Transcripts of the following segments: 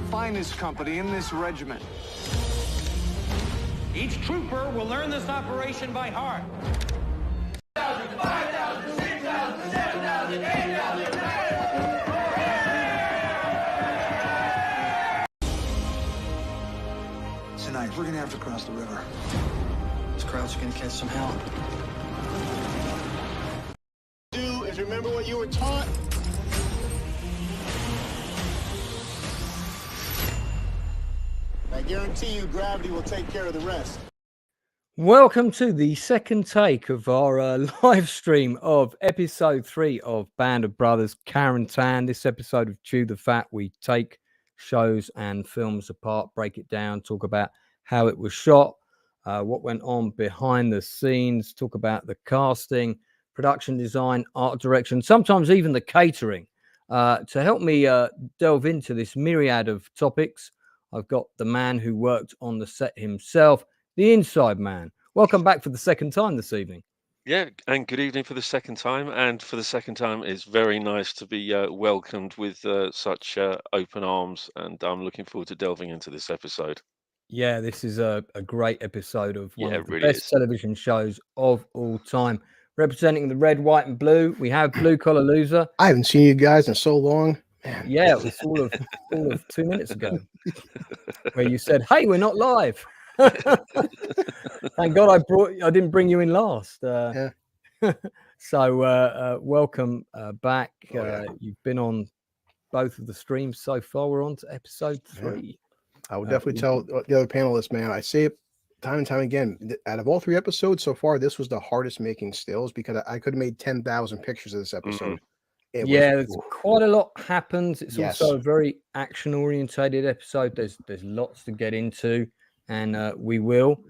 finest company in this regiment. Each trooper will learn this operation by heart. 5,000, 6,000, 7,000, 8,000. Tonight, we're gonna have to cross the river. These crowds are gonna catch some hell. Do is remember what you were taught. I guarantee you gravity will take care of the rest. Welcome to the second take of our live stream of episode 3 of Band of Brothers Carentan. This episode of Chew the Fat, we take shows and films apart, break it down, talk about how it was shot, what went on behind the scenes, talk about the casting, production design, art direction, sometimes even the catering. To help me delve into this myriad of topics, I've got the man who worked on the set himself, the inside man. Welcome back for the second time this evening. Yeah, and good evening for the second time. And for the second time, it's very nice to be welcomed with such open arms. And I'm looking forward to delving into this episode. Yeah, this is a great episode of one of the really best television shows of all time. Representing the red, white, and blue, we have Blue Collar Loser. I haven't seen you guys in so long. Man. Yeah, it was all of 2 minutes ago, where you said, "Hey, we're not live." Thank God I didn't bring you in last. Yeah. So welcome back. Yeah. You've been on both of the streams so far. We're on to episode 3. I would definitely tell the other panelists, man, I say it time and time again, out of all 3 episodes so far, this was the hardest making stills because I could have made 10,000 pictures of this episode. There's quite a lot happens. It's also a very action orientated episode. There's lots to get into, and we will.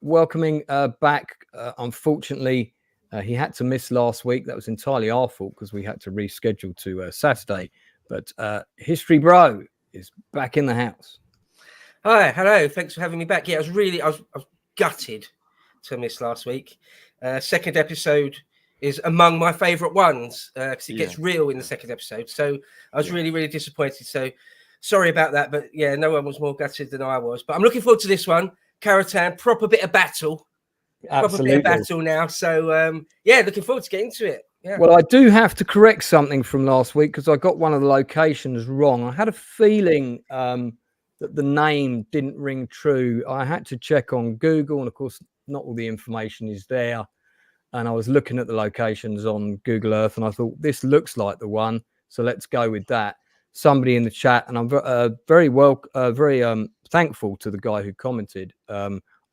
Welcoming back, unfortunately, he had to miss last week. That was entirely our fault because we had to reschedule to Saturday. But History Bro is back in the house. Hi, hello. Thanks for having me back. Yeah, I was gutted to miss last week. Second episode is among my favourite ones because it gets real in the second episode. So I was really, really disappointed. So sorry about that. But yeah, no one was more gutted than I was. But I'm looking forward to this one. Carentan, proper bit of battle. Absolutely. Proper bit of battle now. So yeah, looking forward to getting to it. Yeah. Well, I do have to correct something from last week because I got one of the locations wrong. I had a feeling that the name didn't ring true. I had to check on Google, and of course, not all the information is there. And I was looking at the locations on Google Earth, and I thought, this looks like the one, so let's go with that. Somebody in the chat, and I'm very thankful to the guy who commented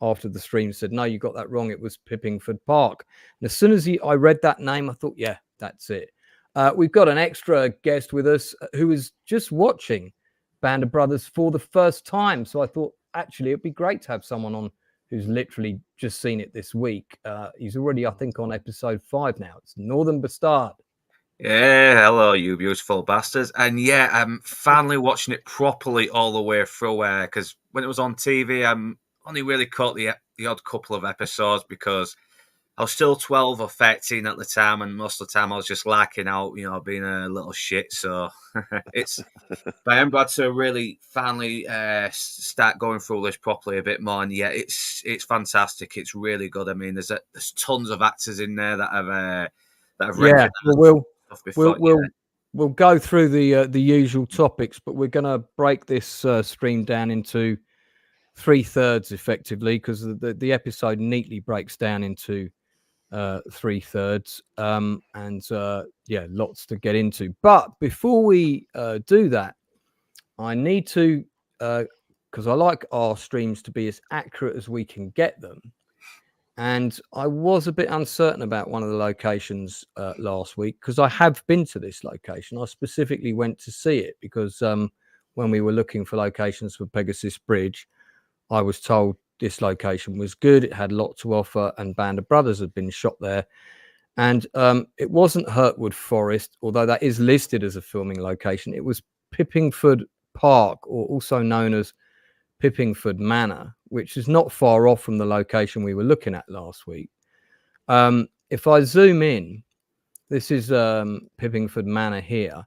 after the stream, said, no, you got that wrong. It was Pippingford Park. And as soon as I read that name, I thought, yeah, that's it. We've got an extra guest with us who is just watching Band of Brothers for the first time. So I thought, actually, it'd be great to have someone on who's literally just seen it this week. He's already, I think, on episode 5 now. It's Northern Bastard. Yeah, hello, you beautiful bastards. And yeah, I'm finally watching it properly all the way through, because when it was on TV, I only really caught the odd couple of episodes because I was still 12 or 13 at the time, and most of the time I was just lacking out, being a little shit. So but I am glad to really finally start going through this properly a bit more. And yeah, it's fantastic. It's really good. I mean, there's tons of actors in there that have read stuff before. We'll go through the usual topics, but we're going to break this stream down into 3/3 effectively because the episode neatly breaks down into 3/3 and lots to get into. But before we do that, I need to because I like our streams to be as accurate as we can get them, and I was a bit uncertain about one of the locations last week because I have been to this location. I specifically went to see it because when we were looking for locations for Pegasus Bridge, I was told this location was good. It had a lot to offer, and Band of Brothers had been shot there. And it wasn't Hurtwood Forest, although that is listed as a filming location. It was Pippingford Park, or also known as Pippingford Manor, which is not far off from the location we were looking at last week. If I zoom in, this is Pippingford Manor here.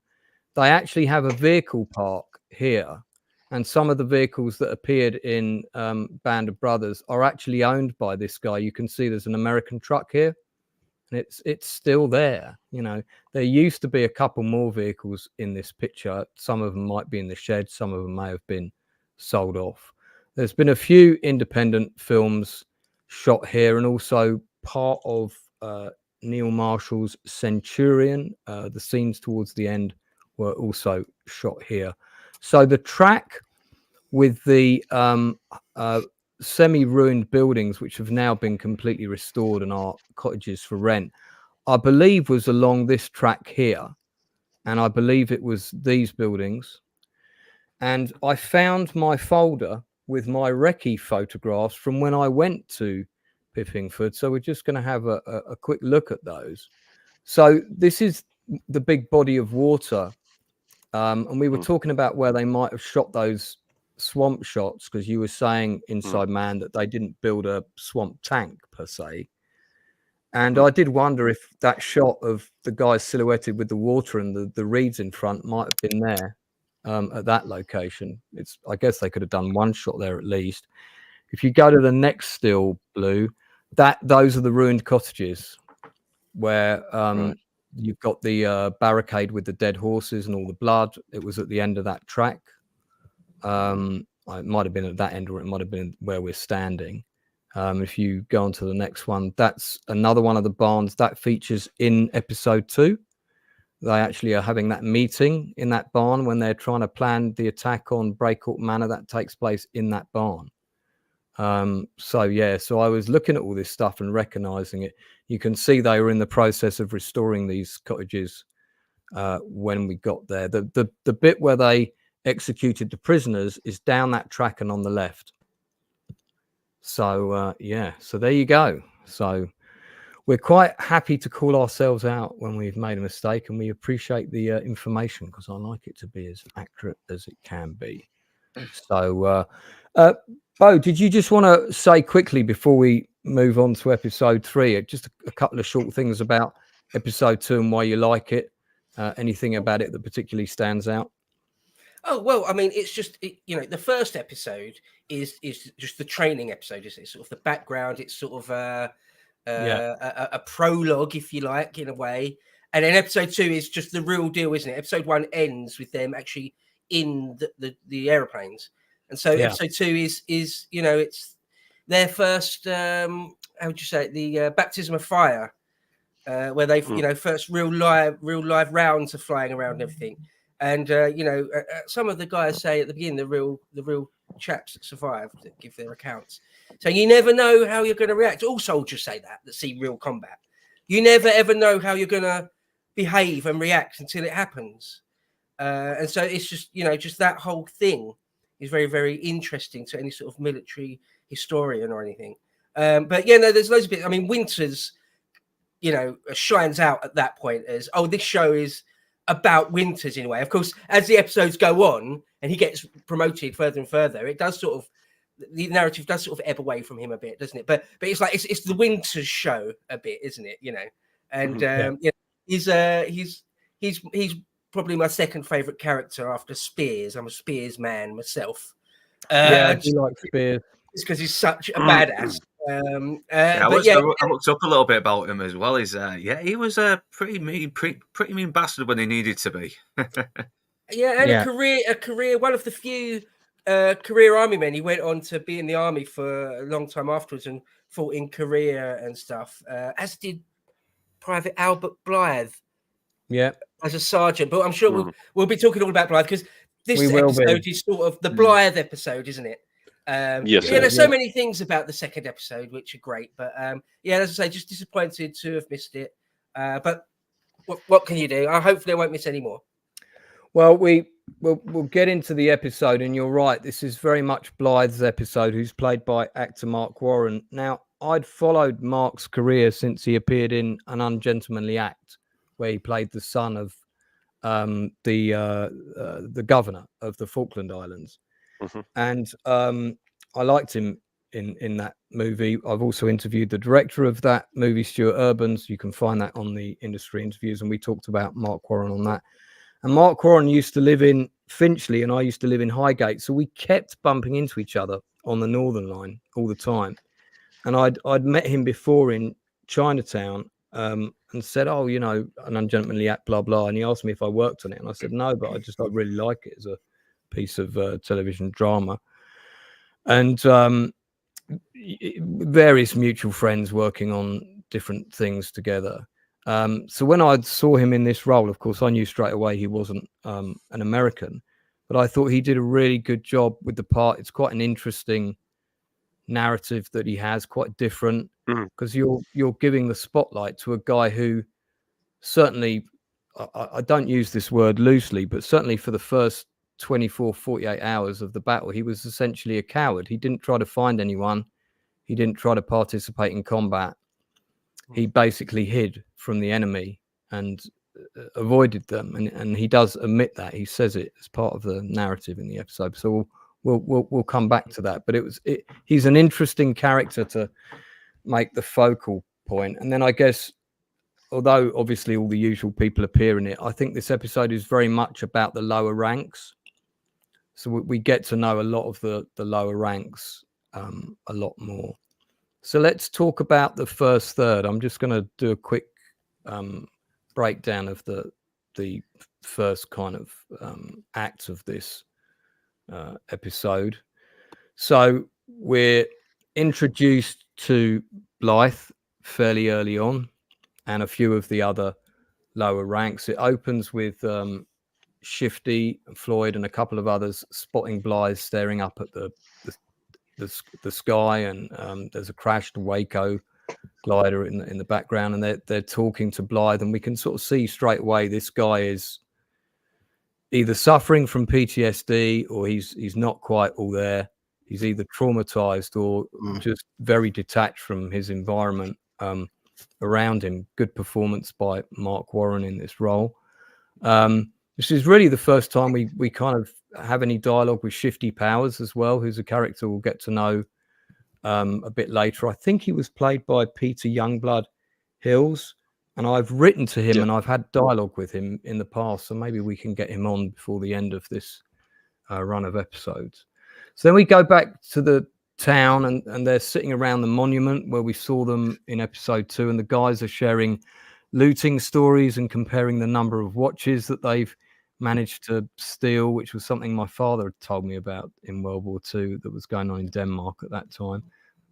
They actually have a vehicle park here, and some of the vehicles that appeared in Band of Brothers are actually owned by this guy. You can see there's an American truck here, and it's still there. You know, there used to be a couple more vehicles in this picture. Some of them might be in the shed, some of them may have been sold off. There's been a few independent films shot here, and also part of Neil Marshall's Centurion. The scenes towards the end were also shot here. So the track with the semi-ruined buildings, which have now been completely restored and are cottages for rent, I believe was along this track here. And I believe it was these buildings. And I found my folder with my recce photographs from when I went to Piffingford. So we're just going to have a quick look at those. So this is the big body of water. And we were talking about where they might have shot those swamp shots, because you were saying, Inside Man, that they didn't build a swamp tank per se. And I did wonder if that shot of the guys silhouetted with the water and the reeds in front might have been there at that location. I guess they could have done one shot there at least. If you go to the next still, Blue, those are the ruined cottages where you've got the barricade with the dead horses and all the blood. It was at the end of that track. It might have been at that end, or it might have been where we're standing. If you go on to the next one, that's another one of the barns that features in episode 2. They actually are having that meeting in that barn when they're trying to plan the attack on Breakout Manor. That takes place in that barn. So I was looking at all this stuff and recognizing it. You can see they were in the process of restoring these cottages when we got there. The bit where they executed the prisoners is down that track and on the left. So so there you go. So we're quite happy to call ourselves out when we've made a mistake, and we appreciate the information, because I like it to be as accurate as it can be. So Bo, did you just want to say quickly before we move on to episode 3, just a couple of short things about episode 2 and why you like it? Anything about it that particularly stands out? Oh, well, I mean, it's just, the first episode is just the training episode, isn't it? Sort of the background. It's sort of a prologue, if you like, in a way. And then episode 2 is just the real deal, isn't it? Episode 1 ends with them actually in the aeroplanes. And so episode 2 is it's their first, how would you say it? The baptism of fire, where they've, first real live rounds of flying around and everything. And some of the guys say at the beginning, the real chaps that survived, that give their accounts, so you never know how you're going to react. All soldiers say that see real combat. You never ever know how you're going to behave and react until it happens. And so it's just just that whole thing is very, very interesting to any sort of military historian or anything. But there's loads of bits. I mean, Winters, shines out at that point as, this show is about Winters in a way. Of course, as the episodes go on and he gets promoted further and further, it does the narrative does sort of ebb away from him a bit, doesn't it? But it's like it's the Winters show a bit, isn't it? And he's probably my second favorite character after Spears. I'm a Spears man myself. I do like Spears. It's because he's such a badass. I looked up a little bit about him as well. He was a pretty mean bastard when he needed to be. A career. One of the few career army men. He went on to be in the army for a long time afterwards and fought in Korea and stuff. As did Private Albert Blythe. Yeah, as a sergeant. But I'm sure we'll be talking all about Blythe, because this episode is sort of the Blythe episode, isn't it? There's so many things about the second episode which are great, but as I say, just disappointed to have missed it. But what can you do? Hopefully I won't miss any more. Well, we'll get into the episode, and you're right, this is very much Blythe's episode, who's played by actor Mark Warren. Now, I'd followed Mark's career since he appeared in An Ungentlemanly Act, where he played the son of the governor of the Falkland Islands. And I liked him in that movie. I've also interviewed the director of that movie, Stuart Urbans. You can find that on the industry interviews, and we talked about Mark Warren on that. And Mark Warren used to live in Finchley and I used to live in Highgate, so we kept bumping into each other on the Northern Line all the time. And I'd met him before in Chinatown, and said, "Oh, you know, an Ungentlemanly Act, blah blah." And he asked me if I worked on it, and I said no, but I really like it as a piece of television drama. And various mutual friends working on different things together. So when I saw him in this role, of course, I knew straight away he wasn't an American, but I thought he did a really good job with the part. It's quite an interesting narrative that he has, quite different, because you're giving the spotlight to a guy who certainly, I don't use this word loosely, but certainly for the first 24, 48 hours of the battle, he was essentially a coward. He didn't try to find anyone. He didn't try to participate in combat. He basically hid from the enemy and avoided them. And he does admit that. He says it as part of the narrative in the episode. So we'll come back to that. But he's an interesting character to make the focal point. And then I guess, although obviously all the usual people appear in it, I think this episode is very much about the lower ranks. So we get to know a lot of the lower ranks a lot more. So let's talk about the first third. I'm just going to do a quick breakdown of the first kind of act of this episode. So we're introduced to Blithe fairly early on, and a few of the other lower ranks. It opens with Shifty, Floyd, and a couple of others spotting Blithe staring up at the sky, and there's a crashed Waco glider in the background, and they're talking to Blithe, and we can sort of see straight away this guy is either suffering from PTSD or he's not quite all there. He's either traumatized or just very detached from his environment around him. Good performance by Mark Warren in this role. This is really the first time we kind of have any dialogue with Shifty Powers as well, who's a character we'll get to know a bit later. I think he was played by Peter Youngblood Hills, and I've written to him and I've had dialogue with him in the past, so maybe we can get him on before the end of this run of episodes. So then we go back to the town, and they're sitting around the monument where we saw them in episode 2, and the guys are sharing looting stories and comparing the number of watches that they've managed to steal, which was something my father had told me about in World War II that was going on in Denmark at that time,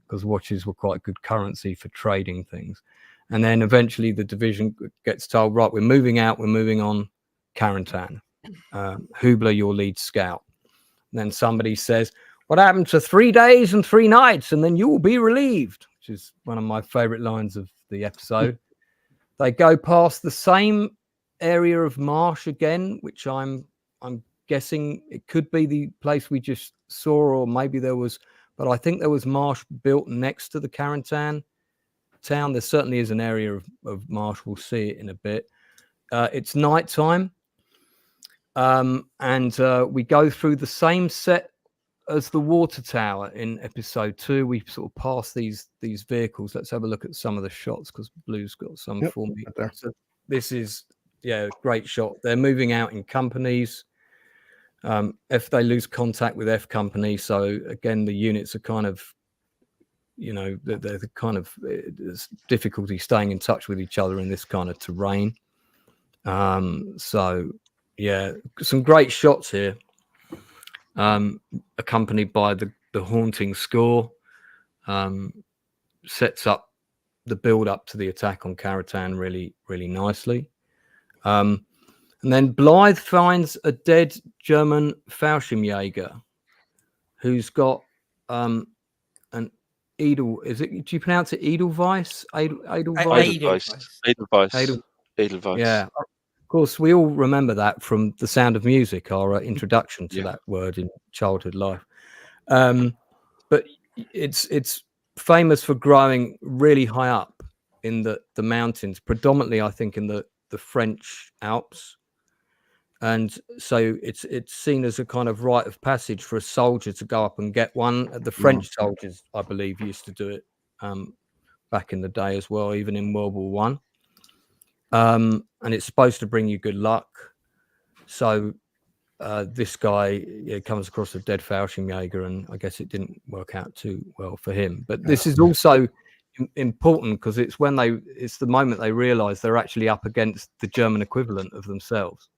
because watches were quite good currency for trading things. And then eventually the division gets told, right, we're moving out, we're moving on Carentan. Hubler, your lead scout. And then somebody says, what happened to 3 days and 3 nights, and then you will be relieved, which is one of my favorite lines of the episode. They go past the same area of marsh again, which I'm guessing it could be the place we just saw, or maybe there was, but I think there was marsh built next to the Carentan town. There certainly is an area of marsh. We'll see it in a bit. It's nighttime, and we go through the same set as the water tower in episode 2. We sort of pass these vehicles. Let's have a look at some of the shots, because Blue's got some for me. Right, so this is great shot. They're moving out in companies. If they lose contact with F company, so again the units are kind of, they're kind of, there's difficulty staying in touch with each other in this kind of terrain. So yeah, some great shots here. Accompanied by the haunting score, sets up the build up to the attack on Carentan really, really nicely. And then Blithe finds a dead German Fallschirmjäger who's got an Edel. Is it? Do you pronounce it Edelweiss? Edelweiss. Yeah. Of course, we all remember that from The Sound of Music, our introduction to that word in childhood life. But it's famous for growing really high up in the mountains, predominantly, I think, in the French Alps. And so it's seen as a kind of rite of passage for a soldier to go up and get one. The French soldiers, I believe, used to do it back in the day as well, even in World War One. And it's supposed to bring you good luck. So this guy comes across a dead Fallschirmjäger, and I guess it didn't work out too well for him. But this is also important because it's the moment they realise they're actually up against the German equivalent of themselves.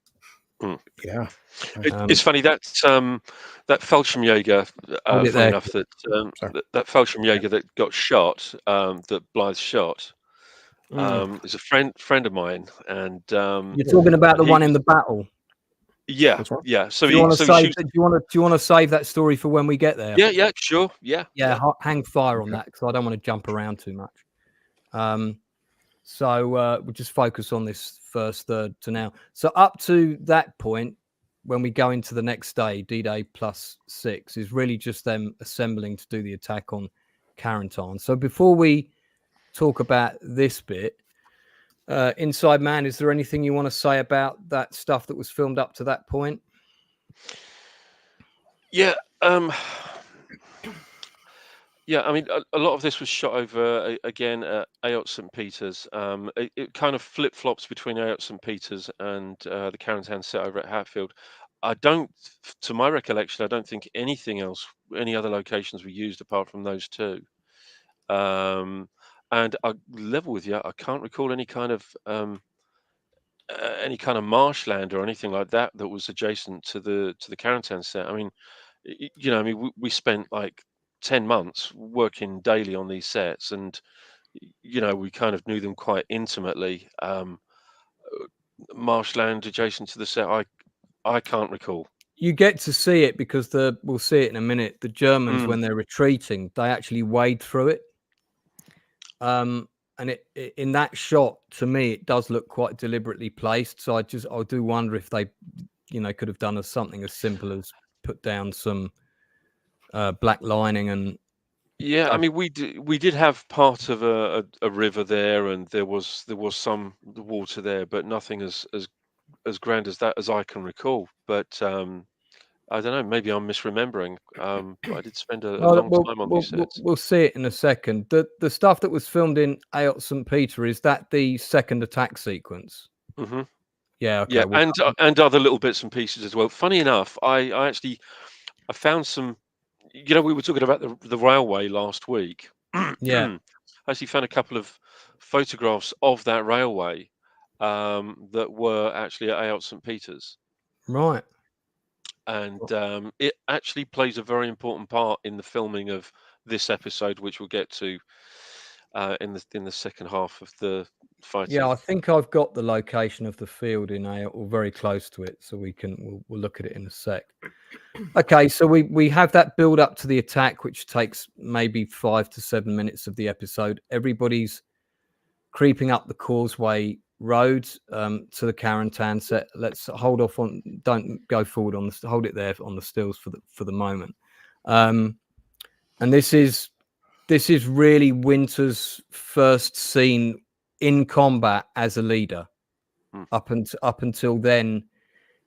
Yeah, it's funny that Fallschirmjäger, funny enough, that Fallschirmjäger that got shot, that Blythe shot, is a friend of mine, and you're talking about the one in the battle. Yeah, yeah. So do you want to save that story for when we get there? Yeah, sure. Yeah. Hang fire on that because I don't want to jump around too much. So we'll just focus on this first third to now. So up to that point, when we go into the next day, D-Day +6 is really just them assembling to do the attack on Carentan. So before we talk about this bit, Inside Man, is there anything you want to say about that stuff that was filmed up to that point? Yeah. Yeah, I mean, a lot of this was shot over, again, at Aot St. Peter's. It kind of flip-flops between Aot St. Peter's and the Carentan set over at Hatfield. To my recollection, I don't think any other locations were used apart from those two. And I level with you, I can't recall any kind of marshland or anything like that was adjacent to the Carentan set. I mean, we spent like 10 months working daily on these sets, and we kind of knew them quite intimately. Marshland adjacent to the set, I can't recall. You get to see it because we'll see it in a minute. The Germans, when they're retreating, they actually wade through it. And in that shot, to me, it does look quite deliberately placed. So I do wonder if they, could have done something as simple as put down some black lining and. Yeah, I mean, we did have part of a river there, and there was some water there, but nothing as grand as that as I can recall. But I don't know. Maybe I'm misremembering. But I did spend a long time on these sets. We'll see it in a second. The stuff that was filmed in Aot St. Peter, is that the second attack sequence? Mm-hmm. Yeah. Okay. Yeah, and other little bits and pieces as well. Funny enough, I found some. We were talking about the railway last week. Yeah. I actually found a couple of photographs of that railway that were actually at Aot St. Peter's. Right. And it actually plays a very important part in the filming of this episode, which we'll get to in the second half of the fighting. Yeah, I think I've got the location of the field in Aot, or very close to it, so we'll look at it in a sec. Okay, so we have that build up to the attack, which takes maybe 5 to 7 minutes of the episode. Everybody's creeping up the causeway road to the Carentan set. Let's hold off don't go forward hold it there on the stills for the moment. And this is really Winter's first scene in combat as a leader. Up until then,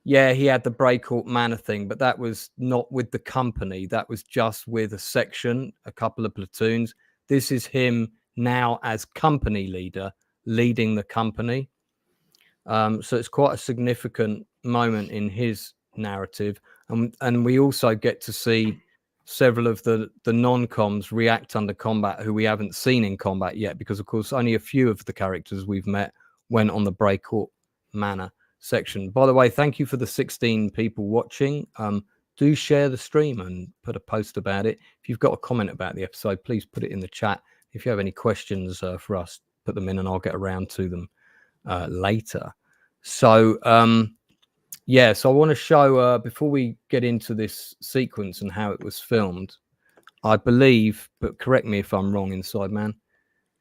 yeah, he had the Breakout Manor thing, but that was not with the company. That was just with a section, a couple of platoons. This is him now as company leader, leading the company. So it's quite a significant moment in his narrative. And we also get to see several of the non-coms react under combat who we haven't seen in combat yet, because, of course, only a few of the characters we've met went on the Breakout Manor section. By the way, thank you for the 16 people watching. Do share the stream and put a post about it. If you've got a comment about the episode, please put it in the chat. If you have any questions for us, put them in and I'll get around to them later. So so I want to show before we get into this sequence and how it was filmed, I believe, but correct me if I'm wrong, Inside Man,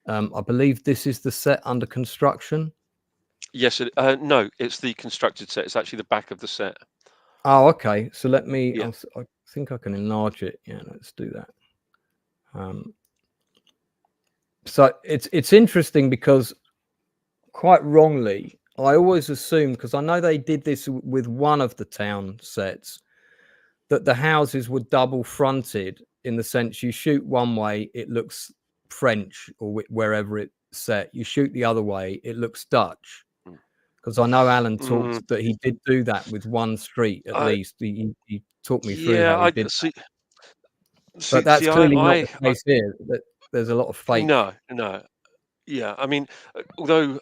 I believe this is the set under construction. Yes, no, it's the constructed set. It's actually the back of the set. Oh, okay. So let me. Yeah. I think I can enlarge it. Yeah, let's do that. So it's interesting because, quite wrongly, I always assumed, because I know they did this with one of the town sets, that the houses were double fronted, in the sense you shoot one way, it looks French or wherever it's set. You shoot the other way, it looks Dutch. Because I know Alan talked that he did do that with one street at least. He talked me through how he did. But that's clearly not the case here. That there's a lot of fake. No. Yeah, I mean, although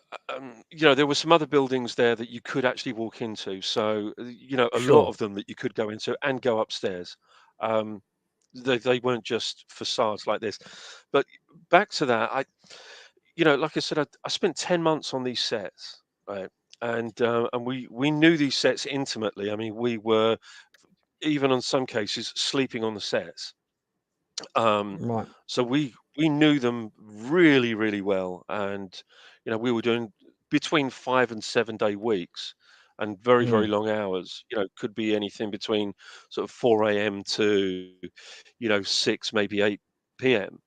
there were some other buildings there that you could actually walk into. So a lot of them that you could go into and go upstairs. They weren't just facades like this. But back to that, like I said, I spent 10 months on these sets, right? And we knew these sets intimately. I mean, we were even on some cases sleeping on the sets. Right. So we knew them really, really well, and we were doing between 5 and 7 day weeks, and very, very long hours. Could be anything between sort of 4 a.m. to 6, maybe 8 p.m.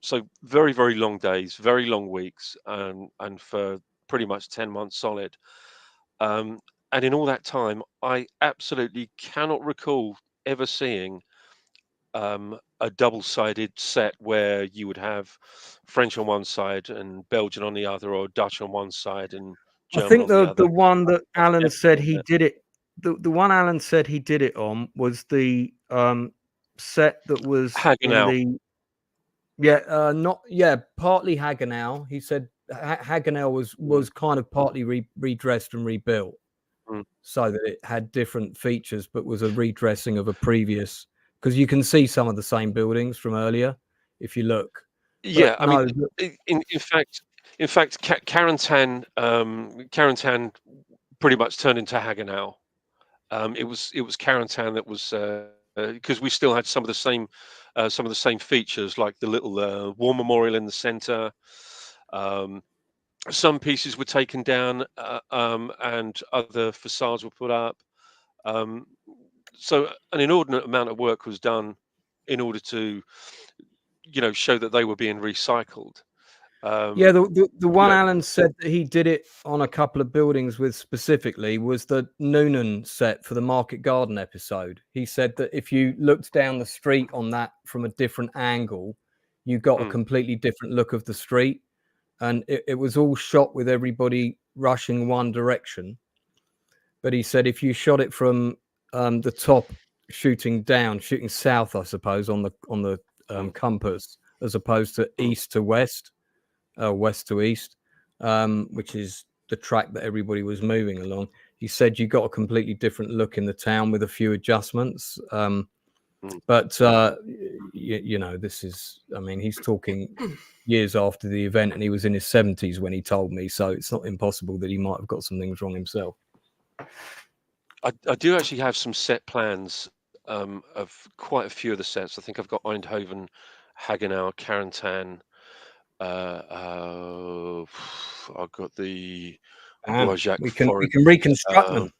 So very, very long days, very long weeks, and for pretty much 10 months solid. And in all that time, I absolutely cannot recall ever seeing a double-sided set where you would have French on one side and Belgian on the other, or Dutch on one side and German I think on the other. the one that Alan said he did it. The one Alan said he did it on was the set that was Hagenau. Partly Hagenau. He said Hagenau was kind of partly redressed and rebuilt, so that it had different features, but was a redressing of a previous. Because you can see some of the same buildings from earlier if you look. Yeah, I mean, in fact, Carentan pretty much turned into Hagenau. It was Carentan that was because we still had some of the same features, like the little war memorial in the center. Some pieces were taken down, and other facades were put up. So an inordinate amount of work was done in order to, show that they were being recycled. The one Alan said that he did it on a couple of buildings with specifically was the Noonan set for the Market Garden episode. He said that if you looked down the street on that from a different angle, you got a completely different look of the street. And it was all shot with everybody rushing one direction. But he said if you shot it from the top, shooting south, I suppose, on the compass, as opposed to east to west, west to east, which is the track that everybody was moving along. He said you got a completely different look in the town with a few adjustments. But this is, I mean, he's talking years after the event, and he was in his 70s when he told me, so it's not impossible that he might have got some things wrong himself. I do actually have some set plans of quite a few of the sets. I think I've got Eindhoven, Hagenau, Carentan. I've got the we can reconstruct them.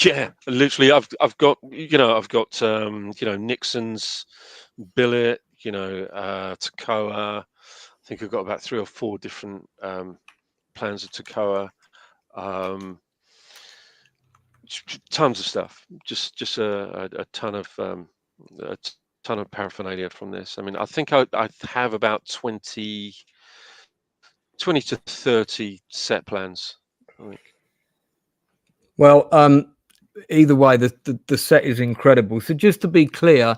Yeah, literally, I've got Nixon's, Billet, Toccoa. I think I've got about 3 or 4 different plans of Toccoa. Tons of stuff, just a ton of paraphernalia from this. I mean, I think I have about 20 to 30 set plans, I think. Well, either way, the set is incredible. So just to be clear,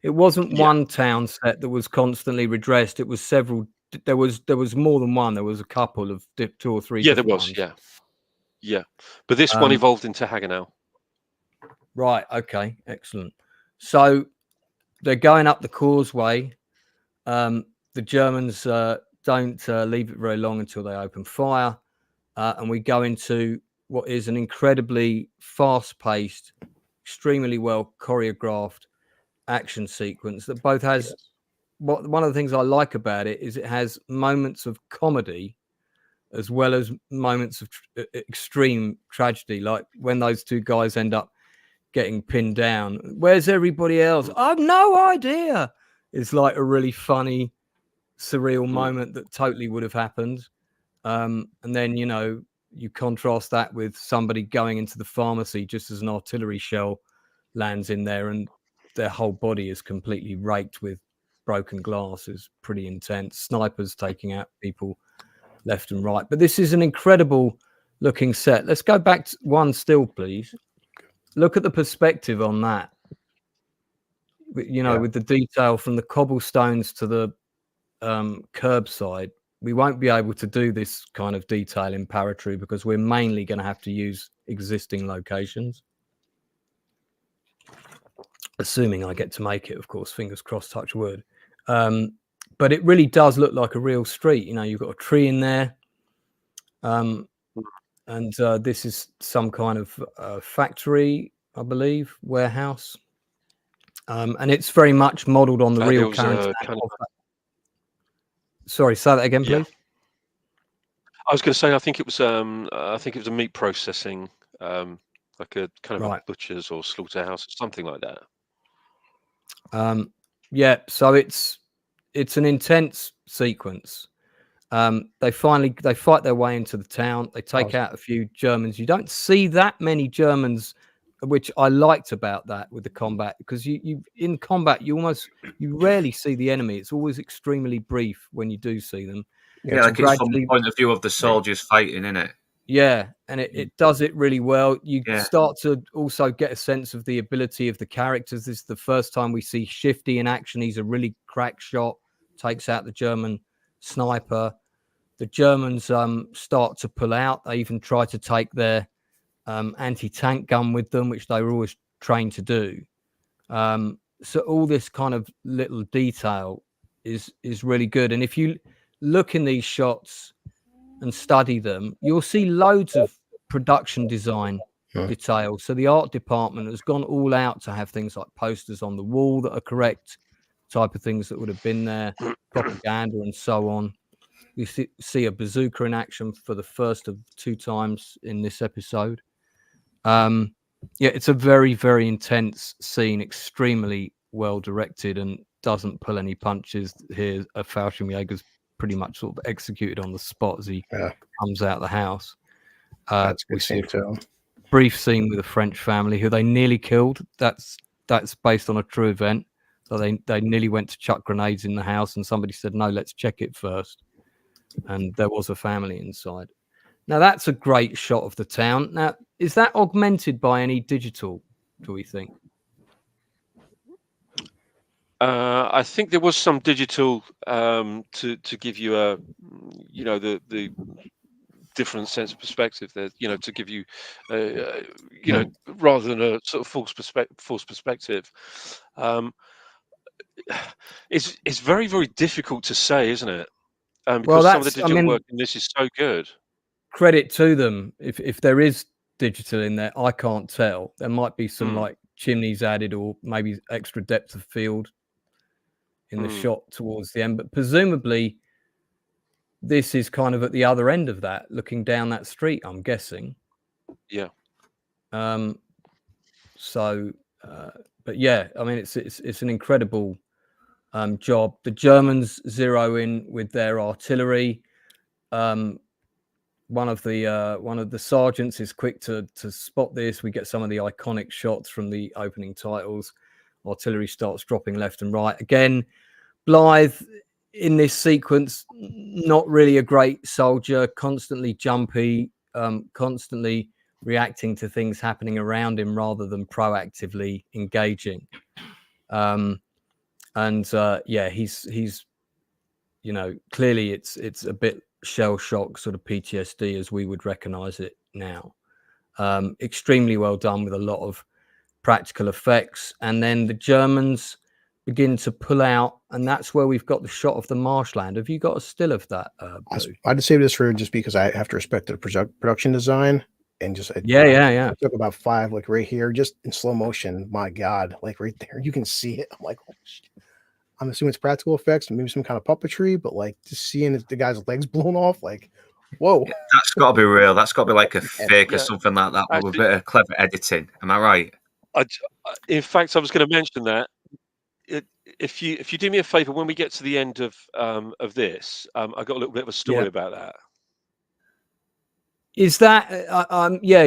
it wasn't one town set that was constantly redressed. It was several. There was more than one. There was a couple of 2 or 3. Yeah, there was. Ones. Yeah. But this one evolved into Hagenau. Right. Okay. Excellent. So they're going up the causeway. The Germans don't leave it very long until they open fire, and we go into what is an incredibly fast-paced, extremely well choreographed action sequence that both has. One of the things I like about it is it has moments of comedy as well as moments of extreme tragedy, like when those 2 guys end up getting pinned down. Where's everybody else? I've no idea. It's like a really funny, surreal moment that totally would have happened. And then, you contrast that with somebody going into the pharmacy just as an artillery shell lands in there and their whole body is completely raked with broken glass. Is pretty intense. Snipers taking out people left and right. But this is an incredible looking set. Let's go back to one still, please. Look at the perspective on that. You know, with the detail from the cobblestones to the curbside. We won't be able to do this kind of detail in Paratrue because we're mainly going to have to use existing locations. Assuming I get to make it, of course, fingers crossed, touch wood. But it really does look like a real street. You know, you've got a tree in there. And this is some kind of factory, I believe, warehouse. And it's very much modeled on the real Carentan. Sorry, say that again, please. I was going to say, I think it was a meat processing, like a kind of a butcher's or slaughterhouse or something like that. Yeah, so it's an intense sequence. They fight their way into the town. They take out a few Germans. You don't see that many Germans, which I liked about that with the combat, because you in combat you rarely see the enemy. It's always extremely brief when you do see them. Yeah, like it's from the point of view of the soldiers fighting, innit? Yeah, and it does it really well. You start to also get a sense of the ability of the characters. This is the first time we see Shifty in action. He's a really crack shot, takes out the German sniper. The Germans start to pull out. They even try to take their anti-tank gun with them, which they were always trained to do. So all this kind of little detail is really good. And if you look in these shots and study them, you'll see loads of production design detail. So the art department has gone all out to have things like posters on the wall that are correct type of things that would have been there, propaganda and so on. You see a bazooka in action for the first of 2 times in this episode. Yeah, it's a very, very intense scene, extremely well directed, and doesn't pull any punches here. Fallschirmjäger's pretty much sort of executed on the spot as he comes out of the house. That's a good scene too. Brief scene with a French family who they nearly killed. That's based on a true event. So they nearly went to chuck grenades in the house, and somebody said, no, let's check it first. And there was a family inside. Now, that's a great shot of the town. Now, is that augmented by any digital, do we think? I think there was some digital to give you a, the different sense of perspective there, to give you, rather than a sort of false perspective. It's very, very difficult to say, isn't it? Because some of the digital work in this is so good. Credit to them. If there is digital in there, I can't tell. There might be some like chimneys added, or maybe extra depth of field in the shot towards the end. But presumably, this is kind of at the other end of that, looking down that street, I'm guessing. Yeah. But yeah, I mean, it's an incredible job. The Germans zero in with their artillery. One of the sergeants is quick to spot this. We get some of the iconic shots from the opening titles. Artillery starts dropping left and right. Again, Blithe in this sequence, not really a great soldier, constantly jumpy, constantly reacting to things happening around him rather than proactively engaging. Yeah, he's clearly it's a bit shell shock, sort of PTSD as we would recognize it now. Extremely well done with a lot of practical effects. And then the Germans begin to pull out, and that's where we've got the shot of the marshland. Have you got a still of that? I'd save this for just because I have to respect the production design, and just yeah. I took about 5, like right here, just in slow motion. My God, like right there, you can see it. I'm like, oh, shit. I'm assuming it's practical effects, maybe some kind of puppetry, but like just seeing the guy's legs blown off, like, whoa. That's got to be real. That's got to be like a fake or something like that, with a bit of clever editing. Am I right? In fact, I was going to mention that. If you do me a favor, when we get to the end of this, I got a little bit of a story about that. Is that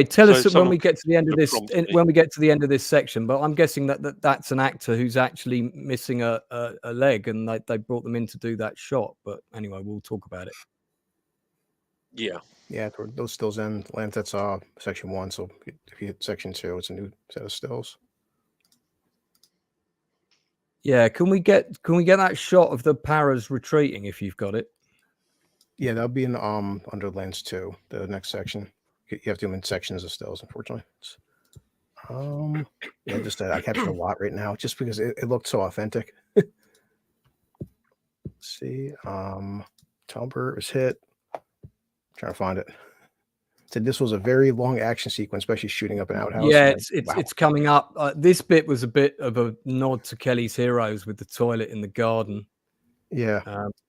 tell us when we get to the end of this, when we get to the end of this section. But I'm guessing that's an actor who's actually missing a leg, and they brought them in to do that shot. But anyway, we'll talk about it. Yeah. Yeah, those stills in. Lance, that's section 1. So if you hit section 2, it's a new set of stills. Yeah, can we get that shot of the paras retreating if you've got it? Yeah, that'll be in under lens 2, the next section. You have to do them in sections of stills, unfortunately. Yeah, just I captured a lot right now just because it looked so authentic. Let's see, Talbert was hit. Trying to find it. Said this was a very long action sequence, especially shooting up an outhouse. Yeah, it's coming up. This bit was a bit of a nod to Kelly's Heroes with the toilet in the garden. Yeah,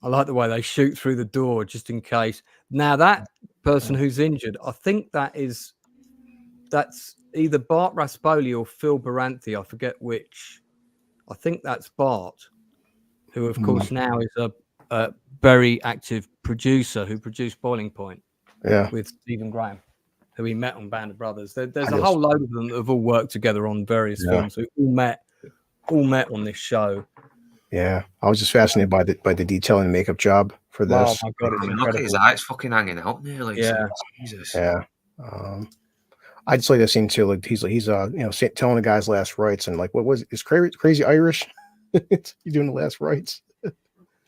I like the way they shoot through the door just in case. Now that person who's injured, I think that's either Bart Raspoli or Phil Baranthi. I forget which. I think that's Bart, who of course now is a very active producer who produced Boiling Point. Yeah, with Stephen Graham, who we met on Band of Brothers. There's a whole load of them that have all worked together on various films. Who all met on this show. Yeah, I was just fascinated by the detail and makeup job for this. Oh my god, it's incredible. Look at his eyes fucking hanging out nearly. Yeah, Jesus. Yeah. I just like that scene too. Like he's telling the guy's last rites and like what was is crazy Irish? You're doing the last rites.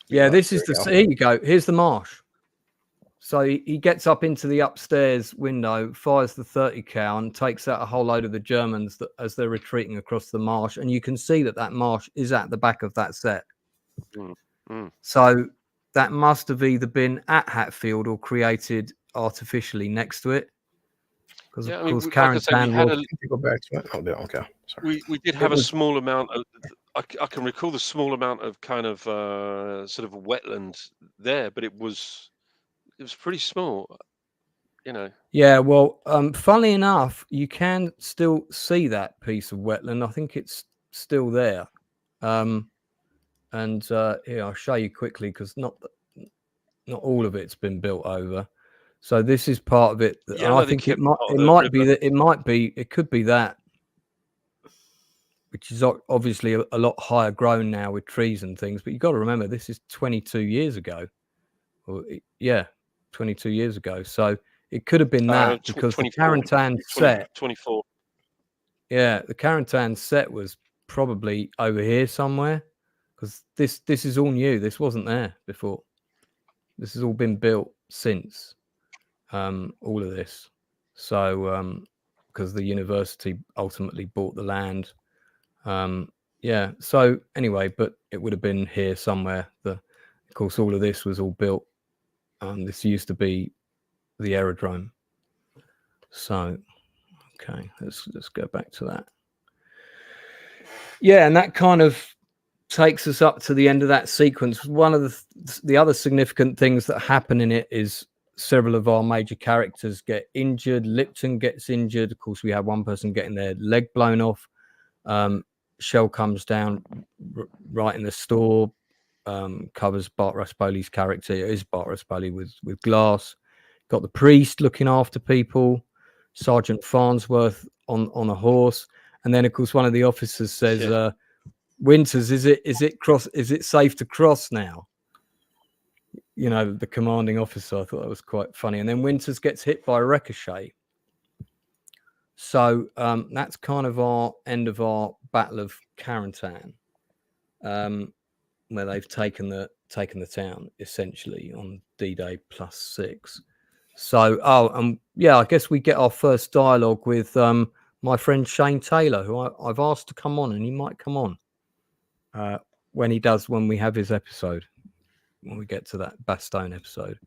Yeah, this is here you go. Here's the marsh. So he gets up into the upstairs window, fires the 30 cal, and takes out a whole load of the Germans as they're retreating across the marsh. And you can see that marsh is at the back of that set. So that must have either been at Hatfield or created artificially next to it. Because of course, Carentan go back to it. Oh, okay. Sorry. We did have a small amount of. I can recall the small amount of kind of sort of wetland there, but it was pretty small, Yeah, well, funnily enough, you can still see that piece of wetland. I think it's still there. And here I'll show you quickly because not all of it's been built over. So this is part of it. Yeah, I think it could be that, which is obviously a lot higher grown now with trees and things. But you've got to remember, this is 22 years ago. 22 years ago. So it could have been that because the Carentan set 24. Yeah, the Carentan set was probably over here somewhere because this is all new. This wasn't there before. This has all been built since all of this. So because the university ultimately bought the land. So anyway, but it would have been here somewhere. Of course, all of this was all built. This used to be the aerodrome. So, okay, let's go back to that. Yeah, and that kind of takes us up to the end of that sequence. One of the other significant things that happen in it is several of our major characters get injured. Lipton gets injured. Of course, we have one person getting their leg blown off. Shell comes down right in the store. Covers Bart Raspoli's character. It is Bart Raspoli with glass. Got the priest looking after people. Sergeant Farnsworth on a horse, and then of course one of the officers says, "Winters, is it safe to cross now?" The commanding officer. I thought that was quite funny. And then Winters gets hit by a ricochet. So that's kind of our end of our Battle of Carentan. Where they've taken the town essentially on D-Day +6. So I guess we get our first dialogue with my friend Shane Taylor, who I've asked to come on, and he might come on when we have his episode, when we get to that Bastogne episode.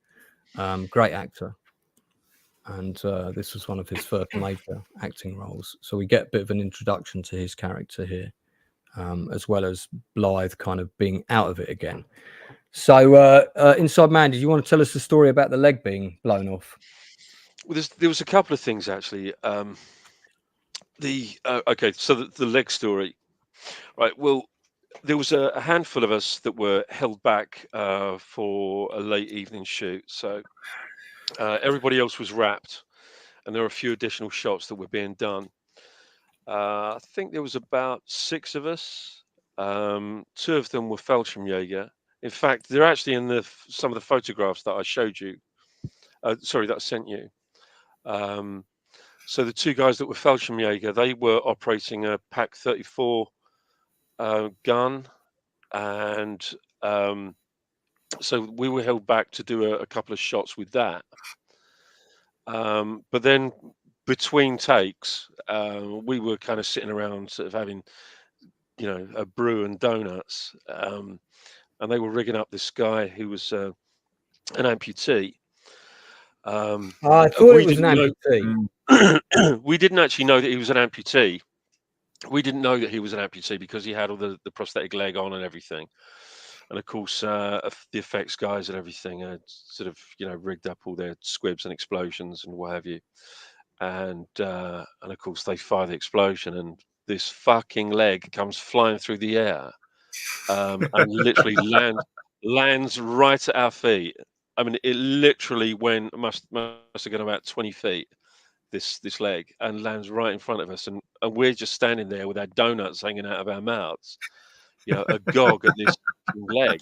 Great actor, and this was one of his first major acting roles. So we get a bit of an introduction to his character here. As well as Blithe kind of being out of it again. So, Inside Man, did you want to tell us the story about the leg being blown off? Well, there was a couple of things actually. So the leg story, right? Well, there was a handful of us that were held back for a late evening shoot. So everybody else was wrapped, and there were a few additional shots that were being done. I think there was about 6 of us. 2 of them were Fallschirmjäger. In fact, they're actually in some of the photographs that I showed you Sorry, that I sent you. So the two guys that were Fallschirmjäger, they were operating a Pak 34 gun, and so we were held back to do a couple of shots with that. But then between takes, we were kind of sitting around sort of having, a brew and donuts, and they were rigging up this guy who was an amputee. I thought it was an amputee. We didn't actually know that he was an amputee. We didn't know that he was an amputee because he had all the prosthetic leg on and everything. And of course, the effects guys and everything had sort of, rigged up all their squibs and explosions and what have you. And of course, they fire the explosion, and this fucking leg comes flying through the air, and literally lands right at our feet. I mean, it literally must have gone about 20 feet. This leg, and lands right in front of us, and we're just standing there with our donuts hanging out of our mouths, agog at this leg.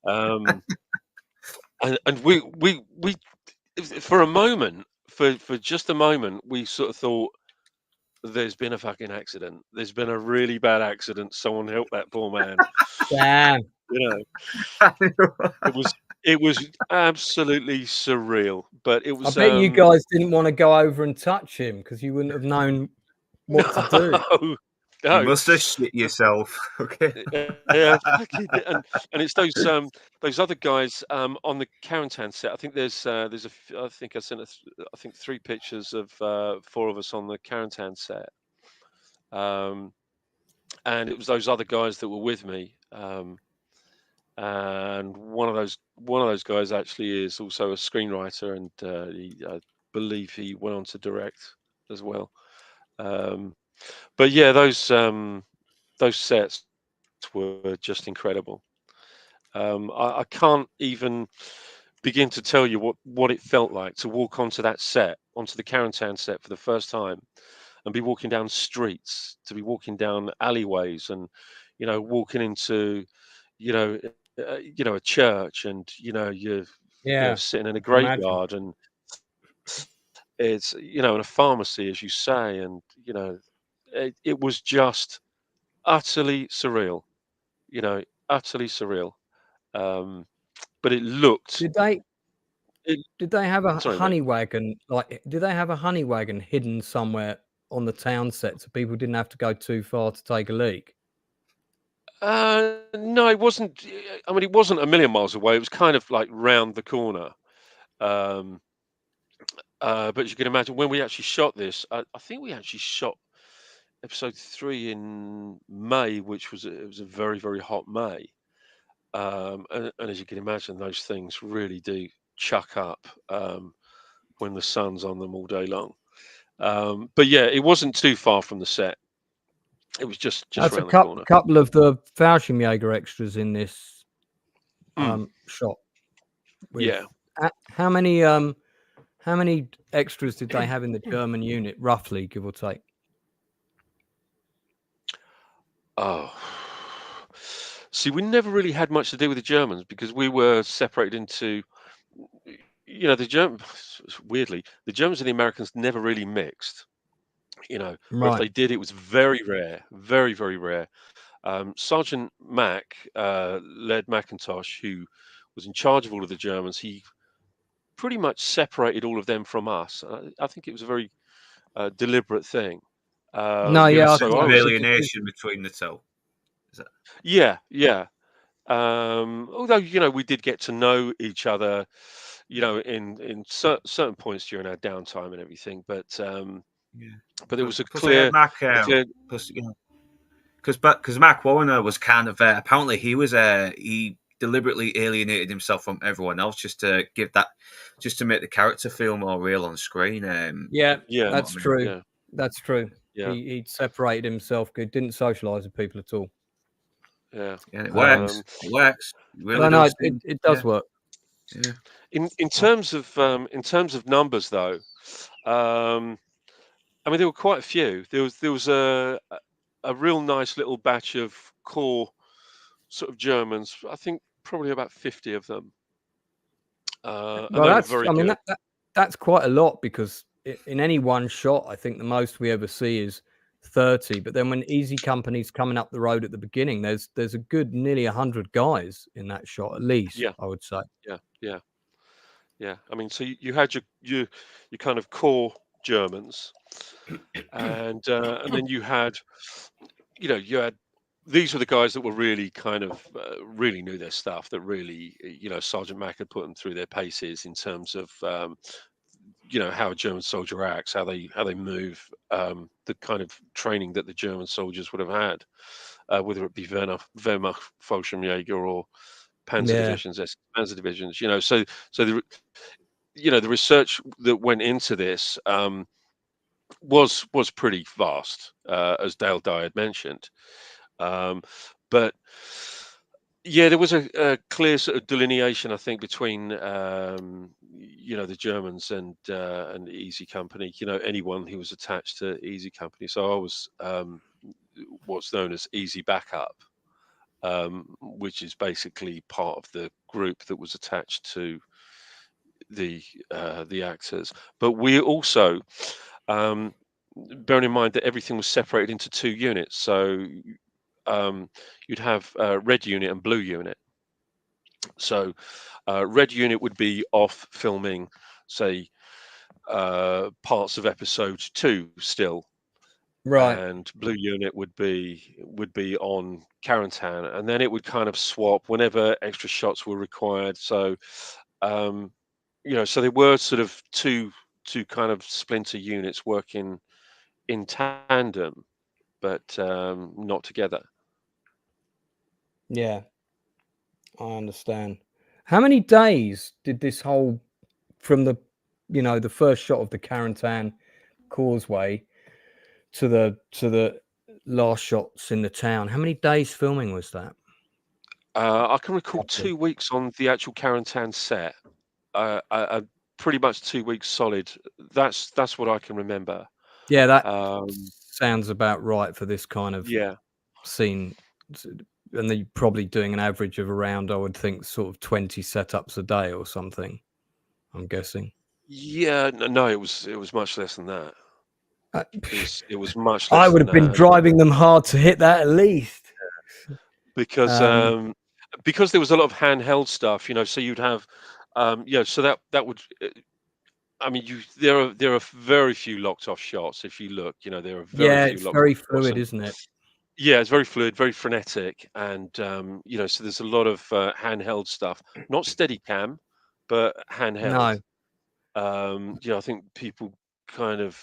And we for a moment, for just a moment, we sort of thought, there's been a fucking accident. There's been a really bad accident. Someone help that poor man. Damn. It was absolutely surreal, but it was. I bet you guys didn't want to go over and touch him because you wouldn't have known what to do. No. You must have shit yourself. Okay. Yeah, and it's those other guys on the Carentan set. I think there's I think I sent I think 3 pictures of 4 of us on the Carentan set, and it was those other guys that were with me. And one of those guys actually is also a screenwriter, and I believe he went on to direct as well. But yeah, those sets were just incredible. I can't even begin to tell you what it felt like to walk onto that set, onto the Carentan set for the first time, and be walking down streets, to be walking down alleyways, and walking into a church, and you're sitting in a graveyard, and it's in a pharmacy, as you say, and it was just utterly surreal, utterly surreal. But it looked. Did they have a honey mate. wagon? Did they have a honey wagon hidden somewhere on the town set so people didn't have to go too far to take a leak? No, it wasn't. I mean, it wasn't a million miles away. It was kind of like round the corner. But as you can imagine, when we actually shot this, I think we actually shot episode 3 in May, which was a very, very hot May. And as you can imagine, those things really do chuck up when the sun's on them all day long. But yeah, it wasn't too far from the set. It was just That's around the corner. A couple of the Fallschirmjäger extras in this shot. Yeah. How many extras did they have in the German unit, roughly, give or take? Oh, see, we never really had much to do with the Germans because we were separated into, the Germans. Weirdly, the Germans and the Americans never really mixed. Or if they did, it was very rare, very, very rare. Sergeant Mac, Led Macintosh, who was in charge of all of the Germans, he pretty much separated all of them from us. I think it was a very deliberate thing. Alienation between the two. Yeah. Although we did get to know each other, in certain points during our downtime and everything, but there was a clear. Because Mac Warner was kind of apparently he deliberately alienated himself from everyone else just to make the character feel more real on screen. That's true. Yeah. That's true. Yeah. He separated himself. Good, didn't socialize with people at all. Yeah, it works. It works. It does work. Yeah. In terms of numbers, though, I mean, there were quite a few. There was a real nice little batch of core sort of Germans. I think probably about 50 of them. Well, that's quite a lot, because in any one shot, I think the most we ever see is 30. But then when Easy Company's coming up the road at the beginning, there's a good nearly 100 guys in that shot, at least. Yeah. I would say. Yeah. I mean, so you had your kind of core Germans, and then you had these were the guys that were really kind of really knew their stuff, that really, Sergeant Mack had put them through their paces in terms of how a German soldier acts, how they move, the kind of training that the German soldiers would have had, whether it be Wehrmacht, Fallschirmjäger, or Panzer divisions, Panzer divisions. So the research that went into this was pretty vast, as Dale Dye had mentioned. But yeah, there was a clear sort of delineation, I think, between the Germans and Easy Company. Anyone who was attached to Easy Company. So I was what's known as Easy Backup, which is basically part of the group that was attached to the actors. But we also, bearing in mind that everything was separated into 2 units, so you'd have red unit and blue unit. So red unit would be off filming, say, parts of episode 2 still, right? And blue unit would be on Carentan, and then it would kind of swap whenever extra shots were required. So so there were sort of two kind of splinter units working in tandem, but not together. Yeah, I understand. How many days did this whole, from the the first shot of the Carentan causeway to the last shots in the town, how many days filming was that? I can recall 2 weeks on the actual Carentan set. Pretty much 2 weeks solid. That's what I can remember. Yeah, that sounds about right for this kind of scene. And they're probably doing an average of around, I would think, sort of 20 setups a day or something, I'm guessing. Yeah, no, it was much less than that. It was much less. I would have been driving them hard to hit that at least. Because there was a lot of handheld stuff, so you'd have so that would I mean, there are very few locked off shots. If you look, there are very few. It's very fluid, isn't it? Yeah, it's very fluid, very frenetic, and so there's a lot of handheld stuff, not steady cam, but handheld. No. I think people kind of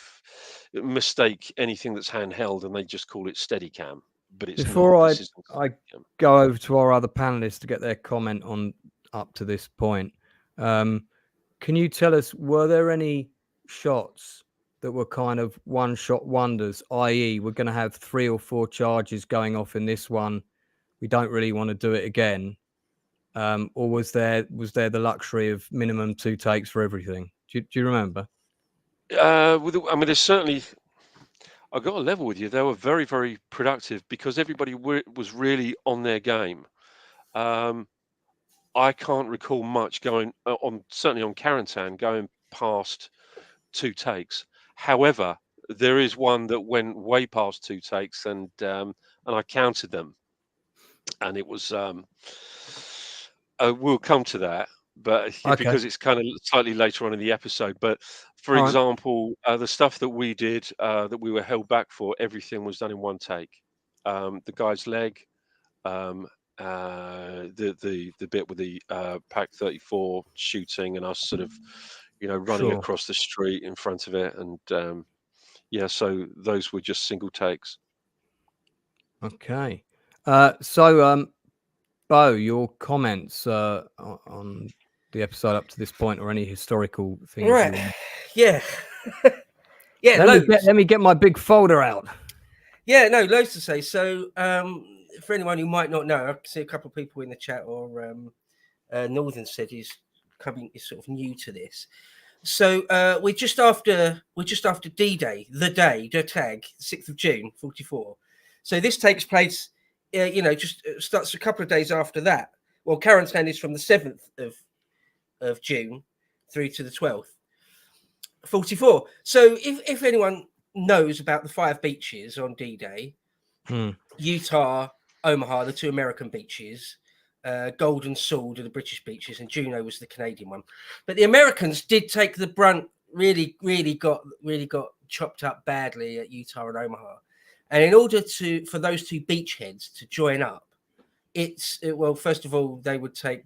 mistake anything that's handheld and they just call it steady cam, but it's before not. I go over to our other panelists to get their comment on up to this point. Can you tell us, were there any shots that were kind of one-shot wonders, i.e. we're going to have 3 or 4 charges going off in this one, we don't really want to do it again, or was there the luxury of minimum 2 takes for everything? Do you remember? I mean, there's certainly, I've got to level with you, they were very, very productive because everybody was really on their game. I can't recall much going on, certainly on Carentan, going past 2 takes. However, there is one that went way past 2 takes, and I counted them, and it was. We'll come to that, but because it's kind of slightly later on in the episode. But for example, the stuff that we did, that we were held back for, everything was done in 1 take. The guy's leg. The bit with the Pack 34 shooting and us sort of running across the street in front of it, and so those were just single takes. Okay. So Bo, your comments on the episode up to this point, or any historical things? Right. Yeah. Let me get my big folder out. Yeah, no, loads to say. So for anyone who might not know, I can see a couple of people in the chat, or Northern said he's sort of new to this. So we're just after D-Day, the tag, 6th of June, 44. So this takes place, just starts a couple of days after that. Well, Carentan is from the 7th of June through to the 12th. 44. So if anyone knows about the 5 beaches on D-Day, Utah, Omaha, the 2 American beaches, Golden Sword are the British beaches, and Juneau was the Canadian one. But the Americans did take the brunt. Really got chopped up badly at Utah and Omaha. And in order for those 2 beachheads to join up, well, first of all, they would take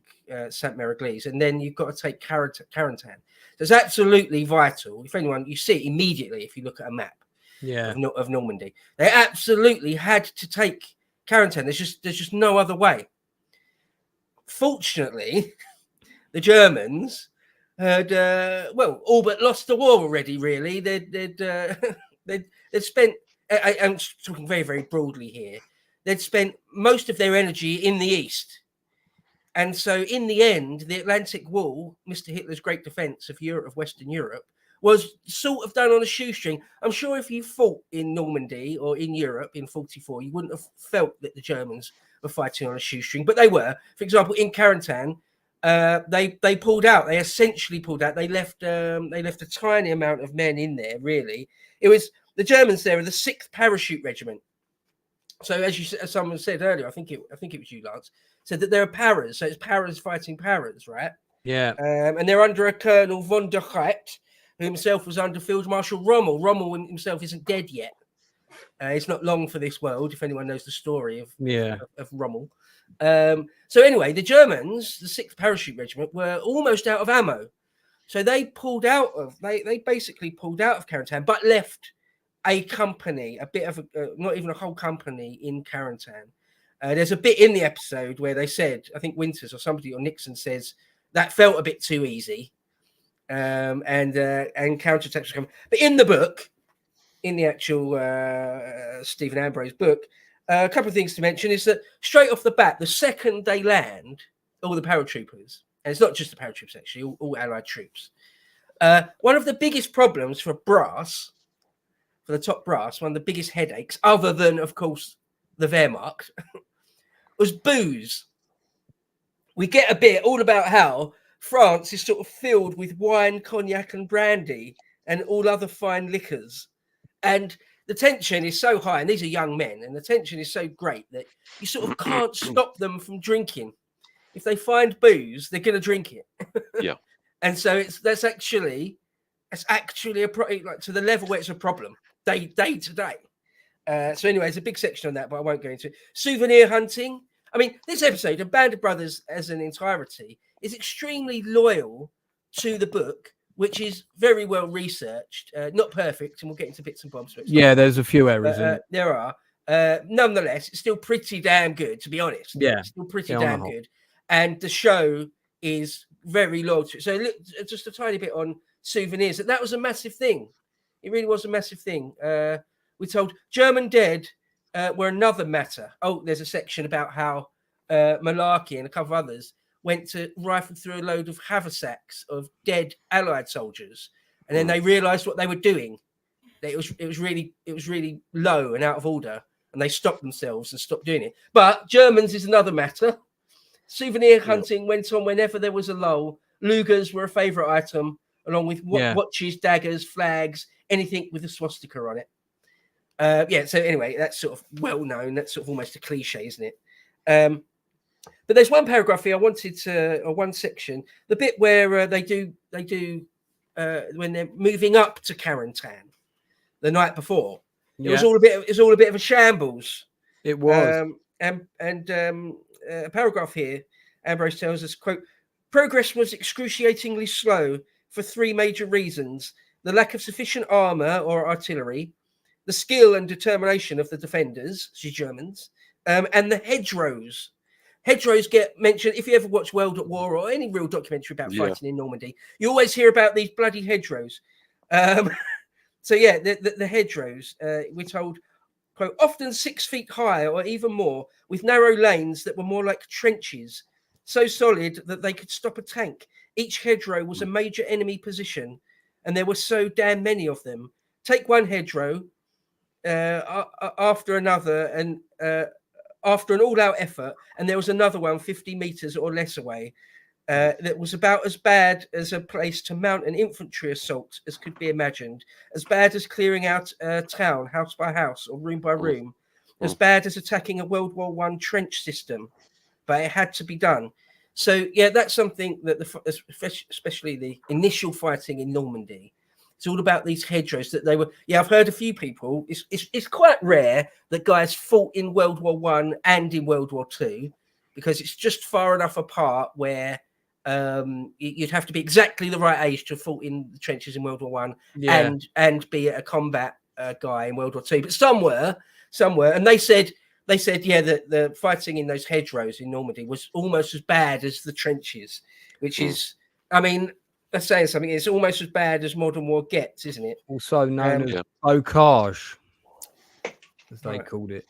St. Mary-Glees, and then you've got to take Carentan. So it's absolutely vital. If anyone, you see it immediately if you look at a map of Normandy. They absolutely had to take Carentan. There's just no other way. Fortunately, the Germans had all but lost the war already. Really, they'd spent. I'm talking very, very broadly here. They'd spent most of their energy in the east, and so in the end, the Atlantic Wall, Mr. Hitler's great defence of Europe, of Western Europe, was sort of done on a shoestring. I'm sure if you fought in Normandy or in Europe in 44, you wouldn't have felt that the Germans were fighting on a shoestring, but they were. For example, in Carentan, they pulled out. They essentially pulled out. They left a tiny amount of men in there. Really, it was the Germans. There were the 6th Parachute Regiment. So as someone said earlier, I think it was you, Lance, said that there are paras. So it's paras fighting paras, right? Yeah. And they're under a Colonel von der Hecht, who himself was under Field Marshal Rommel. Rommel himself isn't dead yet. It's not long for this world, if anyone knows the story of Rommel. So anyway, the Germans, the 6th Parachute Regiment, were almost out of ammo. So they pulled out of, they basically pulled out of Carentan, but left a company, a bit of not even a whole company in Carentan. There's a bit in the episode where they said, I think Winters or somebody or Nixon says, that felt a bit too easy. And counterattacks were coming. But in the book, in the actual Stephen Ambrose book, a couple of things to mention is that straight off the bat, the second they land, all the paratroopers, and it's not just the paratroopers actually, all Allied troops, one of the biggest problems for brass, for the top brass, one of the biggest headaches, other than, of course, the Wehrmacht, was booze. We get a bit all about how France is sort of filled with wine, cognac, and brandy, and all other fine liquors. And the tension is so high, and these are young men, and the tension is so great that you sort of can't stop them from drinking. If they find booze, they're going to drink it. Yeah. And so that's actually a problem, like to the level where it's a problem day to day. So anyway, there's a big section on that, but I won't go into it. Souvenir hunting. I mean, this episode of Band of Brothers as an entirety is extremely loyal to the book, which is very well researched, not perfect, and we'll get into bits and bobs. Yeah, there's a few errors in it. There are. Nonetheless, it's still pretty damn good, to be honest. Yeah. It's still pretty damn good. And the show is very loyal to it. So look, just a tiny bit on souvenirs. That was a massive thing. It really was a massive thing. We told German dead were another matter. Oh, there's a section about how Malarkey and a couple of others went to rifle through a load of haversacks of dead Allied soldiers, and then they realised what they were doing. It was really low and out of order, and they stopped themselves and stopped doing it. But Germans is another matter. Souvenir hunting went on whenever there was a lull. Lugers were a favourite item, along with watches, daggers, flags, anything with a swastika on it. So anyway, that's sort of well known. That's sort of almost a cliche, isn't it? But there's one paragraph here I wanted to, or one section, the bit where they do when they're moving up to Carentan the night before. It was all a bit of a shambles. It was. A paragraph here, Ambrose tells us, quote, progress was excruciatingly slow for 3 major reasons: the lack of sufficient armor or artillery, the skill and determination of the defenders, the Germans, and the hedgerows. Hedgerows get mentioned. If you ever watch World at War or any real documentary about fighting in Normandy, you always hear about these bloody hedgerows. The hedgerows, we're told, quote, often 6 feet high or even more, with narrow lanes that were more like trenches, so solid that they could stop a tank. Each hedgerow was a major enemy position, and there were so damn many of them. Take one hedgerow after another, and after an all-out effort, and there was another one 50 meters or less away. that was about as bad as a place to mount an infantry assault as could be imagined, as bad as clearing out a town house by house or room by room, as bad as attacking a World War I trench system, but it had to be done. So yeah, that's something that especially the initial fighting in Normandy, it's all about these hedgerows that they were. Yeah, I've heard a few people. It's quite rare that guys fought in World War I and in World War II, because it's just far enough apart where you'd have to be exactly the right age to have fought in the trenches in World War I and be a combat guy in World War II. But some were, and they said yeah that the fighting in those hedgerows in Normandy was almost as bad as the trenches, which is, I mean, that's saying something. It's almost as bad as modern war gets, isn't it? Also known as bocage, as they called it.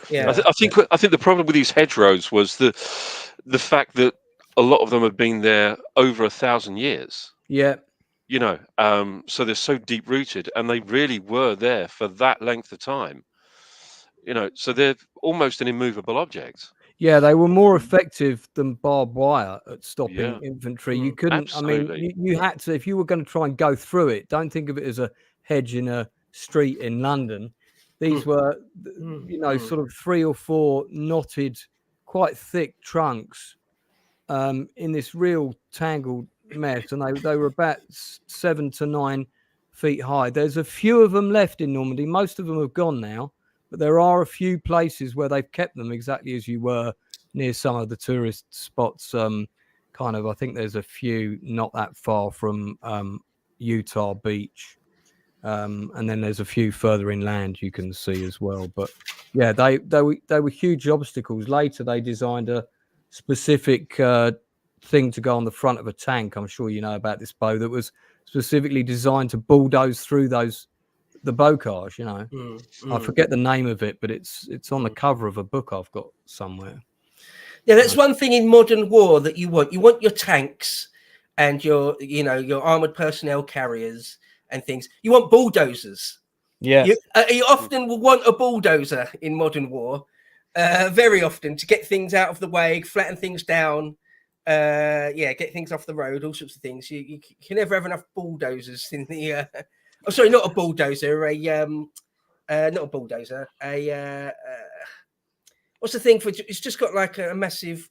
Yeah, I think the problem with these hedgerows was the fact that a lot of them have been there over 1,000 years. Yeah, you know, so they're so deep rooted, and they really were there for that length of time. You know, so they're almost an immovable object. Yeah, they were more effective than barbed wire at stopping infantry. You couldn't, absolutely. I mean, you had to, if you were going to try and go through it, don't think of it as a hedge in a street in London. These were, you know, sort of 3 or 4 knotted, quite thick trunks in this real tangled mess. And they were about 7 to 9 feet high. There's a few of them left in Normandy. Most of them have gone now. But there are a few places where they've kept them exactly as you were near some of the tourist spots. Kind of, I think there's a few not that far from Utah Beach. And then there's a few further inland you can see as well. But yeah, they were huge obstacles. Later, they designed a specific thing to go on the front of a tank. I'm sure you know about this, Bo, that was specifically designed to bulldoze through the bocage, you know. I forget the name of it, but it's on the cover of a book I've got somewhere. Yeah, that's one thing in modern war that you want. You want your tanks and your armored personnel carriers and things. You want bulldozers. Yeah, you often will want a bulldozer in modern war, very often, to get things out of the way, flatten things down, get things off the road, all sorts of things. You can never have enough bulldozers in the. Oh, sorry, not a bulldozer. Not a bulldozer. What's the thing for? It's just got like a massive.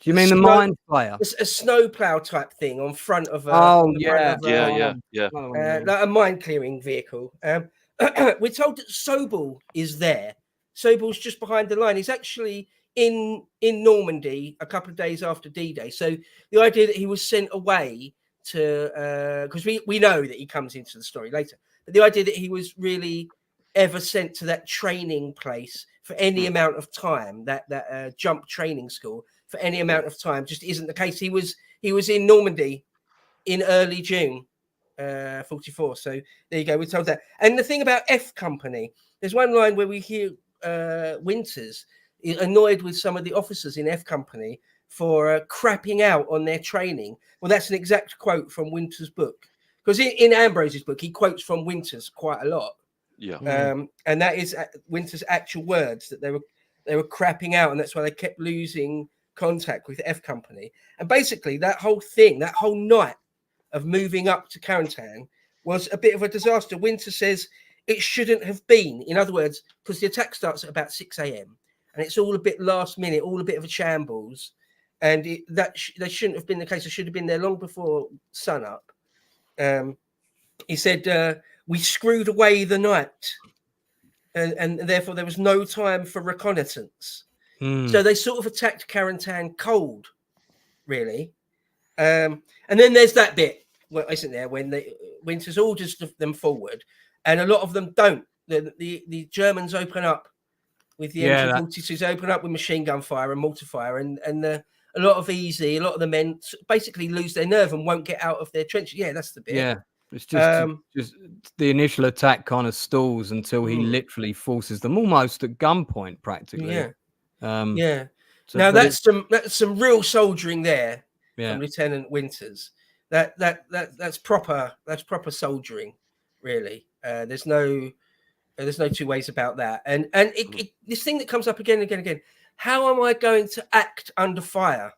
Do you mean the mine flayer? A snowplow type thing on front of a. Like a mine clearing vehicle. We're told that Sobel is there. Sobel's just behind the line. He's actually in Normandy a couple of days after D-Day. So the idea that he was sent away to because we know that he comes into the story later, but the idea that he was really ever sent to that training place for any amount of time, that jump training school for any amount of time, just isn't the case. He was in Normandy in early June 44. So there you go, we're told that. And the thing about F Company, there's one line where we hear Winters annoyed with some of the officers in F Company for crapping out on their training. Well, that's an exact quote from Winters' book, because in Ambrose's book he quotes from Winters quite a lot. And that is Winters' actual words, that they were crapping out, and that's why they kept losing contact with F Company. And basically that whole night of moving up to Carentan was a bit of a disaster. Winters says it shouldn't have been. In other words, because the attack starts at about 6 a.m. and it's all a bit last minute, all a bit of a shambles. And that shouldn't have been the case. It should have been there long before sunup. He said, we screwed away the night, and therefore there was no time for reconnaissance. So they sort of attacked Carentan cold, really. And then there's that bit, well, isn't there, when Winters orders them forward, and a lot of them don't. The Germans open up with the MG42s, open up with machine gun fire and mortar fire, and a lot of the men basically lose their nerve and won't get out of their trenches. Yeah, that's the bit. Yeah, it's just the initial attack kind of stalls until he literally forces them almost at gunpoint, practically. Yeah. So, now that's some real soldiering there from Lieutenant Winters. That's proper soldiering, really. There's no two ways about that. And this thing that comes up again and again and again. How am I going to act under fire?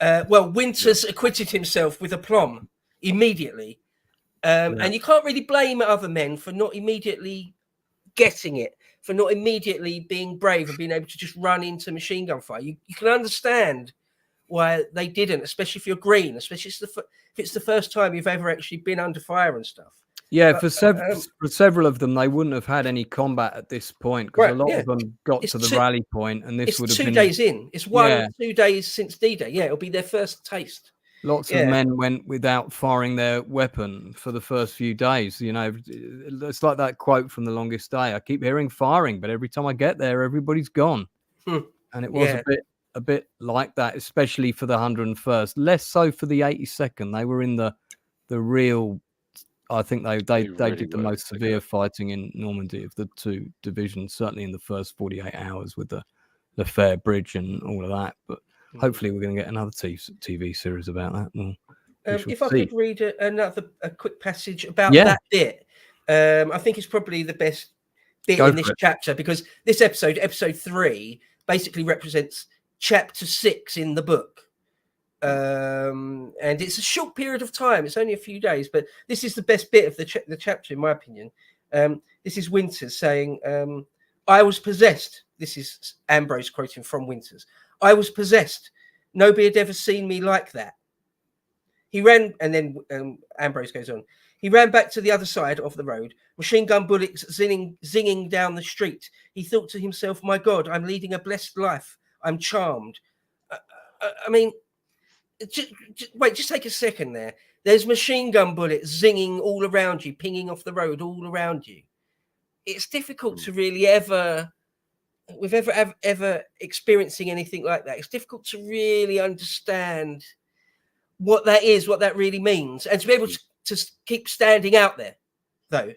Well, Winters acquitted himself with aplomb immediately. And you can't really blame other men for not immediately getting it, for not immediately being brave and being able to just run into machine gun fire. You can understand why they didn't, especially if you're green, especially if it's the first time you've ever actually been under fire and stuff. Yeah, but, for several of them, they wouldn't have had any combat at this point because a lot of them got to the rally point, and this would have been 2 days in. It's 2 days since D-Day. Yeah, it'll be their first taste. Lots of men went without firing their weapon for the first few days. You know, it's like that quote from The Longest Day. I keep hearing firing, but every time I get there, everybody's gone. And it was a bit like that, especially for the 101st. Less so for the 82nd. They were in the real. I think they really did the most severe fighting in Normandy of the two divisions. Certainly in the first 48 hours with the Fair Bridge and all of that, but. Hopefully, we're going to get another TV series about that. If I could read a quick passage about that bit, I think it's probably the best bit in this chapter because this episode 3, basically represents chapter 6 in the book. And it's a short period of time. It's only a few days, but this is the best bit of the chapter, in my opinion. This is Winters saying, I was possessed. This is Ambrose quoting from Winters. I was possessed. Nobody had ever seen me like that. He ran, and then Ambrose goes on. He ran back to the other side of the road, machine gun bullets zinging down the street. He thought to himself, my God, I'm leading a blessed life. I'm charmed. I mean, just take a second there. There's machine gun bullets zinging all around you, pinging off the road all around you. It's difficult to really ever experiencing anything like that. It's difficult to really understand what that is, what that really means, and to be able to keep standing out there, though,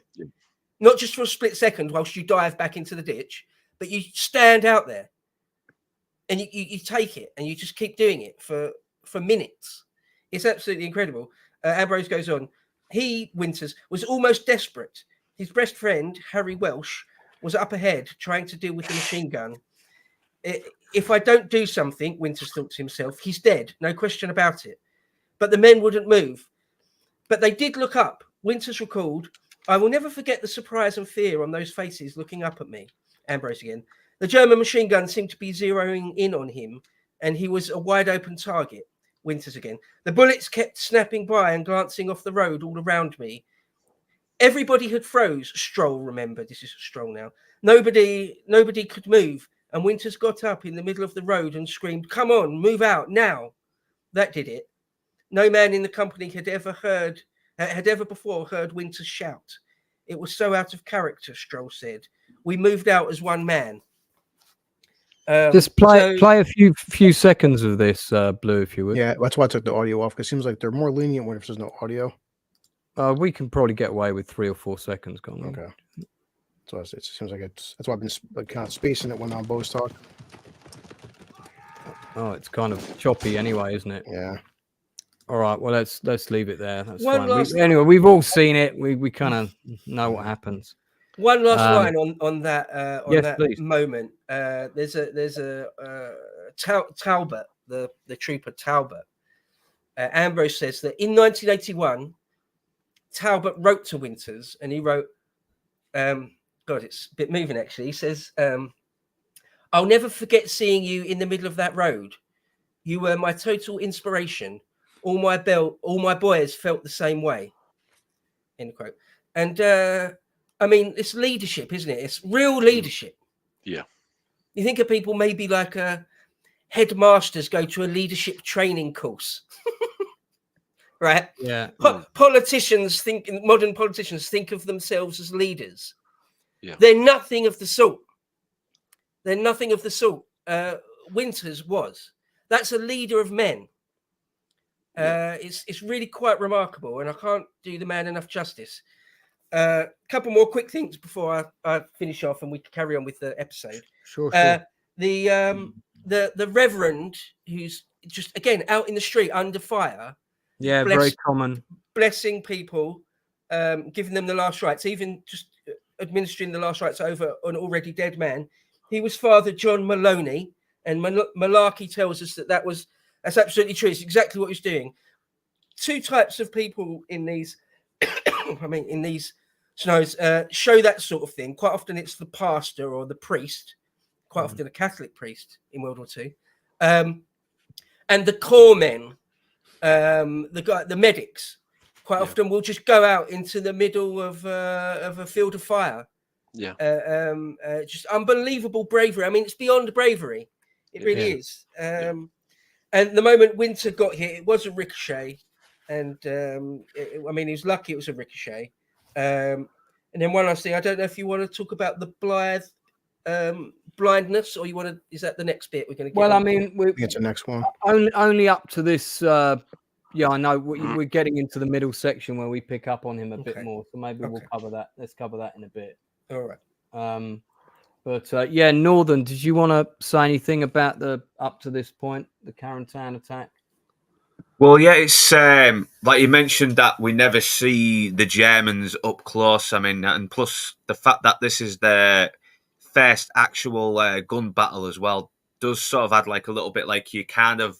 not just for a split second whilst you dive back into the ditch, but you stand out there and you take it and you just keep doing it for minutes. It's absolutely incredible. Ambrose goes on. Winters, was almost desperate. His best friend, Harry Welsh, was up ahead trying to deal with the machine gun. If I don't do something, Winters thought to himself, he's dead, no question about it. But the men wouldn't move. But they did look up. Winters recalled, I will never forget the surprise and fear on those faces looking up at me. Ambrose again. The German machine gun seemed to be zeroing in on him, and he was a wide open target. Winters again. The bullets kept snapping by and glancing off the road all around me. Everybody had froze. Stroll, remember, this is Stroll now. Nobody could move. And Winters got up in the middle of the road and screamed, come on, move out now. That did it. No man in the company had ever before heard Winters shout. It was so out of character, Stroll said. We moved out as one man. Just play a few seconds of this, Blue, if you would. Yeah, that's why I took the audio off, because it seems like they're more lenient when there's no audio. We can probably get away with 3 or 4 seconds. Okay. So it seems like that's why I've been kind of spacing it when our bows talk. Oh, it's kind of choppy anyway, isn't it? Yeah. All right. Well, let's leave it there. That's fine. Anyway, we've all seen it. We kind of know what happens. One last line on that please. moment. There's a Talbot, the trooper Talbot. Ambrose says that in 1981. Talbot wrote to Winters and he wrote, God, it's a bit moving actually. He says, I'll never forget seeing you in the middle of that road. You were my total inspiration. All my boys felt the same way. End quote. And I mean, it's leadership, isn't it? It's real leadership. Yeah. You think of people maybe like headmasters go to a leadership training course. Right? Yeah. Modern politicians think of themselves as leaders. Yeah. They're nothing of the sort. Winters was. That's a leader of men. It's really quite remarkable, and I can't do the man enough justice. A couple more quick things before I finish off and we can carry on with the episode. Sure. The Reverend, who's just again out in the street under fire. Yeah, very common. Blessing people, giving them the last rites, even just administering the last rites over an already dead man. He was Father John Maloney, and Malarkey tells us that was That's absolutely true. It's exactly what he's doing. Two types of people in these, in these scenarios show that sort of thing. Quite often it's the pastor or the priest, quite often a Catholic priest in World War II, and the corps men, the medics, quite often will just go out into the middle of a field of fire. Yeah. Just unbelievable bravery. I mean, it's beyond bravery. It really is. And the moment Winter got here, it was a ricochet. And I mean, he was lucky it was a ricochet. And then one last thing, I don't know if you want to talk about the Blithe blindness, or you want to, is that the next bit we're going to get? Well, I mean, it's the next one. Only up to this. Yeah, I know we're getting into the middle section where we pick up on him a bit more. So maybe we'll cover that. Let's cover that in a bit. All right. But yeah, Northern, did you want to say anything about the up to this point, the Carentan attack? Well, yeah, it's like you mentioned that we never see the Germans up close. I mean, and plus the fact that this is their first actual gun battle as well does sort of add like a little bit like you kind of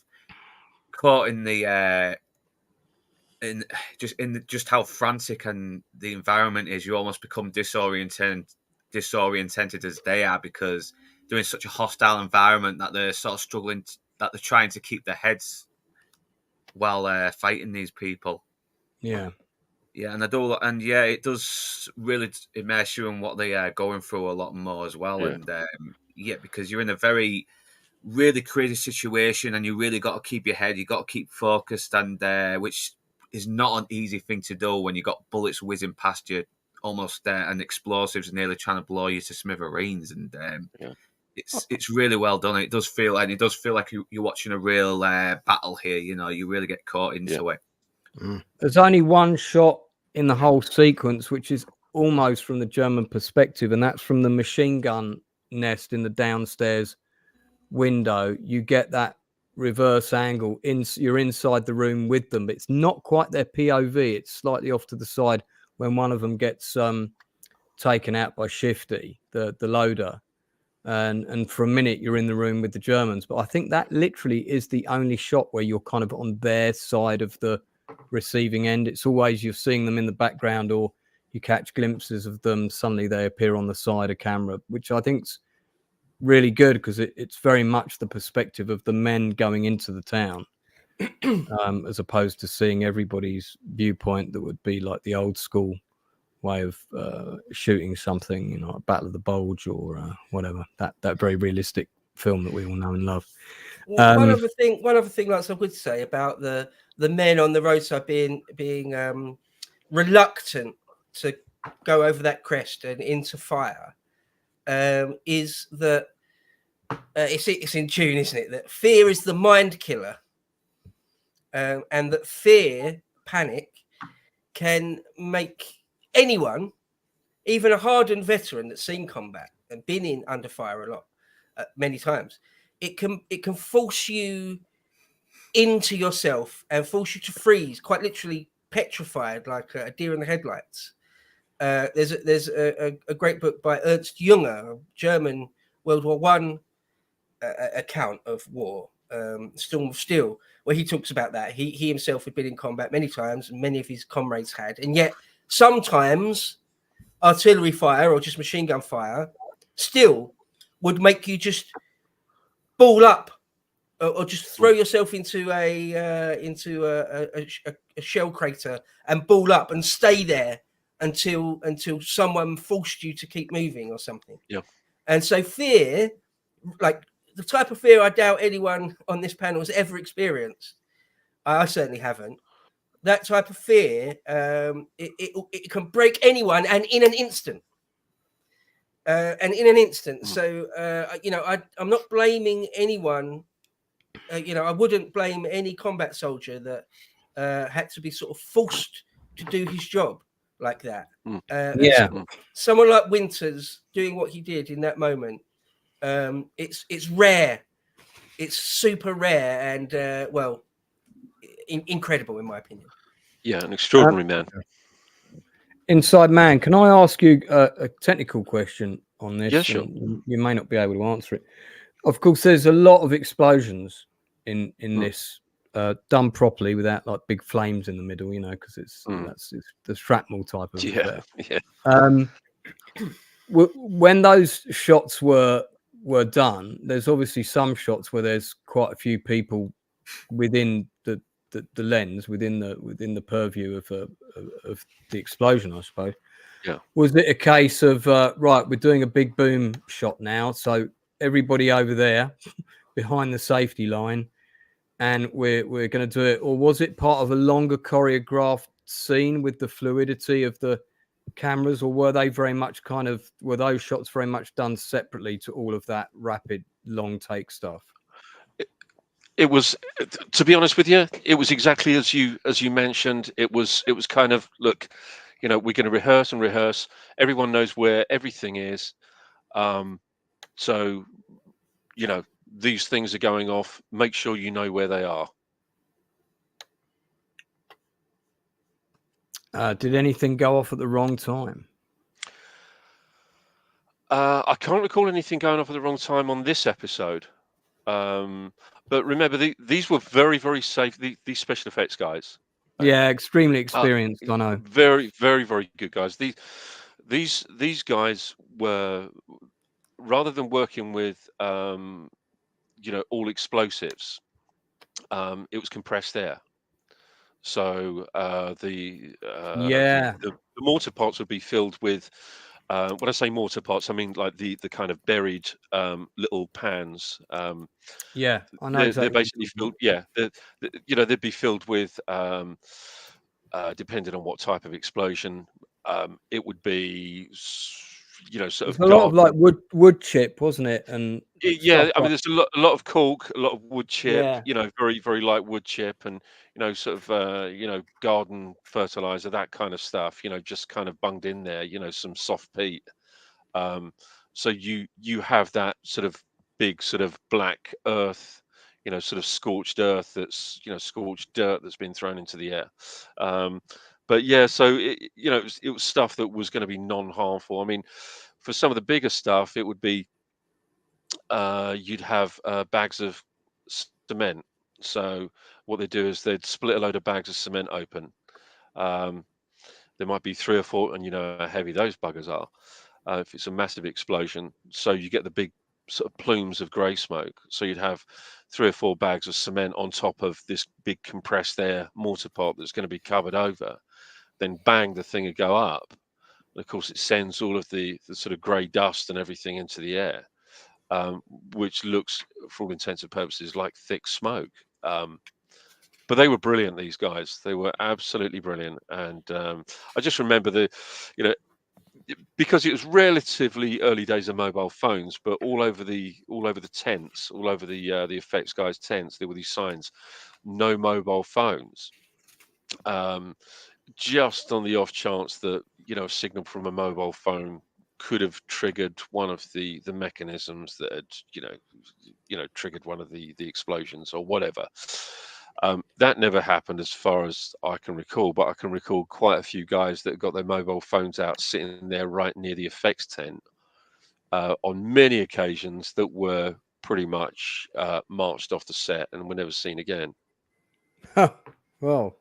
caught in the just how frantic and the environment is. You almost become disoriented as they are, because they're in such a hostile environment that they're sort of struggling, that they're trying to keep their heads while fighting these people. Yeah, and it does really immerse you in what they are going through a lot more as well. And because you're in a very really crazy situation, and you really got to keep your head, you got to keep focused, and which is not an easy thing to do when you got bullets whizzing past you almost and explosives nearly trying to blow you to smithereens. And it's really well done. It does feel like you're watching a real battle here. You know, you really get caught into it. There's only one shot in the whole sequence, which is almost from the German perspective, and that's from the machine gun nest in the downstairs window. You get that reverse angle. You're inside the room with them, but it's not quite their POV. It's slightly off to the side when one of them gets taken out by Shifty, the loader. And for a minute you're in the room with the Germans, but I think that literally is the only shot where you're kind of on their side of the receiving end. It's always you're seeing them in the background, or you catch glimpses of them. Suddenly they appear on the side of camera, which I think's really good, because it's very much the perspective of the men going into the town, as opposed to seeing everybody's viewpoint that would be like the old school way of shooting something, you know, a Battle of the Bulge or whatever, that very realistic film that we all know and love. One other thing, like I would say about the men on the roadside being reluctant to go over that crest and into fire, is that it's in tune, isn't it? That fear is the mind killer, and that fear, panic, can make anyone, even a hardened veteran that's seen combat and been in under fire a lot, many times, it can force you into yourself and force you to freeze, quite literally petrified, like a deer in the headlights. There's a great book by Ernst Junger, a German World War I account of war, Storm of Steel, where he talks about that. He himself had been in combat many times, and many of his comrades had, and yet sometimes artillery fire or just machine gun fire still would make you just ball up, or just throw yourself into a shell crater and ball up and stay there until someone forced you to keep moving or something. Yeah. And so fear, like the type of fear I doubt anyone on this panel has ever experienced, I certainly haven't. That type of fear, it can break anyone, and in an instant. So, I'm not blaming anyone. I wouldn't blame any combat soldier that had to be sort of forced to do his job like that. Someone like Winters doing what he did in that moment, it's rare. It's super rare and, incredible in my opinion. Yeah, an extraordinary man. Inside Man, can I ask you a technical question on this? Yeah, sure. You may not be able to answer it. Of course, there's a lot of explosions in this done properly without like big flames in the middle, you know, because it's the shrapnel type of effect. When those shots were done, there's obviously some shots where there's quite a few people within the lens, within the purview of the explosion, I suppose. Yeah. Was it a case of right, we're doing a big boom shot now, so everybody over there behind the safety line, and we're going to do it, or was it part of a longer choreographed scene with the fluidity of the cameras, or were those shots very much done separately to all of that rapid long take stuff? It was, to be honest with you, it was exactly as you mentioned. It was kind of, look, you know, we're going to rehearse and rehearse. Everyone knows where everything is. So, you know, these things are going off. Make sure you know where they are. Did anything go off at the wrong time? I can't recall anything going off at the wrong time on this episode. But remember, these were very, very safe. These special effects guys. Yeah, extremely experienced. I know. Very, very, very good guys. These guys were, rather than working with you know, all explosives, it was compressed air. So the mortar pots would be filled with. When I say mortar pots, I mean like the kind of buried little pans. Yeah, I know. They're basically filled. Yeah, you know, they'd be filled with, depending on what type of explosion, it would be, you know, sort of a lot of like wood chip, wasn't it? And yeah, I mean, there's a lot of cork, a lot of wood chip. Yeah. You know, very, very light wood chip, and you know, sort of you know, garden fertilizer, that kind of stuff. You know, just kind of bunged in there. You know, some soft peat. So you have that sort of big sort of black earth, you know, sort of scorched earth that's, you know, scorched dirt that's been thrown into the air. But yeah, so you know, it was stuff that was going to be non-harmful. I mean, for some of the bigger stuff, it would be you'd have bags of cement. So what they do is they'd split a load of bags of cement open. There might be 3 or 4, and you know how heavy those buggers are. If it's a massive explosion, so you get the big sort of plumes of grey smoke. So you'd have 3 or 4 bags of cement on top of this big compressed air mortar pot that's going to be covered over. Then bang, the thing would go up. And of course, it sends all of the sort of grey dust and everything into the air, which looks, for all intents and purposes, like thick smoke. But they were brilliant, these guys. They were absolutely brilliant. And I just remember you know, because it was relatively early days of mobile phones, but all over the tents, all over the effects guys' tents, there were these signs, no mobile phones. Just on the off chance that, you know, a signal from a mobile phone could have triggered one of the mechanisms that had, you know, triggered one of the explosions or whatever. That never happened as far as I can recall, but I can recall quite a few guys that got their mobile phones out sitting there right near the effects tent on many occasions that were pretty much marched off the set and were never seen again. Well,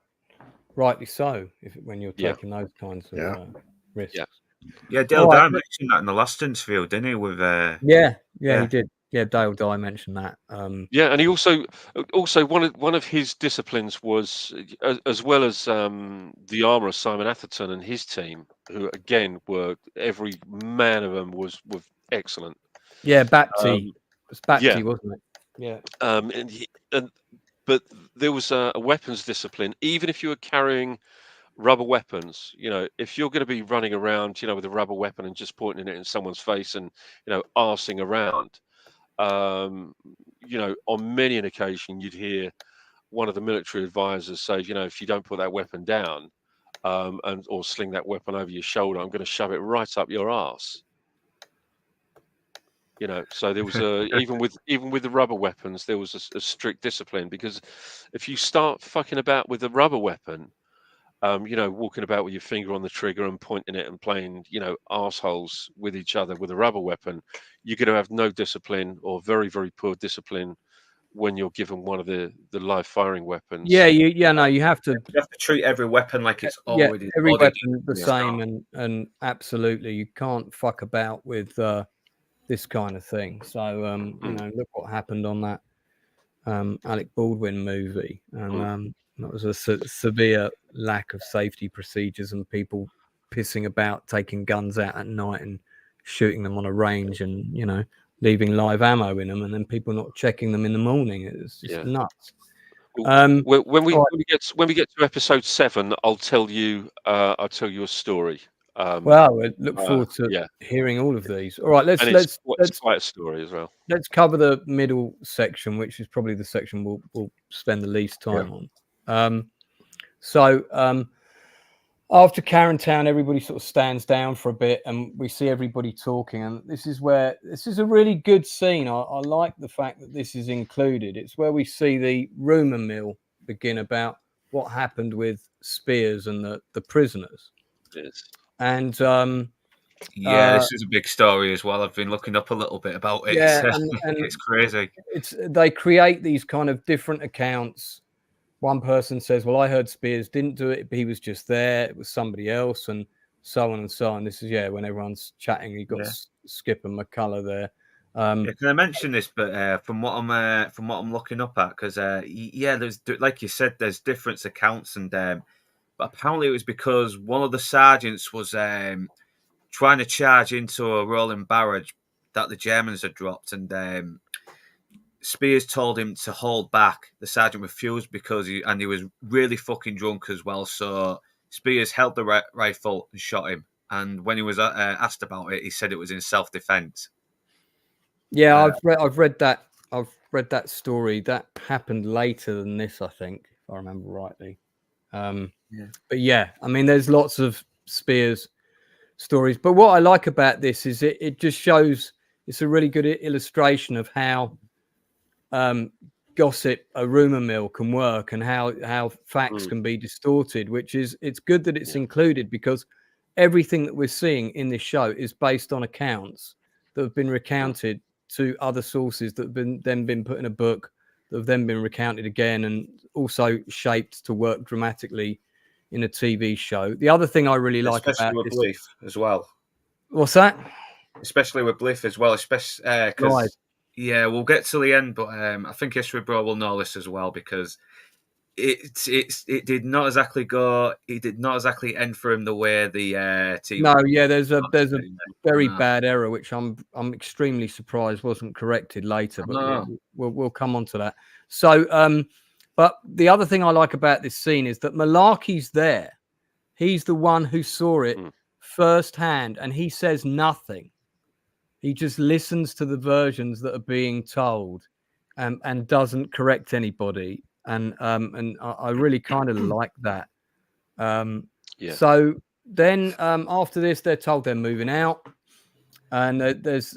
rightly so, when you're taking those kinds of risks. Yeah, Dale Dye mentioned that in the last interview, didn't he? With yeah, he did. Yeah, Dale Dye mentioned that. Yeah, and he also one of his disciplines was, as well as the armourer Simon Atherton and his team, who again were, every man of them was excellent. Yeah, Bapti. It was Bapti, wasn't it? Yeah. But there was a weapons discipline. Even if you were carrying rubber weapons, you know, if you're going to be running around, you know, with a rubber weapon and just pointing it in someone's face and, you know, arsing around, you know, on many an occasion you'd hear one of the military advisors say, you know, if you don't put that weapon down or sling that weapon over your shoulder, I'm going to shove it right up your arse. You know, so there was even with the rubber weapons, there was a strict discipline, because if you start fucking about with a rubber weapon, you know, walking about with your finger on the trigger and pointing it and playing, you know, arseholes with each other with a rubber weapon, you're going to have no discipline, or very, very poor discipline, when you're given one of the live firing weapons. Yeah, you have to. You have to treat every weapon like it's already every loaded. weapon the same, and absolutely you can't fuck about with this kind of thing. So look what happened on that Alec Baldwin movie, and that was a severe lack of safety procedures and people pissing about, taking guns out at night and shooting them on a range, and leaving live ammo in them, and then people not checking them in the morning. It's just nuts. When we get to episode 7, I'll tell you a story. Well, I look forward to hearing all of these. All right, let's quite a story as well. Let's cover the middle section, which is probably the section we'll spend the least time on. After Carentan, everybody sort of stands down for a bit, and we see everybody talking. And this is a really good scene. I like the fact that this is included. It's where we see the rumor mill begin about what happened with Spears and the prisoners. Yes. And this is a big story as well. I've been looking up a little bit about it. Yeah, and it's crazy. They create these kind of different accounts. One person says, well, I heard Spears didn't do it, but he was just there. It was somebody else, and so on and so on. This is, when everyone's chatting, you've got Skip and McCullough there. Can I mention this? But from what I'm looking up at, because there's, like you said, there's different accounts, and but apparently it was because one of the sergeants was trying to charge into a rolling barrage that the Germans had dropped, and Spears told him to hold back. The sergeant refused because he was really fucking drunk as well. So Spears held the rifle and shot him. And when he was asked about it, he said it was in self-defense. Yeah, I've read that. I've read that story. That happened later than this, I think, if I remember rightly. But I mean, there's lots of Spears stories. But what I like about this is it just shows. It's a really good illustration of how gossip, a rumor mill, can work, and how facts can be distorted. It's good that it's included, because everything that we're seeing in this show is based on accounts that have been recounted to other sources that have then been put in a book, that have then been recounted again, and also shaped to work dramatically in a TV show. The other thing I really like about with this Blithe as well. What's that? Especially with Blithe as well, especially because we'll get to the end, but I think History Bro will know this as well, because it did not exactly go. It did not exactly end for him the way the TV. No, there's a very bad error, which I'm extremely surprised wasn't corrected later. But we'll come on to that. So, but the other thing I like about this scene is that Malarkey's there. He's the one who saw it firsthand, and he says nothing. He just listens to the versions that are being told, and doesn't correct anybody. And I really kind of like that. So then after this, they're told they're moving out, and there's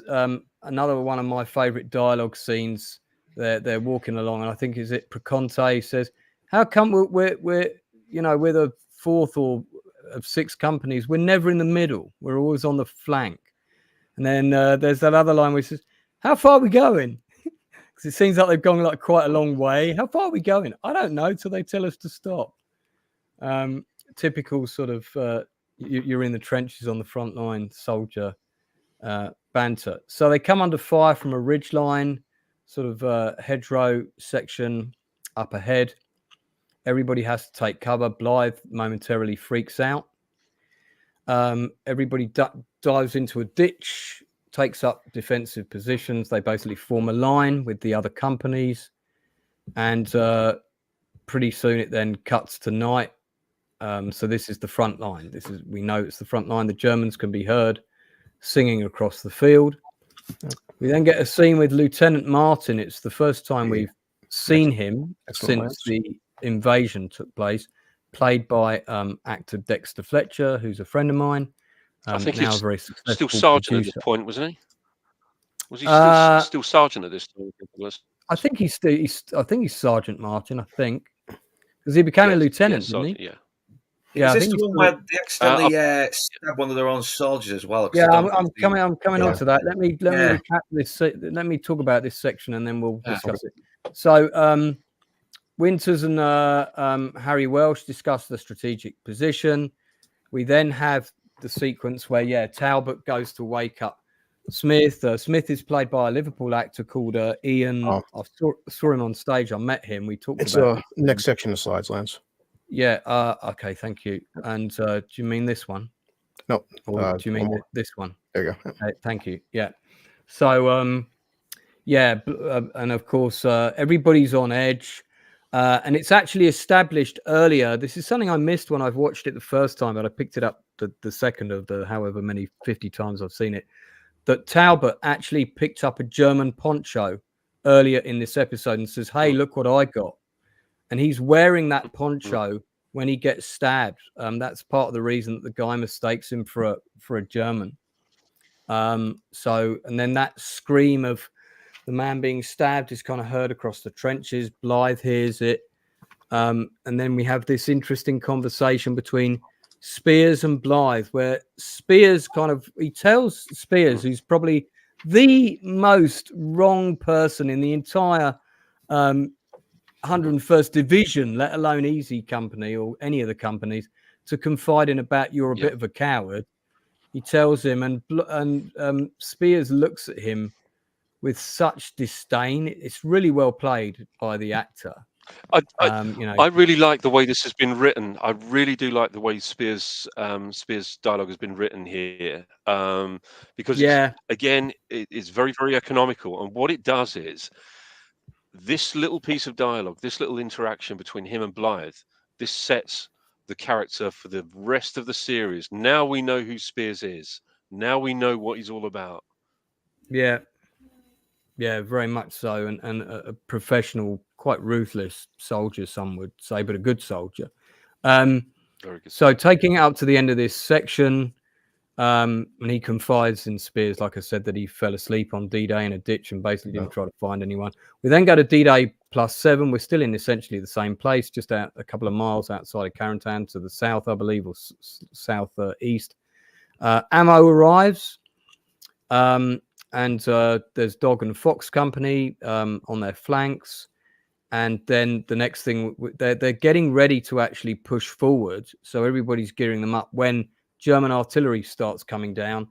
another one of my favorite dialogue scenes. They're walking along, and I think is it Preconte says, "How come we're the fourth or of 6 companies? We're never in the middle. We're always on the flank." And then there's that other line where he says, "How far are we going?" Because it seems like they've gone like quite a long way. "How far are we going?" "I don't know till they tell us to stop." Typical sort of you're in the trenches on the front line soldier banter. So they come under fire from a ridge line, sort of hedgerow section up ahead. Everybody has to take cover. Blithe momentarily freaks out. Everybody dives into a ditch, takes up defensive positions. They basically form a line with the other companies, and pretty soon it then cuts to night. So this is the front line. We know it's the front line. The Germans can be heard singing across the field. We then get a scene with Lieutenant Martin. It's the first time we've seen him since the invasion took place, played by actor Dexter Fletcher, who's a friend of mine. I think now he's very still sergeant at this point, wasn't he? Was he still sergeant at this time? I think he's Sergeant Martin. I think because he became a lieutenant, didn't he? Yeah. Is this the one where they accidentally stabbed one of their own soldiers as well? Yeah, I'm coming on to that. Let me recap this. Let me talk about this section, and then we'll discuss it. So Winters and Harry Welsh discuss the strategic position. We then have the sequence where, Talbot goes to wake up Smith. Smith is played by a Liverpool actor called Ian. Oh. I saw him on stage. I met him. We talked It's about next section of slides, Lance. Yeah. Okay. Thank you. And do you mean this one? No. Or do you mean this one? There you go. Thank you. Yeah. So, and of course, everybody's on edge. And it's actually established earlier. This is something I missed when I've watched it the first time, but I picked it up the second of the however many 50 times I've seen it. That Talbot actually picked up a German poncho earlier in this episode and says, "Hey, look what I got." And he's wearing that poncho when he gets stabbed. That's part of the reason that the guy mistakes him for a German. And then that scream of the man being stabbed is kind of heard across the trenches. Blithe hears it. And then we have this interesting conversation between Spears and Blithe, where Spears he tells Spears, who's probably the most wrong person in the entire 101st Division, let alone Easy Company or any of the companies, to confide in about you're a bit of a coward. He tells him, and Spears looks at him with such disdain. It's really well played by the actor. I really like the way this has been written. I really do like the way Spears' dialogue has been written here, because it's very, very economical. And what it does is this little piece of dialogue, this little interaction between him and Blithe, this sets the character for the rest of the series. Now we know who Spears is. Now we know what he's all about. Yeah, very much so, and a professional, quite ruthless soldier, some would say, but a good soldier. Very good. So taking it up to the end of this section, and he confides in Spears, like I said, that he fell asleep on D-Day in a ditch and basically didn't try to find anyone. We then go to D-Day +7. We're still in essentially the same place, just out a couple of miles outside of Carentan to the south, I believe, or southeast. Ammo arrives. And there's Dog and Fox Company on their flanks. And then the next thing, they're getting ready to actually push forward. So everybody's gearing them up when German artillery starts coming down.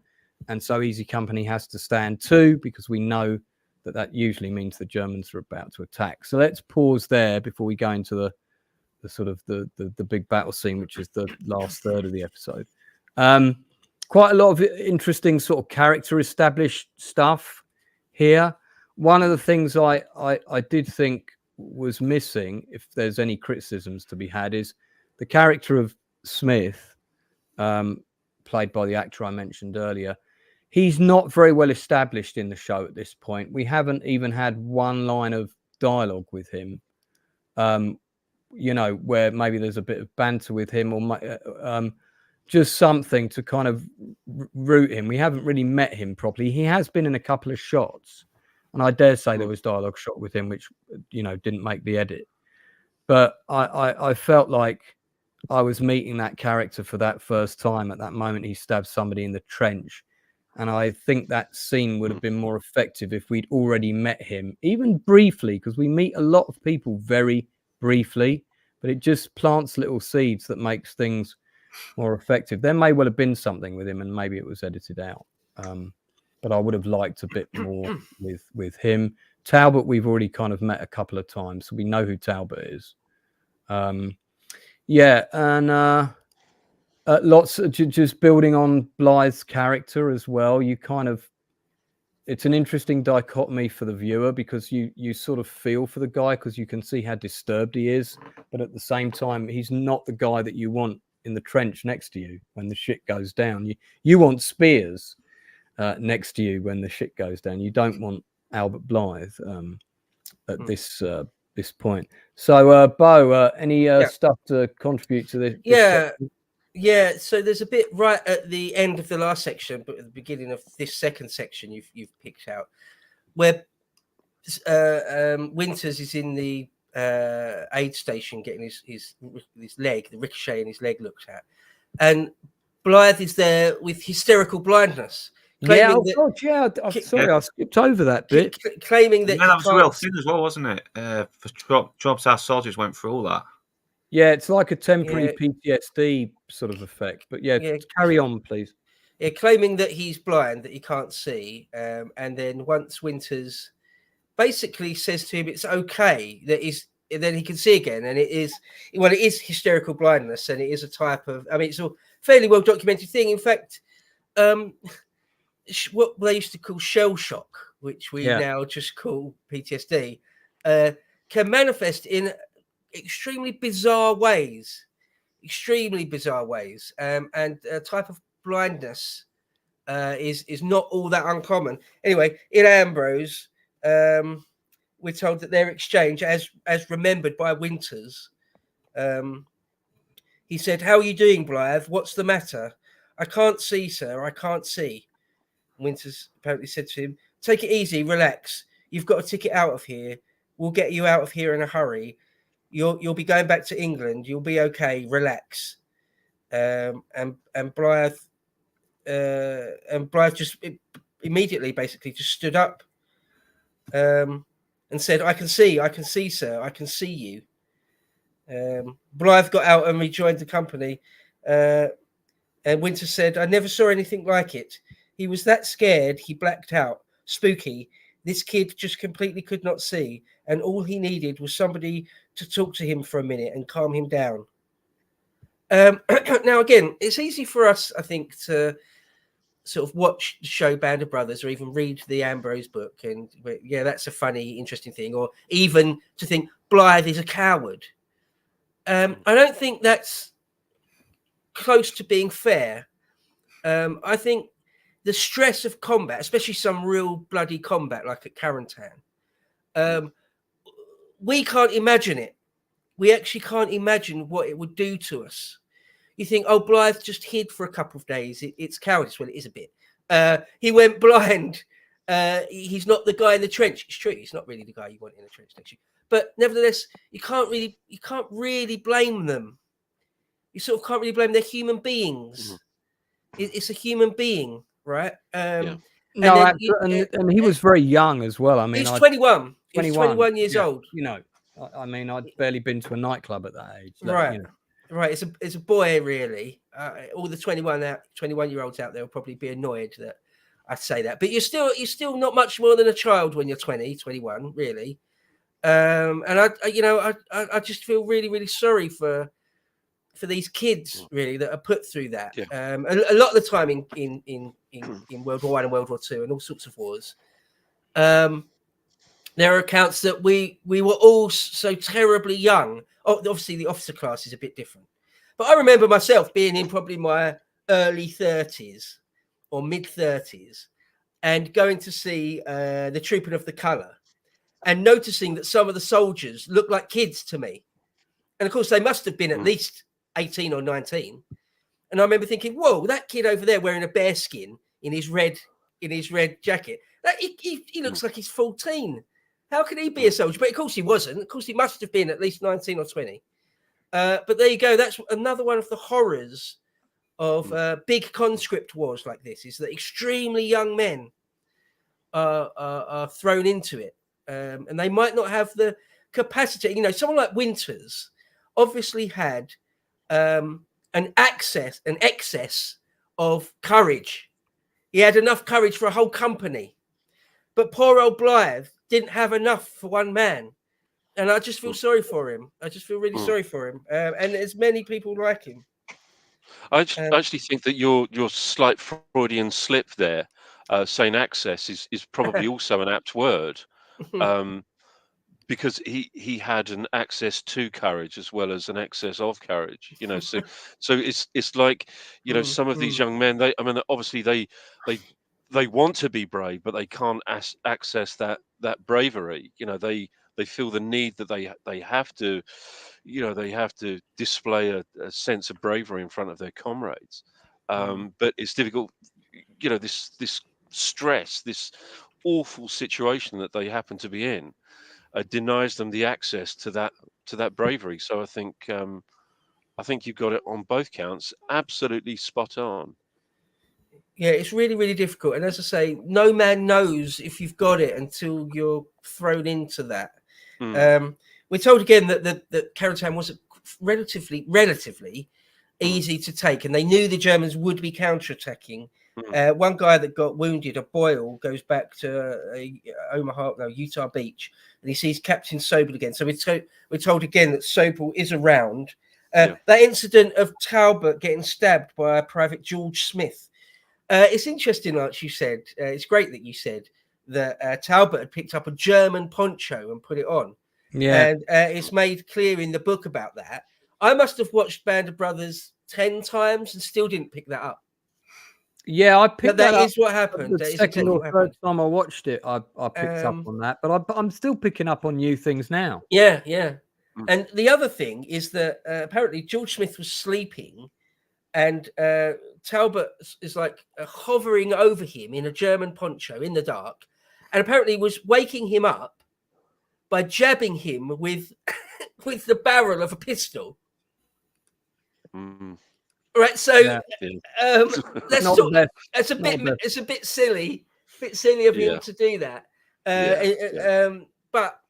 And so Easy Company has to stand too, because we know that usually means the Germans are about to attack. So let's pause there before we go into the sort of the big battle scene, which is the last third of the episode. Quite a lot of interesting sort of character established stuff here. One of the things I did think was missing, if there's any criticisms to be had, is the character of Smith, played by the actor I mentioned earlier. He's not very well established in the show at this point. We haven't even had one line of dialogue with him, where maybe there's a bit of banter with him, or just something to kind of root him. We haven't really met him properly. He has been in a couple of shots, and I dare say there was dialogue shot with him, which, didn't make the edit. But I felt like I was meeting that character for that first time at that moment he stabbed somebody in the trench. And I think that scene would have been more effective if we'd already met him, even briefly, because we meet a lot of people very briefly, but it just plants little seeds that makes things more effective. There may well have been something with him, and maybe it was edited out. But I would have liked a bit more with him. Talbot, we've already kind of met a couple of times, so we know who Talbot is. Lots of just building on Blythe's character as well. It's an interesting dichotomy for the viewer, because you sort of feel for the guy, because you can see how disturbed he is, but at the same time, he's not the guy that you want in the trench next to you when the shit goes down. You want Spears next to you when the shit goes down. You don't want Albert Blythe at this point. So, Bo, any stuff to contribute to this? Yeah, so there's a bit right at the end of the last section, but at the beginning of this second section you've picked out, where Winters is in the aid station getting his leg, the ricochet in his leg looked at, and Blythe is there with hysterical blindness. claiming Oh that, God, sorry, I skipped over that bit. Claiming that that was a real thing as well, wasn't it? For jobs our soldiers went through all that. Yeah, it's like a temporary PTSD sort of effect. But carry on, please. Yeah, claiming that he's blind, that he can't see, and then once Winters basically says to him it's okay that then he can see again, and it is hysterical blindness, and it is a type of, I mean, it's a fairly well documented thing. In fact, what they used to call shell shock, which we now just call PTSD, can manifest in extremely bizarre ways, and a type of blindness is not all that uncommon. Anyway, in Ambrose, we're told that their exchange, as remembered by Winters, he said, "How are you doing, Blithe? What's the matter?" "I can't see, sir. I can't see." Winters apparently said to him, "Take it easy, relax. You've got a ticket out of here. We'll get you out of here in a hurry. You'll be going back to England. You'll be okay. Relax." And Blithe just immediately basically just stood up and said, I can see, sir. I can see you." Blithe got out and rejoined the company. And Winter said, "I never saw anything like it. He was that scared, he blacked out. Spooky. This kid just completely could not see. And all he needed was somebody to talk to him for a minute and calm him down." Now, again, it's easy for us, I think, to sort of watch the show Band of Brothers or even read the Ambrose book. And that's a funny, interesting thing. Or even to think Blithe is a coward. I don't think that's close to being fair. I think the stress of combat, especially some real bloody combat like at Carentan, we can't imagine it. We actually can't imagine what it would do to us. You think, oh, Blithe just hid for a couple of days. It's cowardice. Well, it is a bit. He went blind. He's not the guy in the trench. It's true. He's not really the guy you want in the trench next to you. But nevertheless, you can't really blame them. You sort of can't really blame. They're human beings. It's a human being, right? And he was very young as well. I mean, he's 21. 21. He's 21 years old. You know, I mean, I'd barely been to a nightclub at that age. Right. You know. Right. It's a boy, really. All the 21-year-olds out there will probably be annoyed that I say that. But you're still not much more than a child when you're 20, 21, really. And I just feel really, really sorry for these kids, really, that are put through that. Yeah. A lot of the time in World War I and World War II and all sorts of wars, there are accounts that we were all so terribly young. Oh, obviously the officer class is a bit different, but I remember myself being in probably my early 30s or mid 30s and going to see the Trooping of the Colour and noticing that some of the soldiers looked like kids to me. And of course they must have been at least 18 or 19. And I remember thinking, whoa, that kid over there wearing a bearskin in his red jacket, he looks like he's 14. How can he be a soldier? But of course he wasn't. Of course he must have been at least 19 or 20. But there you go. That's another one of the horrors of big conscript wars like this, is that extremely young men are thrown into it. And they might not have the capacity. You know, someone like Winters obviously had an excess of courage. He had enough courage for a whole company. But poor old Blithe didn't have enough for one man. And I just feel sorry for him. I just feel really sorry for him. And there's many people like him. I actually think that your slight Freudian slip there, saying access, is probably also an apt word. Because he had an access to courage as well as an excess of courage, you know. So it's like, you know, some of these young men, obviously they want to be brave, but they can't access that bravery. You know, they feel the need that they have to, you know, they have to display a sense of bravery in front of their comrades. But it's difficult, you know, this stress, this awful situation that they happen to be in, denies them the access to that bravery. So I think you've got it on both counts absolutely spot on. Yeah, it's really, really difficult. And as I say, no man knows if you've got it until you're thrown into that. We're told again that Carentan was relatively easy to take, and they knew the Germans would be counterattacking. One guy that got wounded, a Boyle, goes back to Utah Beach, and he sees Captain Sobel again. So we're told again that Sobel is around. That incident of Talbot getting stabbed by Private George Smith. It's interesting, like you said. It's great that you said that Talbot had picked up a German poncho and put it on. Yeah, and it's made clear in the book about that. I must have watched Band of Brothers 10 times and still didn't pick that up. Yeah, I picked that up. That is what happened. The second or third time I watched it, I picked up on that, but I'm still picking up on new things now. Yeah. And the other thing is that apparently George Smith was sleeping, and Talbot is like hovering over him in a German poncho in the dark, and apparently was waking him up by jabbing him with with the barrel of a pistol. Right, so it's a bit silly of him to do that. But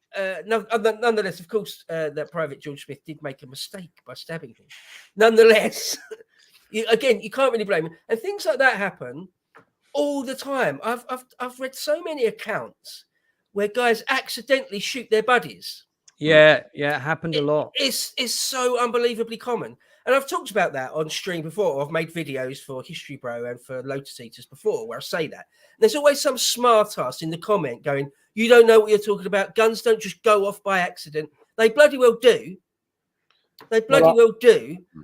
nonetheless, of course, that Private George Smith did make a mistake by stabbing him. Nonetheless, you can't really blame him, and things like that happen all the time. I've read so many accounts where guys accidentally shoot their buddies. Yeah, it happened a lot. It's so unbelievably common. And I've talked about that on stream before. I've made videos for History Bro and for Lotus Eaters before where I say that. And there's always some smart ass in the comment going, you don't know what you're talking about. Guns don't just go off by accident. They bloody well do.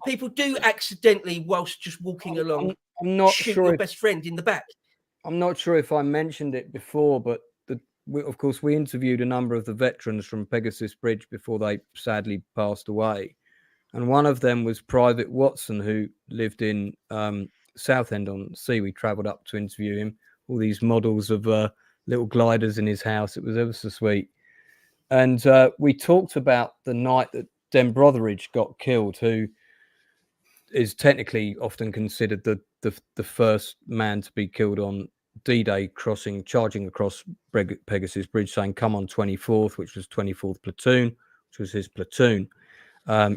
People do accidentally, whilst just walking along, I'm not shoot sure your best friend in the back. I'm not sure if I mentioned it before, but of course, we interviewed a number of the veterans from Pegasus Bridge before they sadly passed away. And one of them was Private Watson, who lived in Southend-on-Sea. We travelled up to interview him. All these models of little gliders in his house. It was ever so sweet. And we talked about the night that Den Brotheridge got killed, who is technically often considered the first man to be killed on D-Day, charging across Pegasus Bridge, saying, come on 24th, which was 24th Platoon, which was his platoon.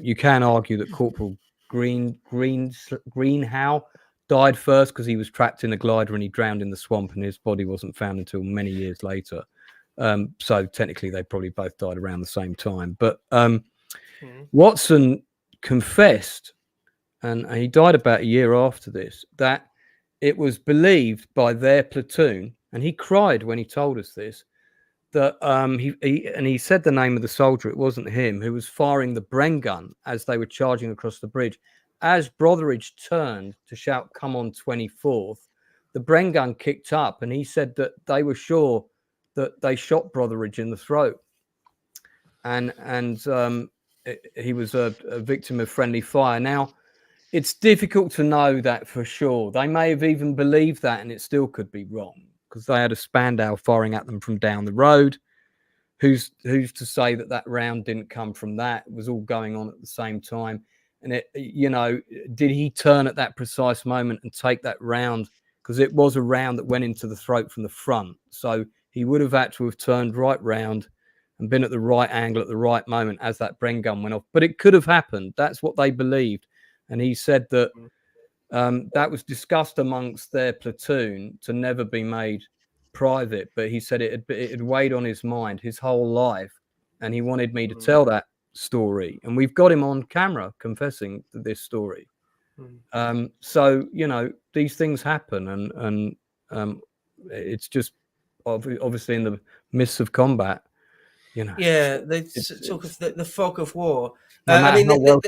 You can argue that Corporal Greenhow died first because he was trapped in a glider and he drowned in the swamp, and his body wasn't found until many years later. So technically they probably both died around the same time. But Watson confessed, and he died about a year after this, that it was believed by their platoon, and he cried when he told us this, that he said the name of the soldier, it wasn't him, who was firing the Bren gun as they were charging across the bridge. As Brotheridge turned to shout, come on 24th, the Bren gun kicked up, and he said that they were sure that they shot Brotheridge in the throat. And he was a victim of friendly fire. Now, it's difficult to know that for sure. They may have even believed that, and it still could be wrong, because they had a Spandau firing at them from down the road. Who's to say that round didn't come from that? It was all going on at the same time. And did he turn at that precise moment and take that round? Because it was a round that went into the throat from the front. So he would have had to have turned right round and been at the right angle at the right moment as that Bren gun went off. But it could have happened. That's what they believed. And he said that that was discussed amongst their platoon to never be made private. But he said it had weighed on his mind his whole life. And he wanted me to tell that story. And we've got him on camera confessing to this story. So, these things happen. And it's just obviously in the midst of combat, Yeah, they talk of the fog of war. We'll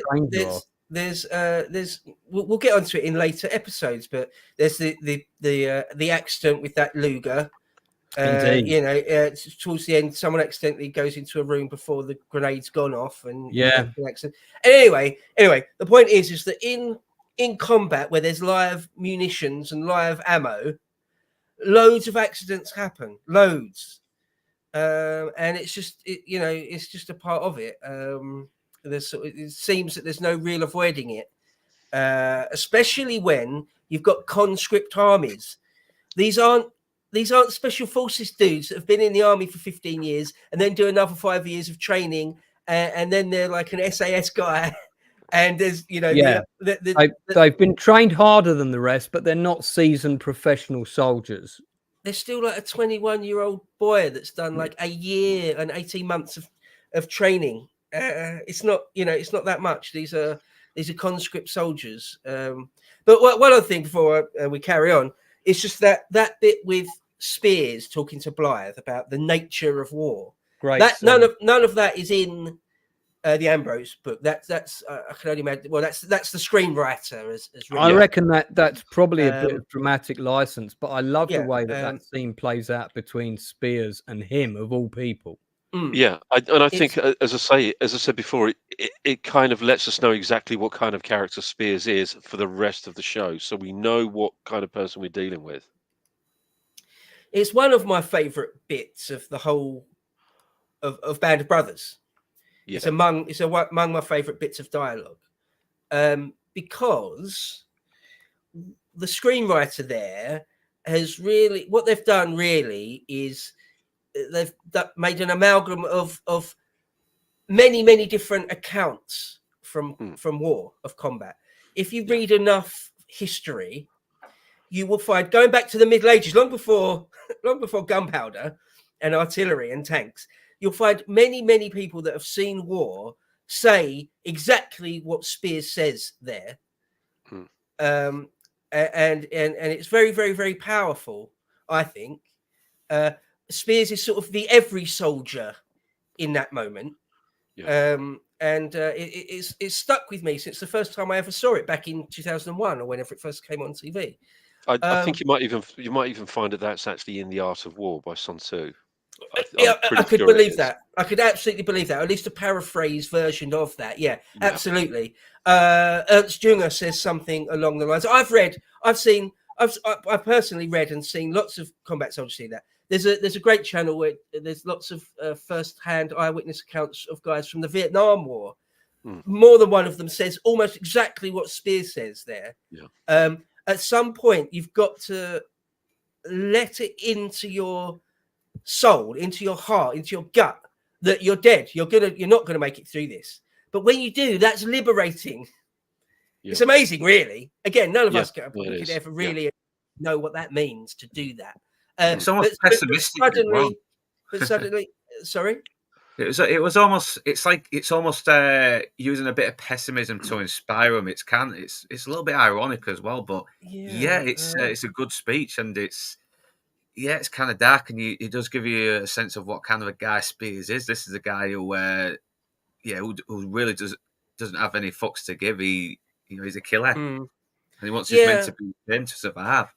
get onto it in later episodes, but there's the accident with that Luger. Towards the end, someone accidentally goes into a room before the grenade's gone off, and accident. Anyway, the point is that in combat where there's live munitions and live ammo, loads of accidents happen, loads, and it's just it's just a part of it. It seems that there's no real avoiding it, especially when You've got conscript armies. These aren't special forces dudes that have been in the army for 15 years and then do another 5 years of training, and then they're like an SAS guy. And there's, they've been trained harder than the rest, but they're not seasoned professional soldiers. They're still like a 21-year-old boy that's done like a year and 18 months of training. It's not that much. These are conscript soldiers. But one other thing before we carry on, it's just that bit with Spears talking to Blithe about the nature of war. Great. None of that is in the Ambrose book. That's I can only imagine. Well, that's the screenwriter as I reckon that's probably a bit of dramatic license, but I love the way that scene plays out between Spears and him, of all people. Yeah, I think, as I said before, it kind of lets us know exactly what kind of character Spears is for the rest of the show, so we know what kind of person we're dealing with. It's one of my favourite bits of the whole of Band of Brothers. Yeah. It's among my favourite bits of dialogue, because the screenwriter there has really, what they've done really is they've made an amalgam of many different accounts from war, of combat. If you read enough history, you will find, going back to the Middle Ages, long before gunpowder and artillery and tanks, you'll find many people that have seen war say exactly what Spears says there. And it's very very powerful, I think. Spears is sort of the every soldier in that moment. It's stuck with me since the first time I ever saw it back in 2001 or whenever it first came on TV. I think you might even find that's actually in The Art of War by Sun Tzu. I could believe that. I could absolutely believe that. At least a paraphrase version of that. Yeah, absolutely. Ernst Jünger says something along the lines. I've personally read and seen lots of combat soldiers see that. There's a great channel where there's lots of first-hand eyewitness accounts of guys from the Vietnam War. More than one of them says almost exactly what Spears says there. Yeah. At some point, you've got to let it into your soul, into your heart, into your gut that you're dead. You're not gonna make it through this. But when you do, that's liberating. Yeah. It's amazing, really. Again, none of us could ever really know what that means to do that. It's almost pessimistic. But suddenly, sorry. It was almost. It's almost using a bit of pessimism to inspire them. It's a little bit ironic as well, but it's a good speech, and it's kind of dark, and it does give you a sense of what kind of a guy Spears is. This is a guy who really doesn't have any fucks to give. He's a killer, and he wants his men to be him to survive.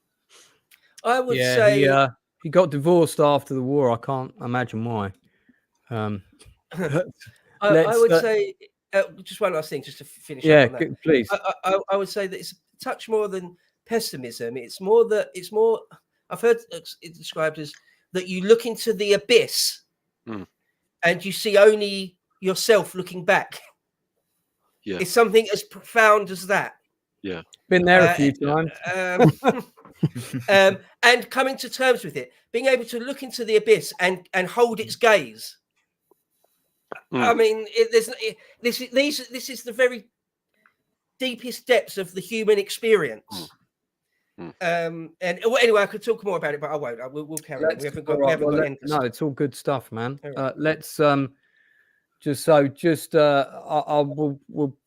I would say he got divorced after the war. I can't imagine why. I would say just one last thing, just to finish. Yeah, up on that. Please. I would say that it's a touch more than pessimism. It's more. I've heard it described as that you look into the abyss, and you see only yourself looking back. Yeah, it's something as profound as that. Yeah, been there a few times. And coming to terms with it, being able to look into the abyss and hold its gaze. I mean, this is the very deepest depths of the human experience. And anyway, I could talk more about it, but I won't. We'll carry on. We haven't got end. No, it's all good stuff, man. Let's we'll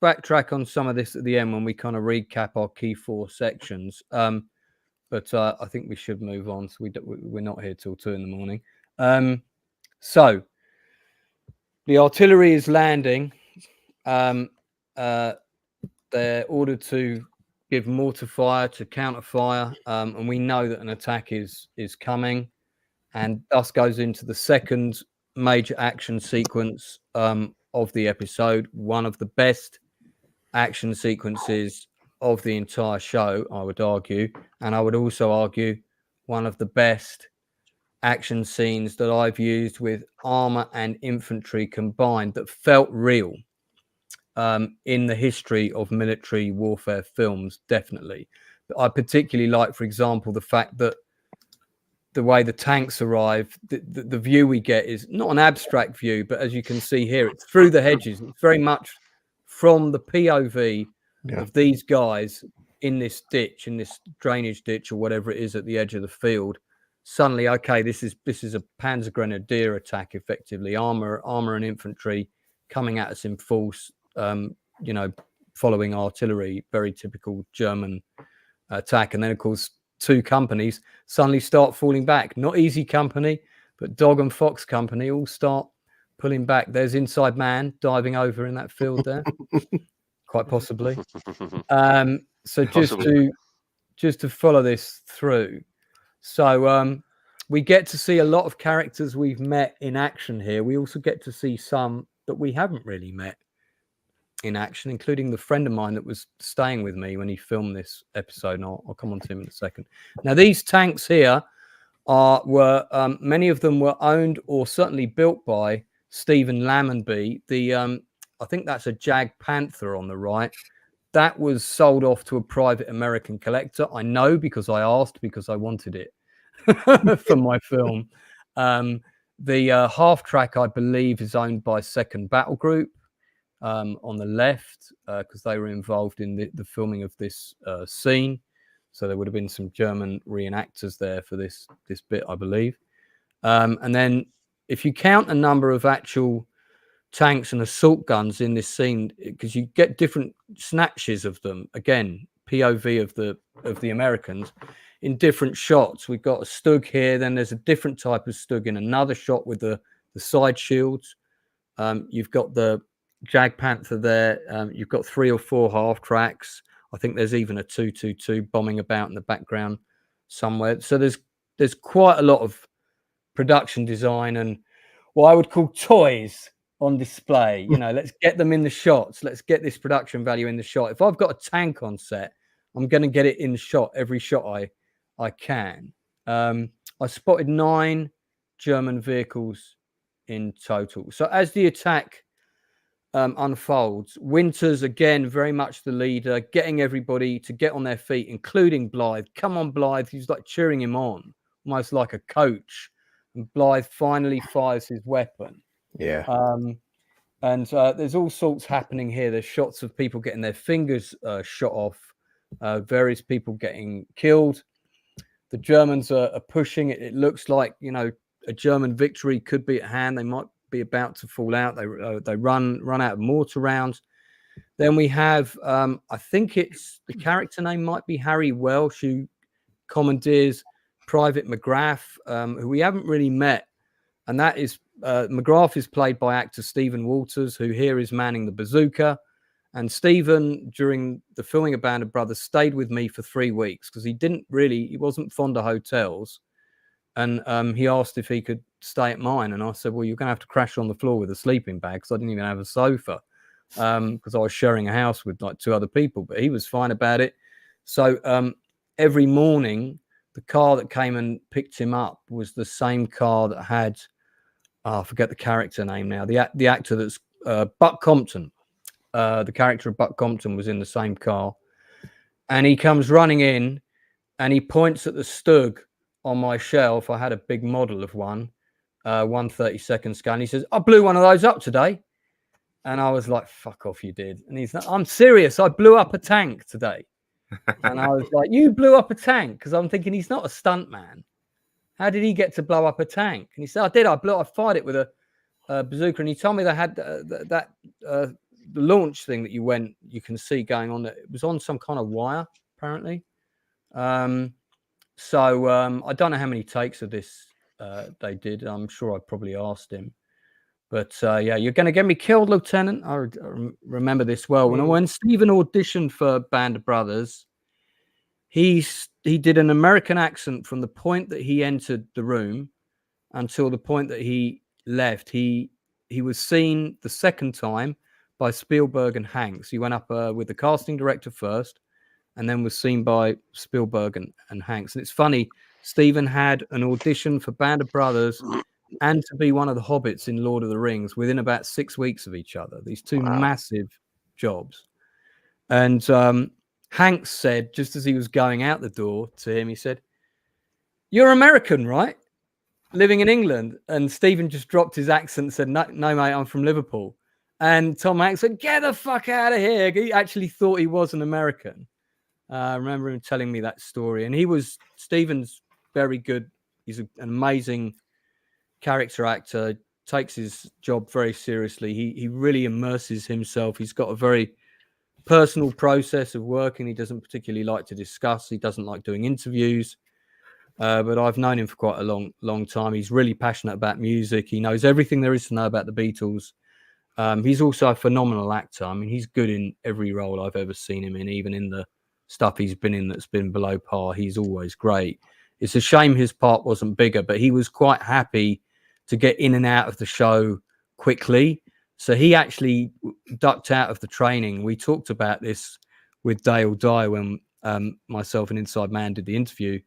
backtrack on some of this at the end when we kind of recap our key 4 sections. But I think we should move on. So we're not here till 2 a.m. So the artillery is landing. They're ordered to give mortar fire to counter fire, and we know that an attack is coming, and thus goes into the second major action sequence of the episode. One of the best action sequences of the entire show, I would argue, and I would also argue one of the best action scenes that I've used with armor and infantry combined that felt real in the history of military warfare films, definitely. I particularly like, for example, the fact that the way the tanks arrive, the view we get is not an abstract view, but as you can see here, it's through the hedges. It's very much from the POV of these guys in this ditch, in this drainage ditch or whatever it is at the edge of the field. Suddenly, okay, this is a Panzer Grenadier attack, effectively armor and infantry coming at us in force, following artillery, very typical German attack. And then, of course, two companies suddenly start falling back. Not Easy Company, but Dog and Fox Company all start pulling back. There's Inside Man diving over in that field there, quite possibly. So just to follow this through. So we get to see a lot of characters we've met in action here. We also get to see some that we haven't really met in action, including the friend of mine that was staying with me when he filmed this episode. And I'll come on to him in a second. Now, these tanks here were many of them were owned or certainly built by Stephen Lammonby. I think that's a Jag Panther on the right. That was sold off to a private American collector. I know because I asked, because I wanted it for my film. The half track, I believe, is owned by Second Battle Group on the left, because they were involved in the filming of this scene. So there would have been some German reenactors there for this bit, I believe. And then if you count a number of actual tanks and assault guns in this scene, because you get different snatches of them, again, POV of the Americans in different shots. We've got a Stug here, then there's a different type of Stug in another shot with the side shields. You've got the Jag Panther there. You've got 3 or 4 half tracks. I think there's even a 222 bombing about in the background somewhere. So there's quite a lot of production design and what I would call toys on display. Let's get them in the shots. Let's get this production value in the shot. If I've got a tank on set, I'm going to get it in the shot, every shot I can. I spotted 9 German vehicles in total. So as the attack unfolds, Winters, again, very much the leader, getting everybody to get on their feet, including Blithe. Come on, Blithe. He's like cheering him on, almost like a coach. And Blithe finally fires his weapon. Yeah. And there's all sorts happening here. There's shots of people getting their fingers shot off, various people getting killed. The Germans are pushing it. It looks like, a German victory could be at hand. They might be about to fall out. They run out of mortar rounds. Then we have, I think it's the character name might be Harry Welsh, who commandeers Private McGrath, who we haven't really met. And that is, McGrath is played by actor Stephen Walters, who here is manning the bazooka. And Stephen, during the filming of Band of Brothers, stayed with me for 3 weeks because he wasn't fond of hotels. And he asked if he could stay at mine. And I said, well, you're going to have to crash on the floor with a sleeping bag because I didn't even have a sofa because I was sharing a house with like 2 other people. But he was fine about it. So every morning, the car that came and picked him up was the same car that had, I forget the character name now, the actor that's Buck Compton. The character of Buck Compton was in the same car. And he comes running in and he points at the Stug on my shelf. I had a big model of one, 1/32 scale. And he says, I blew one of those up today. And I was like, fuck off, you did. And he's like, I'm serious. I blew up a tank today. And I was like, you blew up a tank? Because I'm thinking he's not a stunt man. How did he get to blow up a tank? And he said, I did. I fired it with a bazooka. And he told me they had the launch thing that you can see going on. It was on some kind of wire, apparently. So I don't know how many takes of this they did. I'm sure I probably asked him. But yeah, you're going to get me killed, Lieutenant. I remember this well. When Stephen auditioned for Band of Brothers, he did an American accent from the point that he entered the room until the point that he left. He was seen the second time by Spielberg and Hanks. He went up with the casting director first and then was seen by Spielberg and Hanks. And it's funny, Stephen had an audition for Band of Brothers and to be one of the hobbits in Lord of the Rings within about 6 weeks of each other. These two massive jobs. And Hanks said, just as he was going out the door to him, he said, "You're American, right? Living in England?" And Stephen just dropped his accent and said, no, mate, I'm from Liverpool. And Tom Hanks said, "Get the fuck out of here." He actually thought he was an American. I remember him telling me that story. And Stephen's very good. He's an amazing character actor, takes his job very seriously. He really immerses himself. He's got a very personal process of working. He doesn't particularly like to discuss. He doesn't like doing interviews. But I've known him for quite a long time. He's really passionate about music. He knows everything there is to know about the Beatles. He's also a phenomenal actor. I mean, he's good in every role I've ever seen him in, even in the stuff he's been in that's been below par. He's always great. It's a shame his part wasn't bigger, but he was quite happy to get in and out of the show quickly. So he actually ducked out of the training. We talked about this with Dale Dye when myself and Inside Man did the interview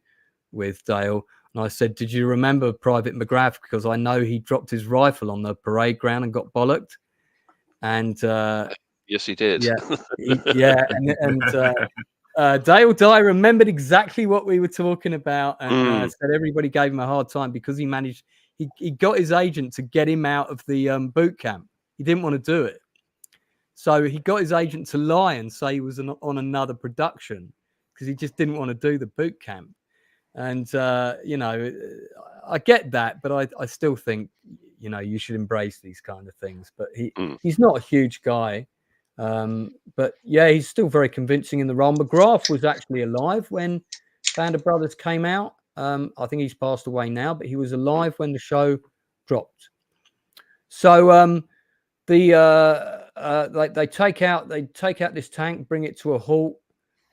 with Dale. And I said, "Did you remember Private McGrath? Because I know he dropped his rifle on the parade ground and got bollocked." And yes, he did. Yeah, and Dale Dye remembered exactly what we were talking about, and said everybody gave him a hard time because he got his agent to get him out of the boot camp. He didn't want to do it, so he got his agent to lie and say he was on another production because he just didn't want to do the boot camp. And I get that, but I still think you should embrace these kind of things. But he's not a huge guy. But yeah, he's still very convincing in the role. McGrath was actually alive when Band of Brothers came out. I think he's passed away now, but he was alive when the show dropped. So they take out this tank, bring it to a halt,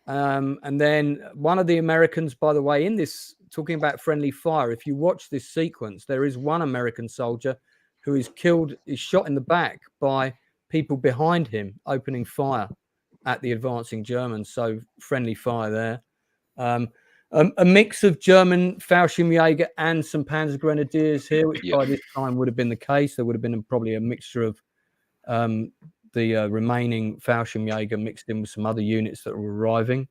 and then one of the Americans, by the way, in this, talking about friendly fire, if you watch this sequence, there is one American soldier who is shot in the back by people behind him opening fire at the advancing Germans. So friendly fire there. A mix of German Fallschirmjäger and some Panzer Grenadiers here, which by this time would have been the case. There would have been probably a mixture of the remaining Fallschirmjäger mixed in with some other units that were arriving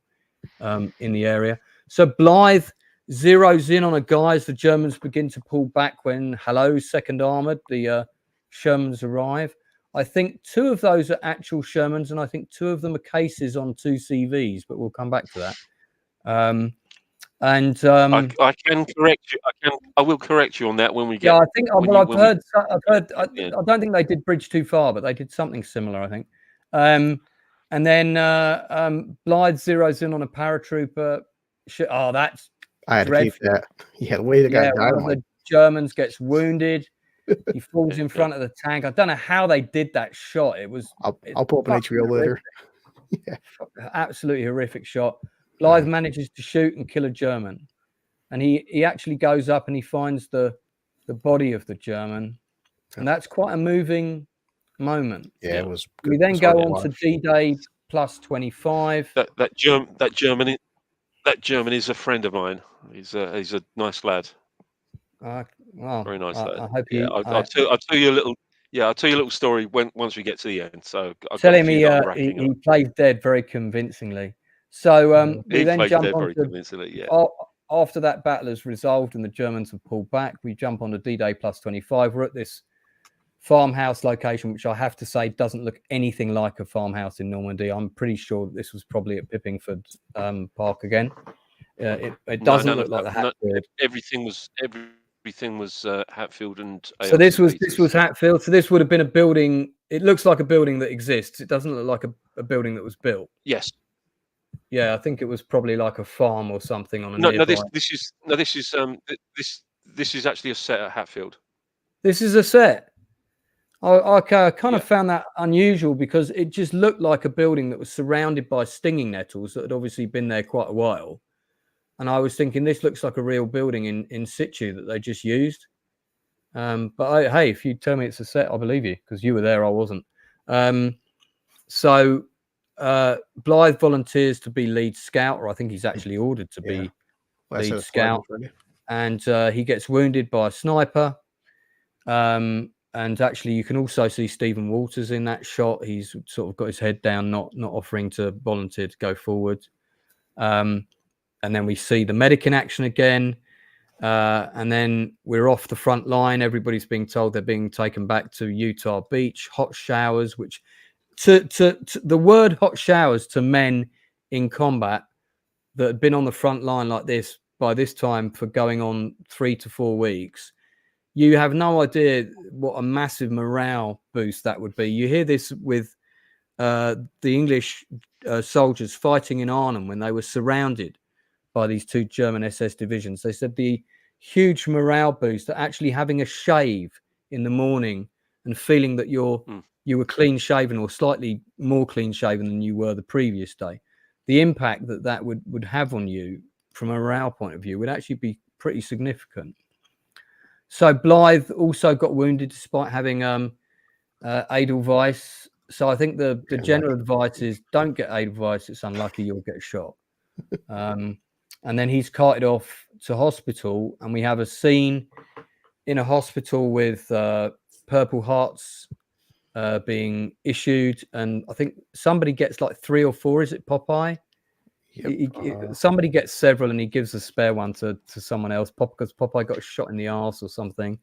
in the area. So Blithe zeroes in on a guy as the Germans begin to pull back when, hello, Second Armoured, the Shermans arrive. I think 2 of those are actual Shermans, and I think 2 of them are cases on 2 CVs, but we'll come back to that. I can correct you. I will correct you on that when we get. Yeah, I think. I've heard. I don't think they did Bridge Too Far, but they did something similar, I think. And then Blythe zeroes in on a paratrooper. Oh, that's. I had to keep that. Yeah, the way the guy died. One of the Germans gets wounded. He falls in front of the tank. I don't know how they did that shot. It was. I'll pull up an HBO later. Yeah, absolutely horrific shot. Blythe manages to shoot and kill a German, and he actually goes up and he finds the body of the German, and that's quite a moving moment. Yeah, it was. We then go on to D-Day plus 25. That German is a friend of mine. He's a nice lad. Well, very nice lad. I hope I'll tell you a little. Yeah, I'll tell you a little story once we get to the end. So telling me he played dead very convincingly. So we then jump on to, after that battle is resolved and the Germans have pulled back, we jump on to D-Day plus 25. We're at this farmhouse location, which I have to say doesn't look anything like a farmhouse in Normandy. I'm pretty sure that this was probably at Pippingford Park again. It doesn't look like the Hatfield. Everything was Hatfield, and so this was Hatfield. So this would have been a building. It looks like a building that exists. It doesn't look like a building that was built. Yes. Yeah, I think it was probably like a farm or something on a no. This is actually a set at Hatfield. This is a set. I kind of found that unusual because it just looked like a building that was surrounded by stinging nettles that had obviously been there quite a while. And I was thinking this looks like a real building in situ that they just used. But hey, if you tell me it's a set, I believe you because you were there, I wasn't. So Blythe volunteers to be lead scout, or I think he's actually ordered to be lead scout. And he gets wounded by a sniper. And actually, you can also see Stephen Walters in that shot. He's sort of got his head down, not offering to volunteer to go forward. And then we see the medic in action again. And then we're off the front line. Everybody's being told they're being taken back to Utah Beach. Hot showers, which to the word hot showers to men in combat that had been on the front line like this by this time for going on 3 to 4 weeks. You have no idea what a massive morale boost that would be. You hear this with the English soldiers fighting in Arnhem when they were surrounded by these 2 German SS divisions. They said the huge morale boost that actually having a shave in the morning and feeling that you were clean shaven or slightly more clean shaven than you were the previous day, the impact that would have on you from a morale point of view would actually be pretty significant. So Blithe also got wounded despite having Edelweiss. So I think the general advice is don't get Edelweiss. It's unlucky you'll get shot. And then he's carted off to hospital, and we have a scene in a hospital with Purple Hearts being issued, and I think somebody gets like 3 or 4. Is it Popeye? Yep. Somebody gets several, and he gives a spare one to someone else. Because Popeye got shot in the arse or something.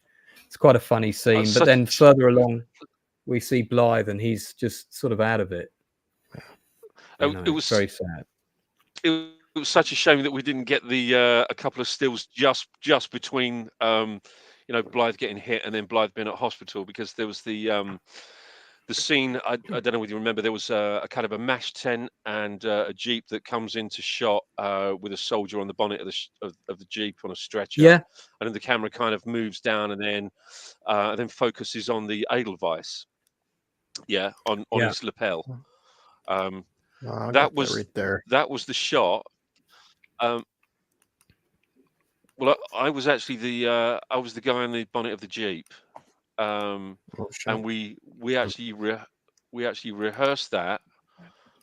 It's quite a funny scene. But then further along, we see Blithe, and he's just sort of out of it. It was very sad. It was such a shame that we didn't get the a couple of stills just between Blithe getting hit and then Blithe being at hospital, because there was the scene. I don't know whether you remember. There was a kind of a mash tent and a jeep that comes into shot with a soldier on the bonnet of the jeep on a stretcher. Yeah, and then the camera kind of moves down and then focuses on the Edelweiss. Yeah, on his lapel. That was right there. That was the shot. Well, I was actually the guy on the bonnet of the jeep, and we actually rehearsed that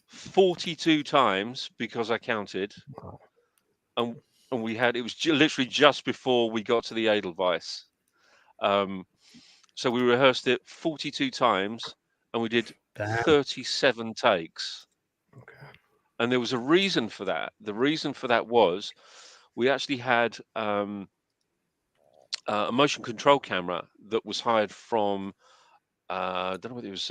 42 times because I counted, and it was literally just before we got to the Edelweiss. So we rehearsed it 42 times, and we did 37 takes. Okay. And there was a reason for that. The reason for that was we actually had a motion control camera that was hired from I don't know whether it was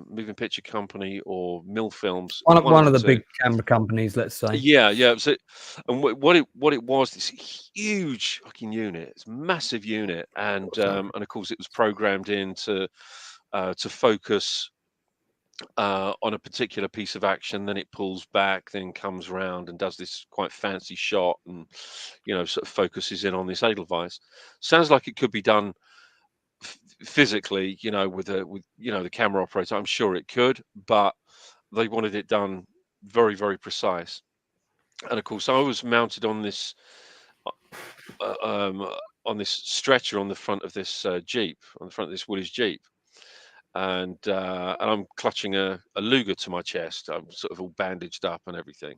Moving Picture Company or Mill Films. One of the big camera companies, let's say. Yeah. So, and what it was, this huge fucking unit, it's a massive unit, and of course it was programmed in to focus on a particular piece of action. Then it pulls back, then comes around and does this quite fancy shot, and sort of focuses in on this Edelweiss. Sounds like it could be done physically, with the camera operator. I'm sure it could, but they wanted it done very, very precise. And of course, I was mounted on this stretcher on the front of this jeep, on the front of this Willys jeep. And I'm clutching a Luger to my chest. I'm sort of all bandaged up and everything.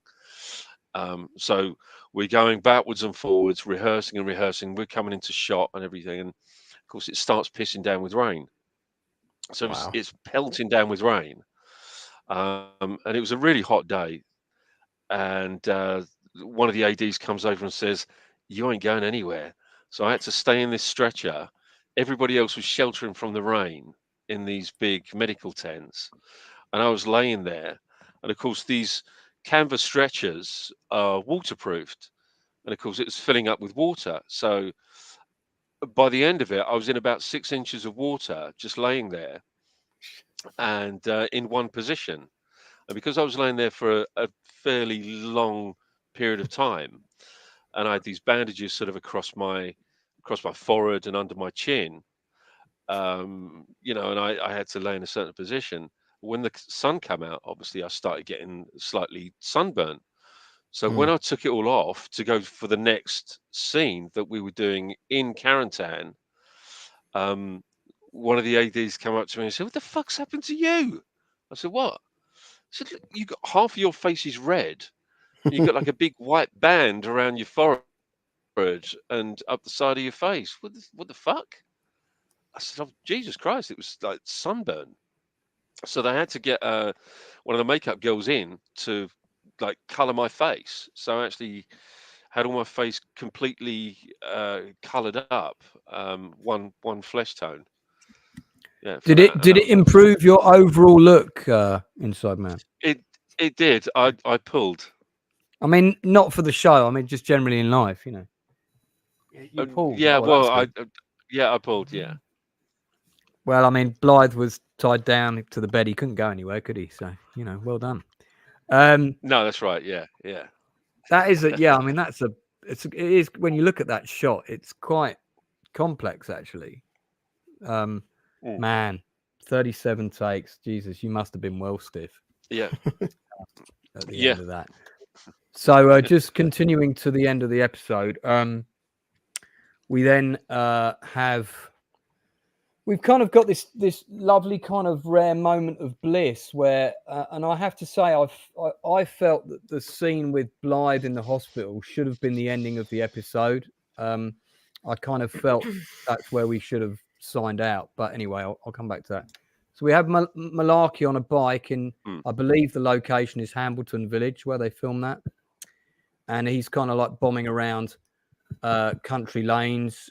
So we're going backwards and forwards, rehearsing and rehearsing. We're coming into shot and everything. And of course, it starts pissing down with rain. So it's pelting down with rain. And it was a really hot day. And one of the ADs comes over and says, "You ain't going anywhere." So I had to stay in this stretcher. Everybody else was sheltering from the rain in these big medical tents, and I was laying there. And of course, these canvas stretchers are waterproofed, and of course it was filling up with water. So by the end of it, I was in about 6 inches of water, just laying there, and in one position. And because I was laying there for a fairly long period of time, and I had these bandages sort of across my forehead and under my chin, and I had to lay in a certain position. When the sun came out, obviously I started getting slightly sunburnt. So when I took it all off to go for the next scene that we were doing in Carentan, one of the ADs came up to me and said, "What the fuck's happened to you?" I said, "What?" He said, "Look, you got half of your face is red. You got like a big white band around your forehead and up the side of your face. What the fuck?" I said, oh, Jesus Christ, it was like sunburn. So they had to get one of the makeup girls in to like color my face. So I actually had all my face completely colored up, one flesh tone. Yeah. Did it improve your overall look, Inside Man? It did. I pulled. I mean, not for the show. I mean, just generally in life, you know. You pulled. Yeah. Oh, Well, I pulled. Yeah. Well, I mean, Blithe was tied down to the bed. He couldn't go anywhere, could he? So, you know, well done. No, that's right. Yeah. Yeah. That is a, yeah. I mean, it is when you look at that shot, it's quite complex actually. Man, 37 takes. Jesus, you must have been well stiff. Yeah. At the end of that. So just continuing to the end of the episode, we then we've kind of got this lovely kind of rare moment of bliss where, and I have to say, I felt that the scene with Blithe in the hospital should have been the ending of the episode. I kind of felt that's where we should have signed out. But anyway, I'll come back to that. So we have Malarkey on a bike in, I believe the location is Hambleton Village where they filmed that. And he's kind of like bombing around country lanes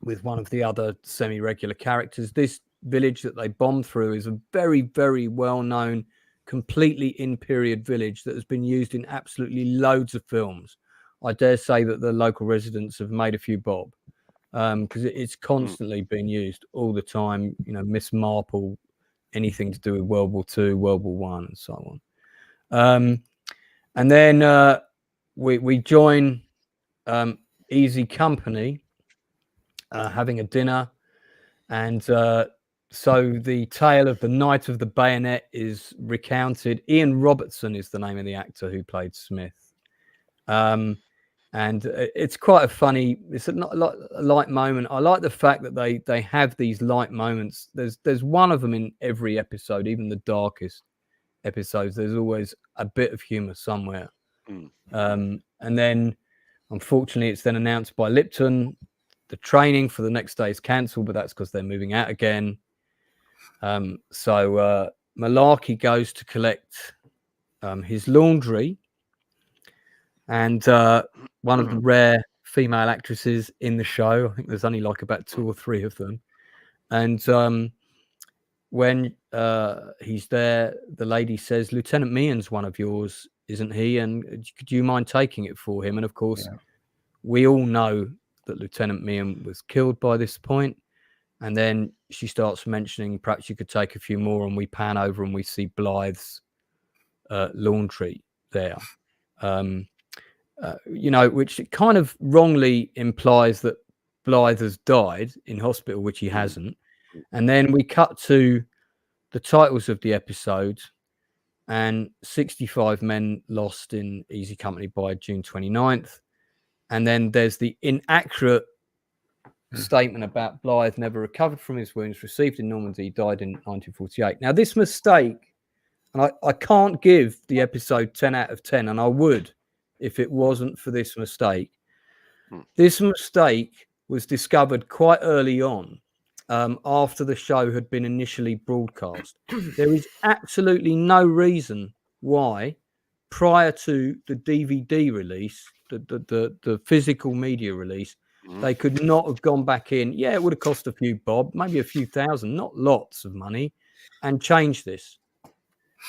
with one of the other semi-regular characters. This village that they bombed through is a very, very well-known, completely in-period village that has been used in absolutely loads of films. I dare say that the local residents have made a few bob because it's constantly being used all the time. You know, Miss Marple, anything to do with World War II, World War One, and so on. And then we join Easy Company having a dinner. And so the tale of the Night of the Bayonet is recounted. Ian Robertson is the name of the actor who played Smith. And it's quite a funny, it's a light moment. I like the fact that they have these light moments. There's one of them in every episode, even the darkest episodes. There's always a bit of humor somewhere. And then unfortunately it's then announced by Lipton the training for the next day is cancelled, but that's because they're moving out again. So Malarkey goes to collect his laundry, and one of the rare female actresses in the show, I think there's only like about 2 or 3 of them, and when he's there, the lady says, Lieutenant Meehan's one of yours, isn't he? And do you mind taking it for him? And of course, we all know that Lieutenant Meehan was killed by this point. And then she starts mentioning perhaps you could take a few more, and we pan over and we see Blythe's laundry there. You know, which kind of wrongly implies that Blithe has died in hospital, which he hasn't. And then we cut to the titles of the episode, and 65 men lost in Easy Company by June 29th. And then there's the inaccurate statement about Blithe never recovered from his wounds, received in Normandy, died in 1948. Now, this mistake, and I can't give the episode 10 out of 10, and I would if it wasn't for this mistake. This mistake was discovered quite early on, after the show had been initially broadcast. There is absolutely no reason why, prior to the DVD release, the physical media release, they could not have gone back in. Yeah, it would have cost a few bob, maybe a few thousand, not lots of money, and changed this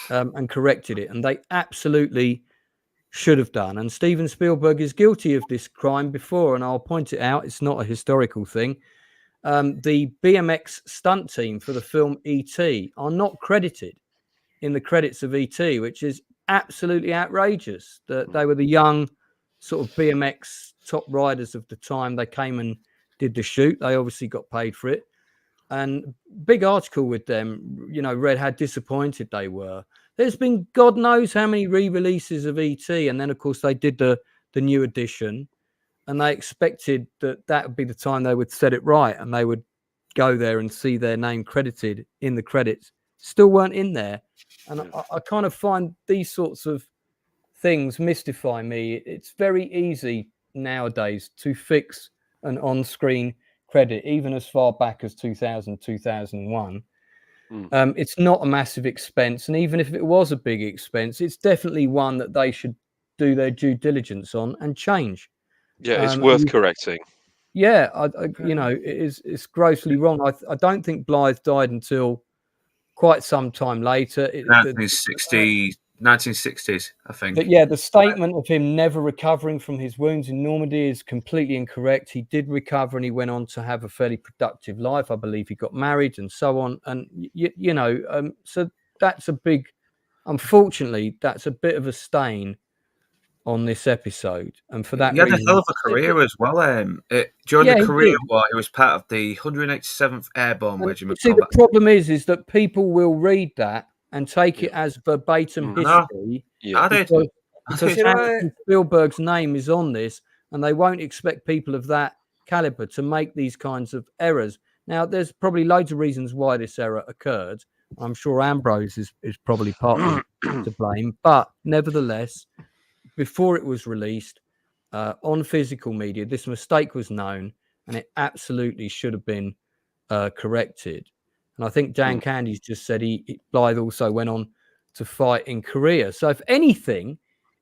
and corrected it. And they absolutely should have done. And Steven Spielberg is guilty of this crime before, and I'll point it out. It's not a historical thing. The BMX stunt team for the film E.T. are not credited in the credits of E.T., which is absolutely outrageous. That they were the young sort of BMX top riders of the time. They came and did the shoot. They obviously got paid for it. And big article with them, you know, read how disappointed they were. There's been God knows how many re-releases of E.T. And then, of course, they did the new edition. And they expected that would be the time they would set it right. And they would go there and see their name credited in the credits. Still weren't in there. And I kind of find these sorts of things mystify me. It's very easy nowadays to fix an on-screen credit, even as far back as 2000, 2001. It's not a massive expense, and even if it was a big expense, it's definitely one that they should do their due diligence on and change. Yeah, it's worth correcting. Yeah, it's grossly wrong. I don't think Blithe died until quite some time later. 1960s, I think. But yeah, the statement of him never recovering from his wounds in Normandy is completely incorrect. He did recover, and he went on to have a fairly productive life. I believe he got married and so on. And so that's a big, unfortunately, that's a bit of a stain on this episode. And for that reason, he had a hell of a career as well. During the Korean War, he was part of the 187th Airborne Regiment. See, the problem is that people will read that and take it as verbatim history, because Spielberg's name is on this, and they won't expect people of that caliber to make these kinds of errors. Now, there's probably loads of reasons why this error occurred. I'm sure Ambrose is probably partly to blame, but nevertheless, before it was released on physical media, this mistake was known, and it absolutely should have been corrected. And I think Dan Candy's just said Blithe also went on to fight in Korea. So if anything,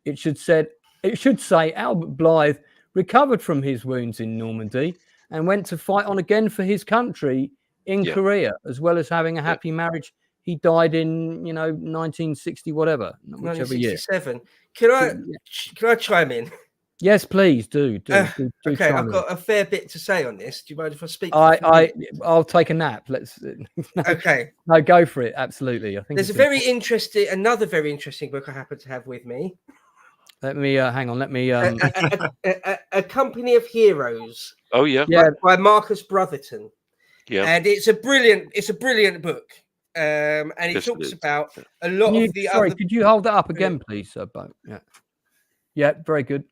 it should say Albert Blithe recovered from his wounds in Normandy and went to fight on again for his country in Korea, as well as having a happy marriage. He died in 1960 whatever, whichever year. 1967. Can I chime in? Yes, please do. Okay, I've got a fair bit to say on this. Do you mind if I speak? I'll take a nap. Let's. Okay. No, go for it. Absolutely. I think there's another very interesting book I happen to have with me. Let me hang on. Let me. A Company of Heroes. Oh yeah. By Marcus Brotherton. Yeah. And it's a brilliant book. And it talks about a lot of the other. Could you hold that up again, please, sir? Yeah, very good.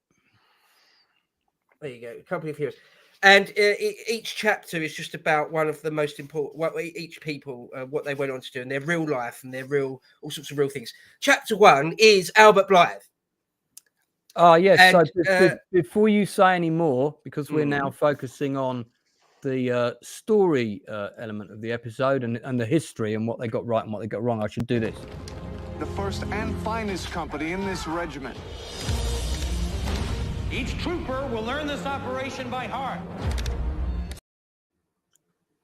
There you go, Company of Heroes. And each chapter is just about one of the most important, what they went on to do in their real life and all sorts of real things. Chapter 1 is Albert Blithe. Yes. And, so before you say any more, because we're now focusing on the story element of the episode and the history and what they got right and what they got wrong, I should do this. The first and finest company in this regiment. Each trooper will learn this operation by heart.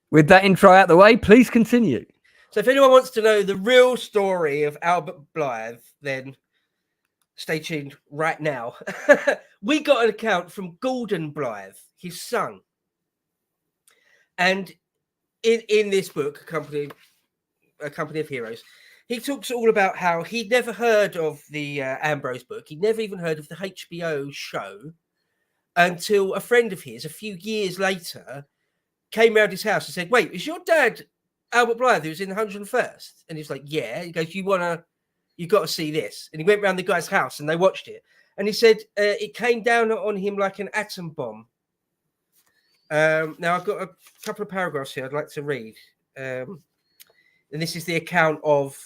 With that intro out the way, please continue. So if anyone wants to know the real story of Albert Blithe, then stay tuned right now. We got an account from Gordon Blithe, his son. And in this book, A Company of Heroes, he talks all about how he'd never heard of the Ambrose book. He'd never even heard of the HBO show until a friend of his, a few years later, came round his house and said, "Wait, is your dad Albert Blithe who's in the 101st?" And he was like, "Yeah." He goes, "You got to see this." And he went round the guy's house and they watched it. And he said it came down on him like an atom bomb. Now I've got a couple of paragraphs here I'd like to read. And this is the account of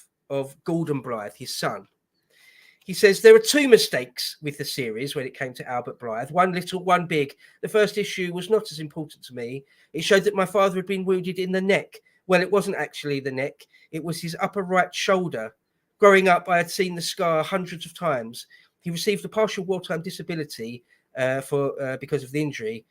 Gordon Blithe, his son. He says, "There are two mistakes with the series when it came to Albert Blithe. One little, one big. The first issue was not as important to me. It showed that my father had been wounded in the neck. Well, it wasn't actually the neck. It was his upper right shoulder. Growing up, I had seen the scar hundreds of times. He received a partial wartime disability because of the injury.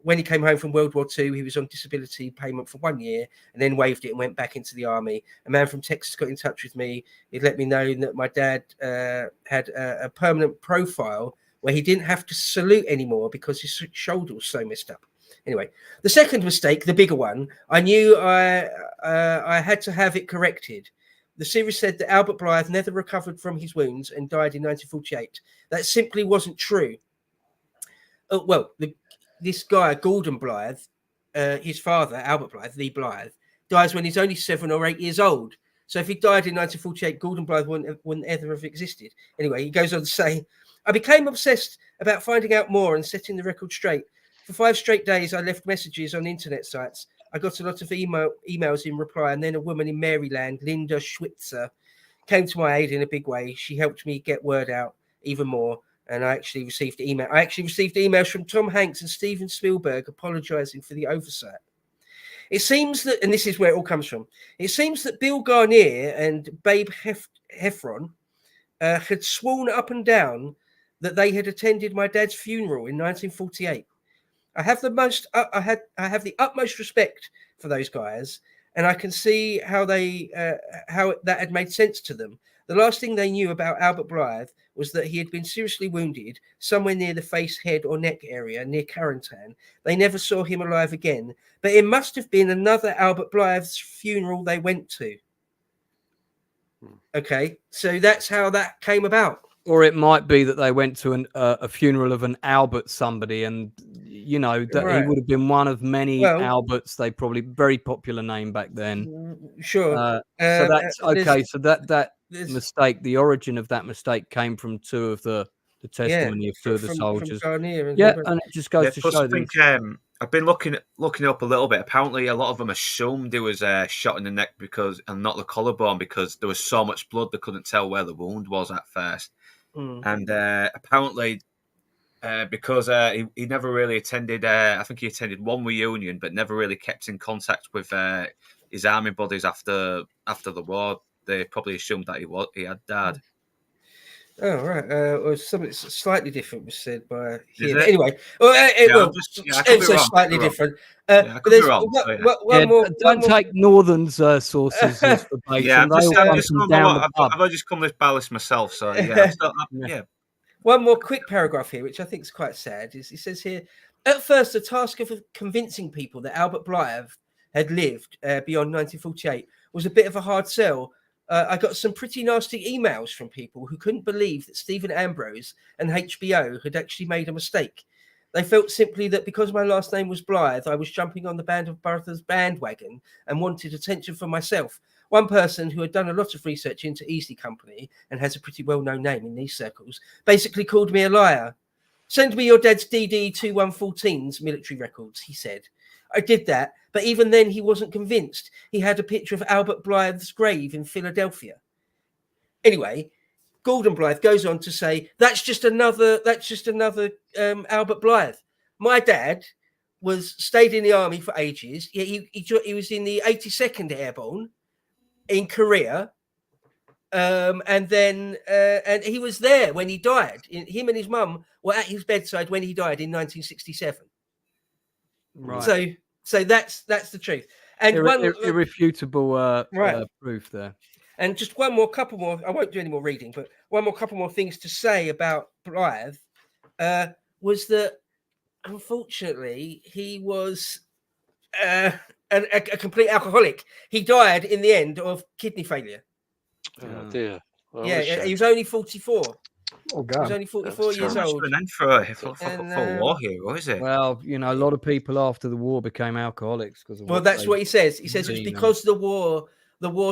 When he came home from World War II, he was on disability payment for 1 year and then waived it and went back into the army. A man from Texas got in touch with me. He'd let me know that my dad had a permanent profile where he didn't have to salute anymore because his shoulder was so messed up. Anyway, the second mistake, the bigger one, I knew I had to have it corrected. The series said that Albert Blithe never recovered from his wounds and died in 1948. That simply wasn't true. This guy, Gordon Blithe, his father, Albert Blithe, the Blithe, dies when he's only 7 or 8 years old. So if he died in 1948, Gordon Blithe wouldn't ever have existed. Anyway, he goes on to say, "I became obsessed about finding out more and setting the record straight. For 5 straight days, I left messages on internet sites. I got a lot of emails in reply, and then a woman in Maryland, Linda Schwitzer, came to my aid in a big way. She helped me get word out even more. and I actually received email. I actually received emails from Tom Hanks and Steven Spielberg apologising for the oversight. It seems that, and this is where it all comes from, it seems that Bill Garnier and Babe Heffron had sworn up and down that they had attended my dad's funeral in 1948. I have the utmost respect for those guys, and I can see how that had made sense to them. The last thing they knew about Albert Blythe was that he had been seriously wounded somewhere near the face, head, or neck area near Carentan. They never saw him alive again, but it must have been another Albert Blythe's funeral they went to. Okay, so that's how that came about. Or it might be that they went to a funeral of an Albert somebody, and you know that Right. he would have been one of many Alberts. They probably very popular name back then. Sure. So that's okay. So that mistake, the origin of that mistake, came from two of the testimony of two of the soldiers. And it just goes to show. I think I've been looking up a little bit. Apparently, a lot of them assumed he was shot in the neck and not the collarbone, because there was so much blood they couldn't tell where the wound was at first. And apparently, because he never really attended, I think he attended one reunion, but never really kept in contact with his army buddies after the war. They probably assumed that he had died. Oh, right. Or something slightly different was said by here. Anyway, it's slightly different. Don't take Northern's sources as the base. I've just come this ballast myself, so yeah. One more quick paragraph here, which I think is quite sad. He says here, at first, the task of convincing people that Albert Blythe had lived beyond 1948 was a bit of a hard sell. I got some pretty nasty emails from people who couldn't believe that Stephen Ambrose and HBO had actually made a mistake. They felt simply that because my last name was Blythe, I was jumping on the Band of Brothers bandwagon and wanted attention for myself. One person who had done a lot of research into Easy Company and has a pretty well-known name in these circles basically called me a liar. Send me your dad's DD-2114's military records, he said. I did that, but even then he wasn't convinced. He had a picture of Albert Blythe's grave in Philadelphia. Anyway, Gordon Blythe goes on to say, that's just another Albert Blythe. My dad stayed in the army for ages. He was in the 82nd Airborne in Korea. And he was there when he died. Him and his mum were at his bedside when he died in 1967. Right. So that's the truth. And irrefutable proof there. And just couple more. I won't do any more reading, but couple more things to say about Blythe was that unfortunately he was a complete alcoholic. He died in the end of kidney failure. Oh dear. He was only 44. Oh God! He was only 44 years old. An end for a war hero, is it? Well, you know, a lot of people after the war became alcoholics because of. Well, that's what he says. He says it's because the war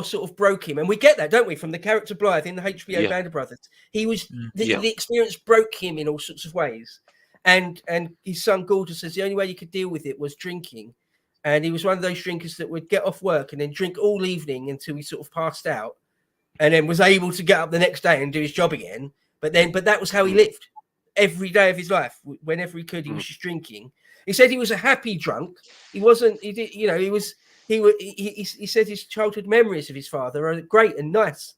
sort of broke him, and we get that, don't we, from the character Blythe in the HBO Band of Brothers. He was the experience broke him in all sorts of ways, and his son Gordon says the only way you could deal with it was drinking, and he was one of those drinkers that would get off work and then drink all evening until he sort of passed out, and then was able to get up the next day and do his job again. But that was how he lived every day of his life. Whenever he could, he was just drinking. He said he was a happy drunk. He wasn't. He did. You know. He said his childhood memories of his father are great and nice.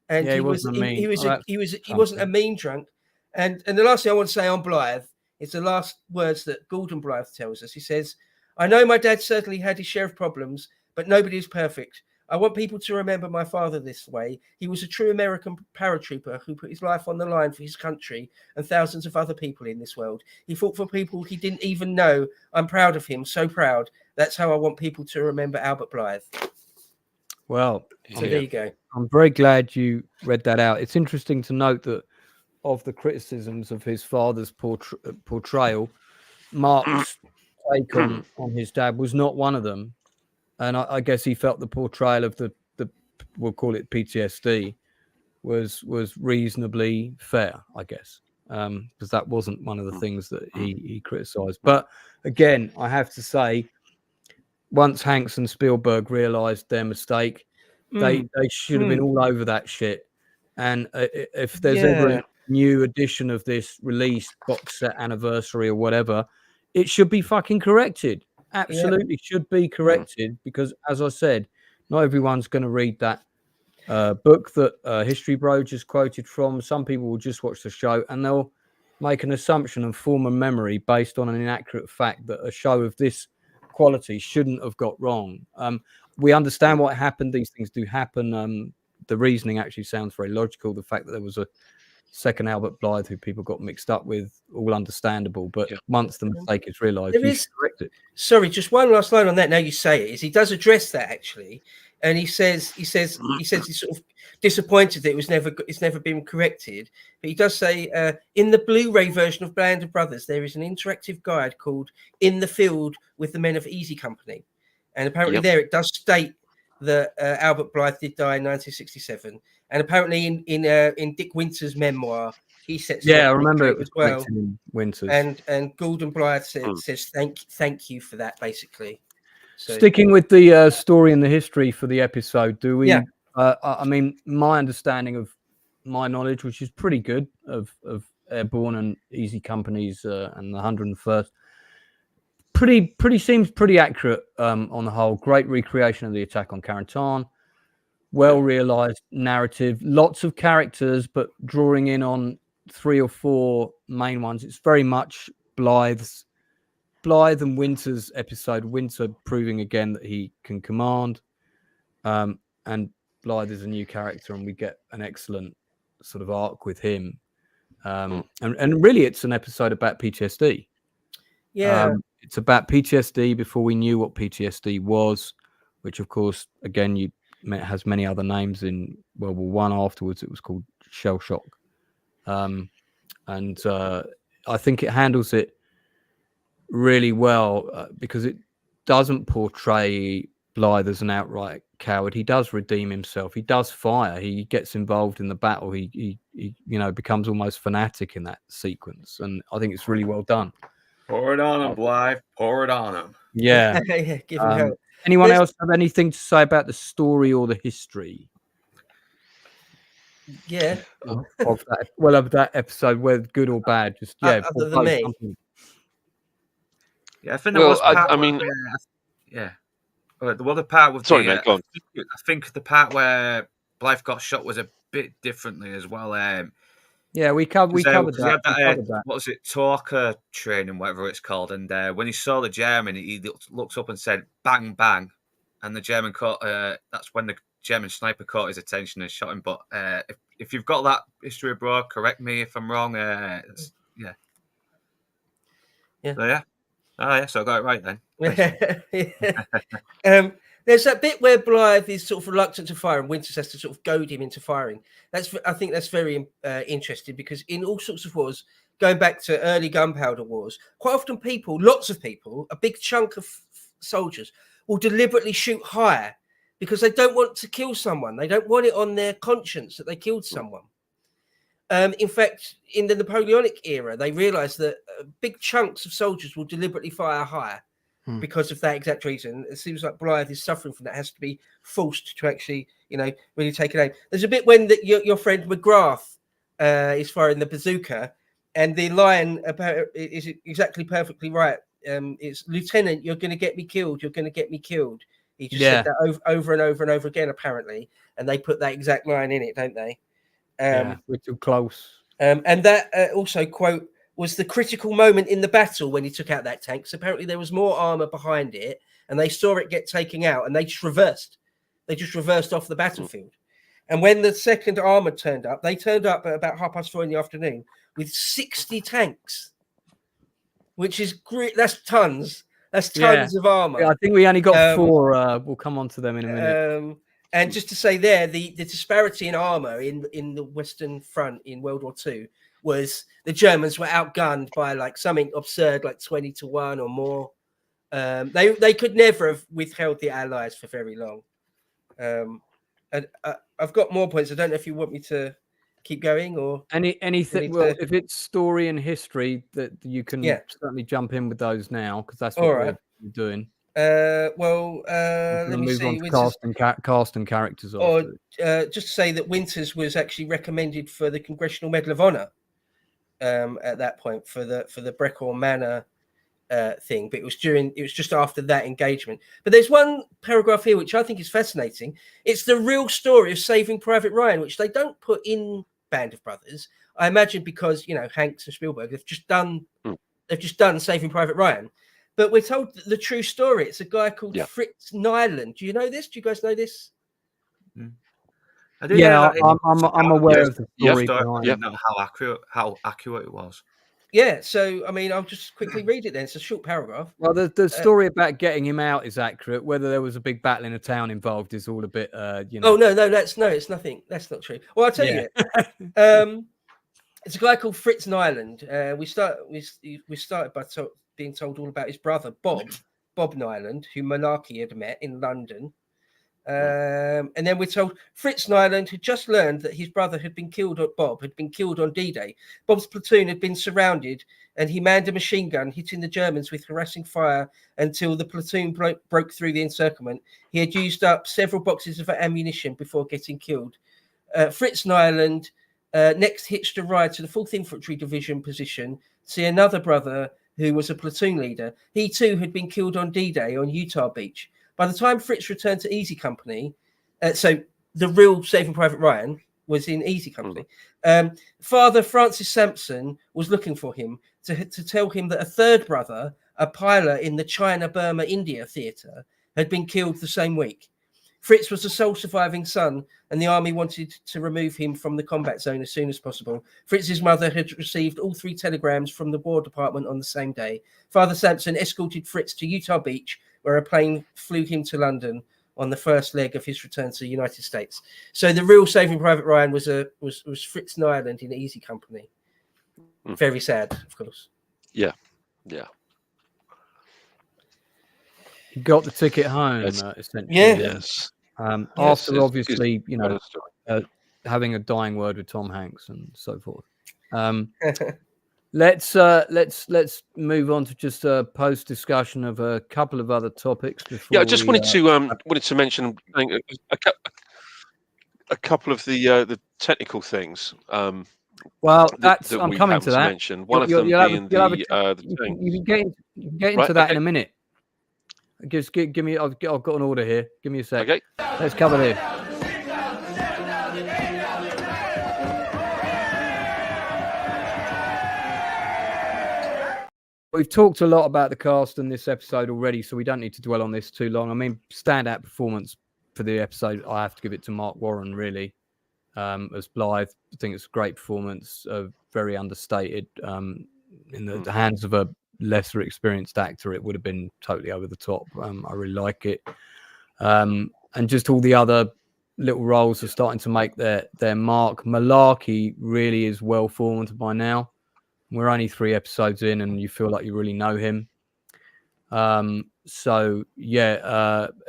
And he wasn't a mean drunk. And the last thing I want to say on Blythe is the last words that Gordon Blythe tells us. He says, "I know my dad certainly had his share of problems, but nobody is perfect. I want people to remember my father this way. He was a true American paratrooper who put his life on the line for his country and thousands of other people in this world. He fought for people he didn't even know. I'm proud of him, so proud. That's how I want people to remember Albert Blythe." Well, so there you go. I'm very glad you read that out. It's interesting to note that of the criticisms of his father's portrayal, Mark's take on his dad was not one of them. And I guess he felt the portrayal of the we'll call it PTSD was reasonably fair, I guess, because that wasn't one of the things that he criticised. But again, I have to say, once Hanks and Spielberg realised their mistake, they should have been all over that shit. And if there's new edition of this released box set anniversary or whatever, it should be fucking corrected. Absolutely should be corrected, because as I said, not everyone's going to read that book that History Bro just quoted from. Some people will just watch the show and they'll make an assumption and form a memory based on an inaccurate fact that a show of this quality shouldn't have got wrong. We understand what happened. These things do happen. The reasoning actually sounds very logical. The fact that there was a second Albert Blythe who people got mixed up with, all understandable. But once the mistake is realised, you should correct it. Sorry, just one last line on that. Now you say it, is he does address that actually, and he says he's sort of disappointed that it's never been corrected. But he does say in the Blu-ray version of Band of Brothers, there is an interactive guide called "In the Field with the Men of Easy Company," and apparently there it does state that Albert Blythe did die in 1967, and apparently in Dick Winter's memoir, he sets I remember it was as well. Winters, and Gordon Blythe says thank you for that, basically. So, sticking with the story and the history for the episode, do we? I mean, my understanding of my knowledge, which is pretty good, of Airborne and Easy Companies and the 101st. Seems pretty accurate on the whole. Great recreation of the attack on Carentan, well realized narrative, lots of characters, but drawing in on 3 or 4 main ones. It's very much Blythe and Winter's episode. Winter proving again that he can command, and Blythe is a new character, and we get an excellent sort of arc with him. And really, it's an episode about PTSD. It's about PTSD before we knew what PTSD was, which, of course, again, has many other names. In World War I afterwards, it was called shell shock. And I think it handles it really well because it doesn't portray Blythe as an outright coward. He does redeem himself. He does fire. He gets involved in the battle. He becomes almost fanatic in that sequence. And I think it's really well done. Pour it on him, Blythe. Pour it on him. Yeah. Give him hope. Anyone else have anything to say about the story or the history? Yeah. Of that episode, whether good or bad. Just other than me. Yeah, I think there was. The part with sorry, mate, go on. I think the part where Blythe got shot was a bit differently as well. We covered that. What was it? Talker training, whatever it's called. And when he saw the German, he looked up and said, "Bang, bang," and the German caught. That's when the German sniper caught his attention and shot him. But if you've got that history abroad, correct me if I'm wrong. Yeah. So, yeah. Oh, yeah. So I got it right then. There's that bit where Blythe is sort of reluctant to fire, and Winters has to sort of goad him into firing. I think that's very interesting, because in all sorts of wars, going back to early gunpowder wars, quite often lots of people, a big chunk of soldiers will deliberately shoot higher because they don't want to kill someone. They don't want it on their conscience that they killed someone. In fact, in the Napoleonic era, they realized that big chunks of soldiers will deliberately fire higher because of that exact reason. It seems like Blythe is suffering from that, has to be forced to actually, really take it aim. There's a bit when your friend McGrath is firing the bazooka, and the line is exactly perfectly right. It's, "Lieutenant, you're going to get me killed. You're going to get me killed." He just said that over and over and over again, apparently, and they put that exact line in it, don't they? We're too close. And that also, quote, "was the critical moment in the battle when he took out that tank." So apparently there was more armor behind it, and they saw it get taken out, and they just reversed. They just reversed off the battlefield. And when the second armor turned up, they turned up at about 4:30 in the afternoon with 60 tanks, which is great. That's tons. That's tons of armor. Yeah, I think we only got 4. We'll come on to them in a minute. And just to say there, the disparity in armor in the Western Front in World War II was the Germans were outgunned by like something absurd, like 20-1 or more. They could never have withheld the Allies for very long. And I've got more points. I don't know if you want me to keep going or anything. Well, if it's story and history, that you can certainly jump in with those now, because that's what we're doing. Let's let me move on to cast and characters. Or just to say that Winters was actually recommended for the Congressional Medal of Honor at that point for the Brecon Manor thing, but it was just after that engagement. But there's one paragraph here which I think is fascinating. It's the real story of Saving Private Ryan, which they don't put in Band of Brothers. I imagine because Hanks and Spielberg have just done Saving Private Ryan. But we're told the true story. It's a guy called Fritz Nyland. Do you know this? Do you guys know this? I do I'm aware of the story. I know how accurate it was. Yeah, so I mean, I'll just quickly read it then. It's a short paragraph. Well, the story about getting him out is accurate. Whether there was a big battle in a town involved is all a bit, Oh no, it's nothing. That's not true. Well, I'll tell you. It's a guy called Fritz Nyland. We started by being told all about his brother Bob Nyland, who Malarkey had met in London. And then we're told Fritz Nyland had just learned that his brother had been killed on D-Day. Bob's platoon had been surrounded, and he manned a machine gun, hitting the Germans with harassing fire until the platoon broke through the encirclement. He had used up several boxes of ammunition before getting killed. Fritz Nyland next hitched a ride to the 4th Infantry Division position to see another brother who was a platoon leader. He too had been killed on D-Day on Utah Beach. By the time Fritz returned to Easy Company, so the real Saving Private Ryan was in Easy Company, Father Francis Sampson was looking for him to tell him that a third brother, a pilot in the China, Burma, India theatre, had been killed the same week. Fritz was the sole surviving son, and the army wanted to remove him from the combat zone as soon as possible. Fritz's mother had received all 3 telegrams from the War Department on the same day. Father Sampson escorted Fritz to Utah Beach, where a plane flew him to London on the first leg of his return to the United States. So the real Saving Private Ryan was Fritz Nyland in Easy Company. Very sad, of course. Yeah. He got the ticket home, essentially. Yeah. Yes. After obviously, having a dying word with Tom Hanks and so forth. Let's move on to just a post discussion of a couple of other topics. I just wanted to mention a couple of the technical things. Well, that I'm coming to that. Mention. One of them being the thing. You can get into that in a minute. Give me. I've got an order here. Give me a sec. Okay. Let's cover this. We've talked a lot about the cast in this episode already, so we don't need to dwell on this too long. I mean, standout performance for the episode, I have to give it to Mark Warren, really, as Blithe. I think it's a great performance, very understated. In the hands of a lesser experienced actor, it would have been totally over the top. I really like it. And just all the other little roles are starting to make their mark. Malarkey really is well formed by now. We're only 3 episodes in, and you feel like you really know him.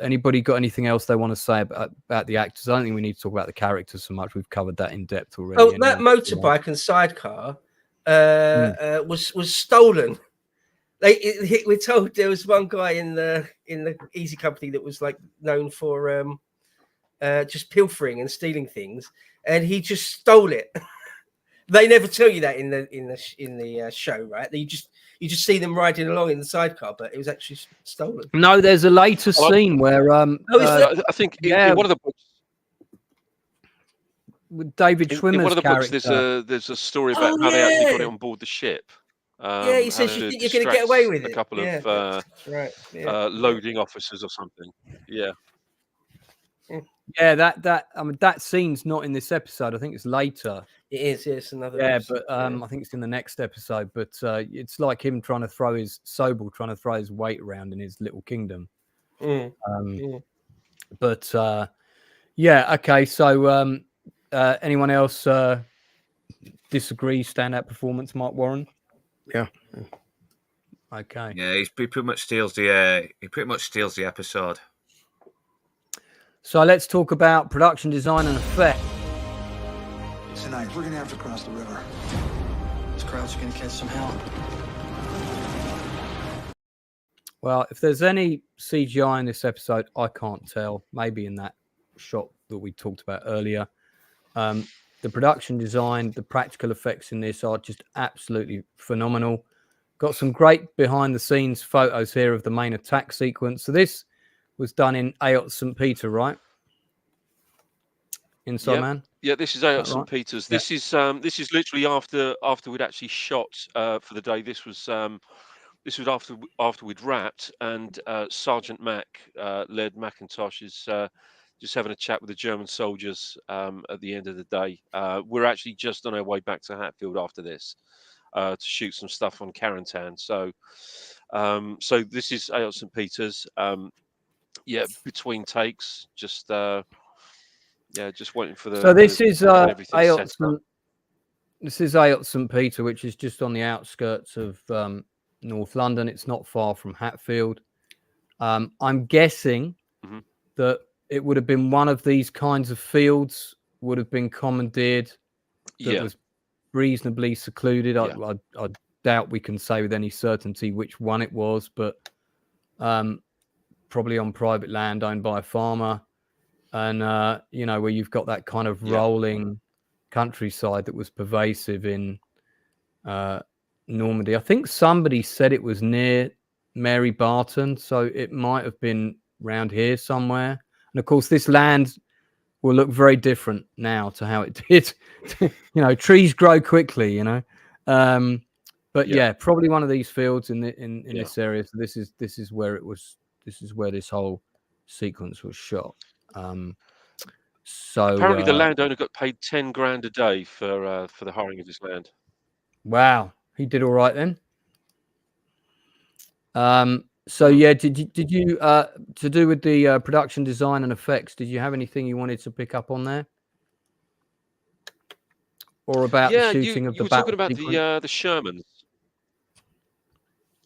Anybody got anything else they want to say about the actors? I don't think we need to talk about the characters so much. We've covered that in depth already. Oh, that motorbike and sidecar was stolen. We're told there was one guy in the Easy Company that was like known for just pilfering and stealing things, and he just stole it. They never tell you that in the show, right? You just see them riding along in the sidecar, but it was actually stolen. No, there's a later scene where I think in one of the books with David Schwimmer's in one of the character, books, there's a story about how they actually got it on board the ship. He says you think you're going to get away with it. A couple of loading officers or something. Yeah. Yeah, that scene's not in this episode. I think it's later. It is, yes, another. Yeah, episode. But I think it's in the next episode. But it's like him trying to throw his weight around in his little kingdom. But okay. So anyone else disagree? Standout performance, Mark Warren. Yeah. Okay. Yeah, he pretty much steals the episode. So let's talk about production design and effect. Tonight, we're gonna have to cross the river. These crowds are gonna catch some hell. Well, if there's any CGI in this episode, I can't tell. Maybe in that shot that we talked about earlier. The production design, the practical effects in this are just absolutely phenomenal. Got some great behind-the-scenes photos here of the main attack sequence. So this was done in Aot St. Peter, right? Inside Man? Yeah, this is Aot St. Right? Peter's. This is literally after we'd actually shot for the day. This was after we'd wrapped, and Sergeant Mac led Macintosh's just having a chat with the German soldiers at the end of the day. We're actually just on our way back to Hatfield after this to shoot some stuff on Carentan. So this is Aot St. Peter's. Between takes, just waiting for the. So this is Aot St. Peter, which is just on the outskirts of North London. It's not far from Hatfield. I'm guessing that it would have been one of these kinds of fields would have been commandeered that was reasonably secluded. I doubt we can say with any certainty which one it was, but probably on private land owned by a farmer, and where you've got that kind of rolling countryside that was pervasive in Normandy. I think somebody said it was near Mary Barton, so it might have been round here somewhere. And of course, this land will look very different now to how it did. Trees grow quickly, But probably one of these fields in this area. So this is where it was. This is where this whole sequence was shot. So apparently, the landowner got paid 10 grand a day for the hiring of his land. Wow, he did all right then. So did you to do with the production design and effects? Did you have anything you wanted to pick up on there, or about the shooting of the battle? You were talking about the Shermans.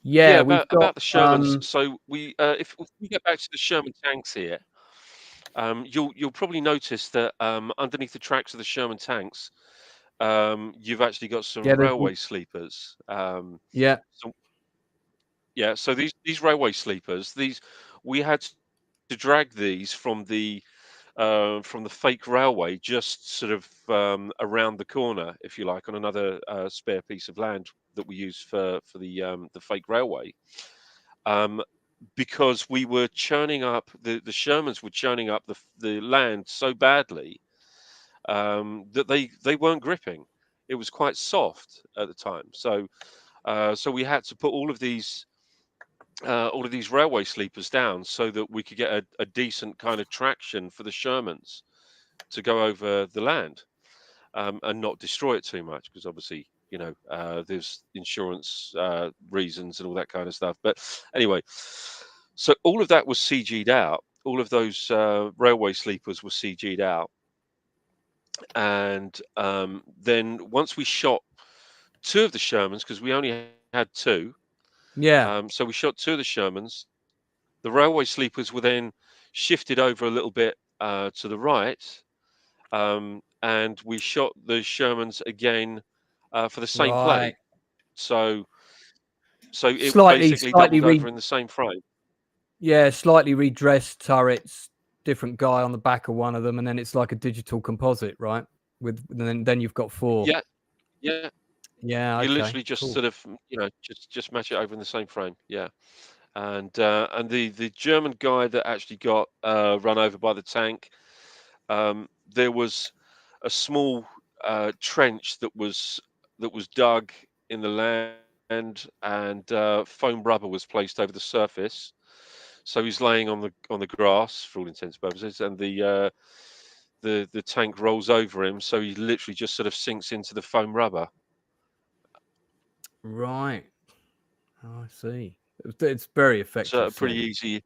Yeah, about the Shermans. So if we get back to the Sherman tanks here, you'll probably notice that underneath the tracks of the Sherman tanks, you've actually got some railway sleepers. So these railway sleepers, we had to drag these from the fake railway just sort of around the corner, if you like, on another spare piece of land that we use for the fake railway, because we were churning up the Shermans were churning up the land so badly that they weren't gripping. It was quite soft at the time, so we had to put all of these railway sleepers down so that we could get a decent kind of traction for the Shermans to go over the land and not destroy it too much, because obviously there's insurance reasons and all that kind of stuff. But anyway, so all of that was CG'd out. All of those railway sleepers were CG'd out, and then once we shot 2 of the Shermans, because we only had 2. So we shot 2 of the Shermans. The railway sleepers were then shifted over a little bit to the right, and we shot the Shermans again for the same play. So it basically doubled over in the same frame. Yeah, slightly redressed turrets, different guy on the back of one of them, and then it's like a digital composite, right? Then you've got 4. Yeah. Yeah, you literally just sort of just match it over in the same frame. And the German guy that actually got run over by the tank, there was a small trench that was dug in the land, and foam rubber was placed over the surface, so he's laying on the grass for all intents and purposes, and the tank rolls over him, so he literally just sort of sinks into the foam rubber. Right. Oh, I see. It's very effective. So pretty easy.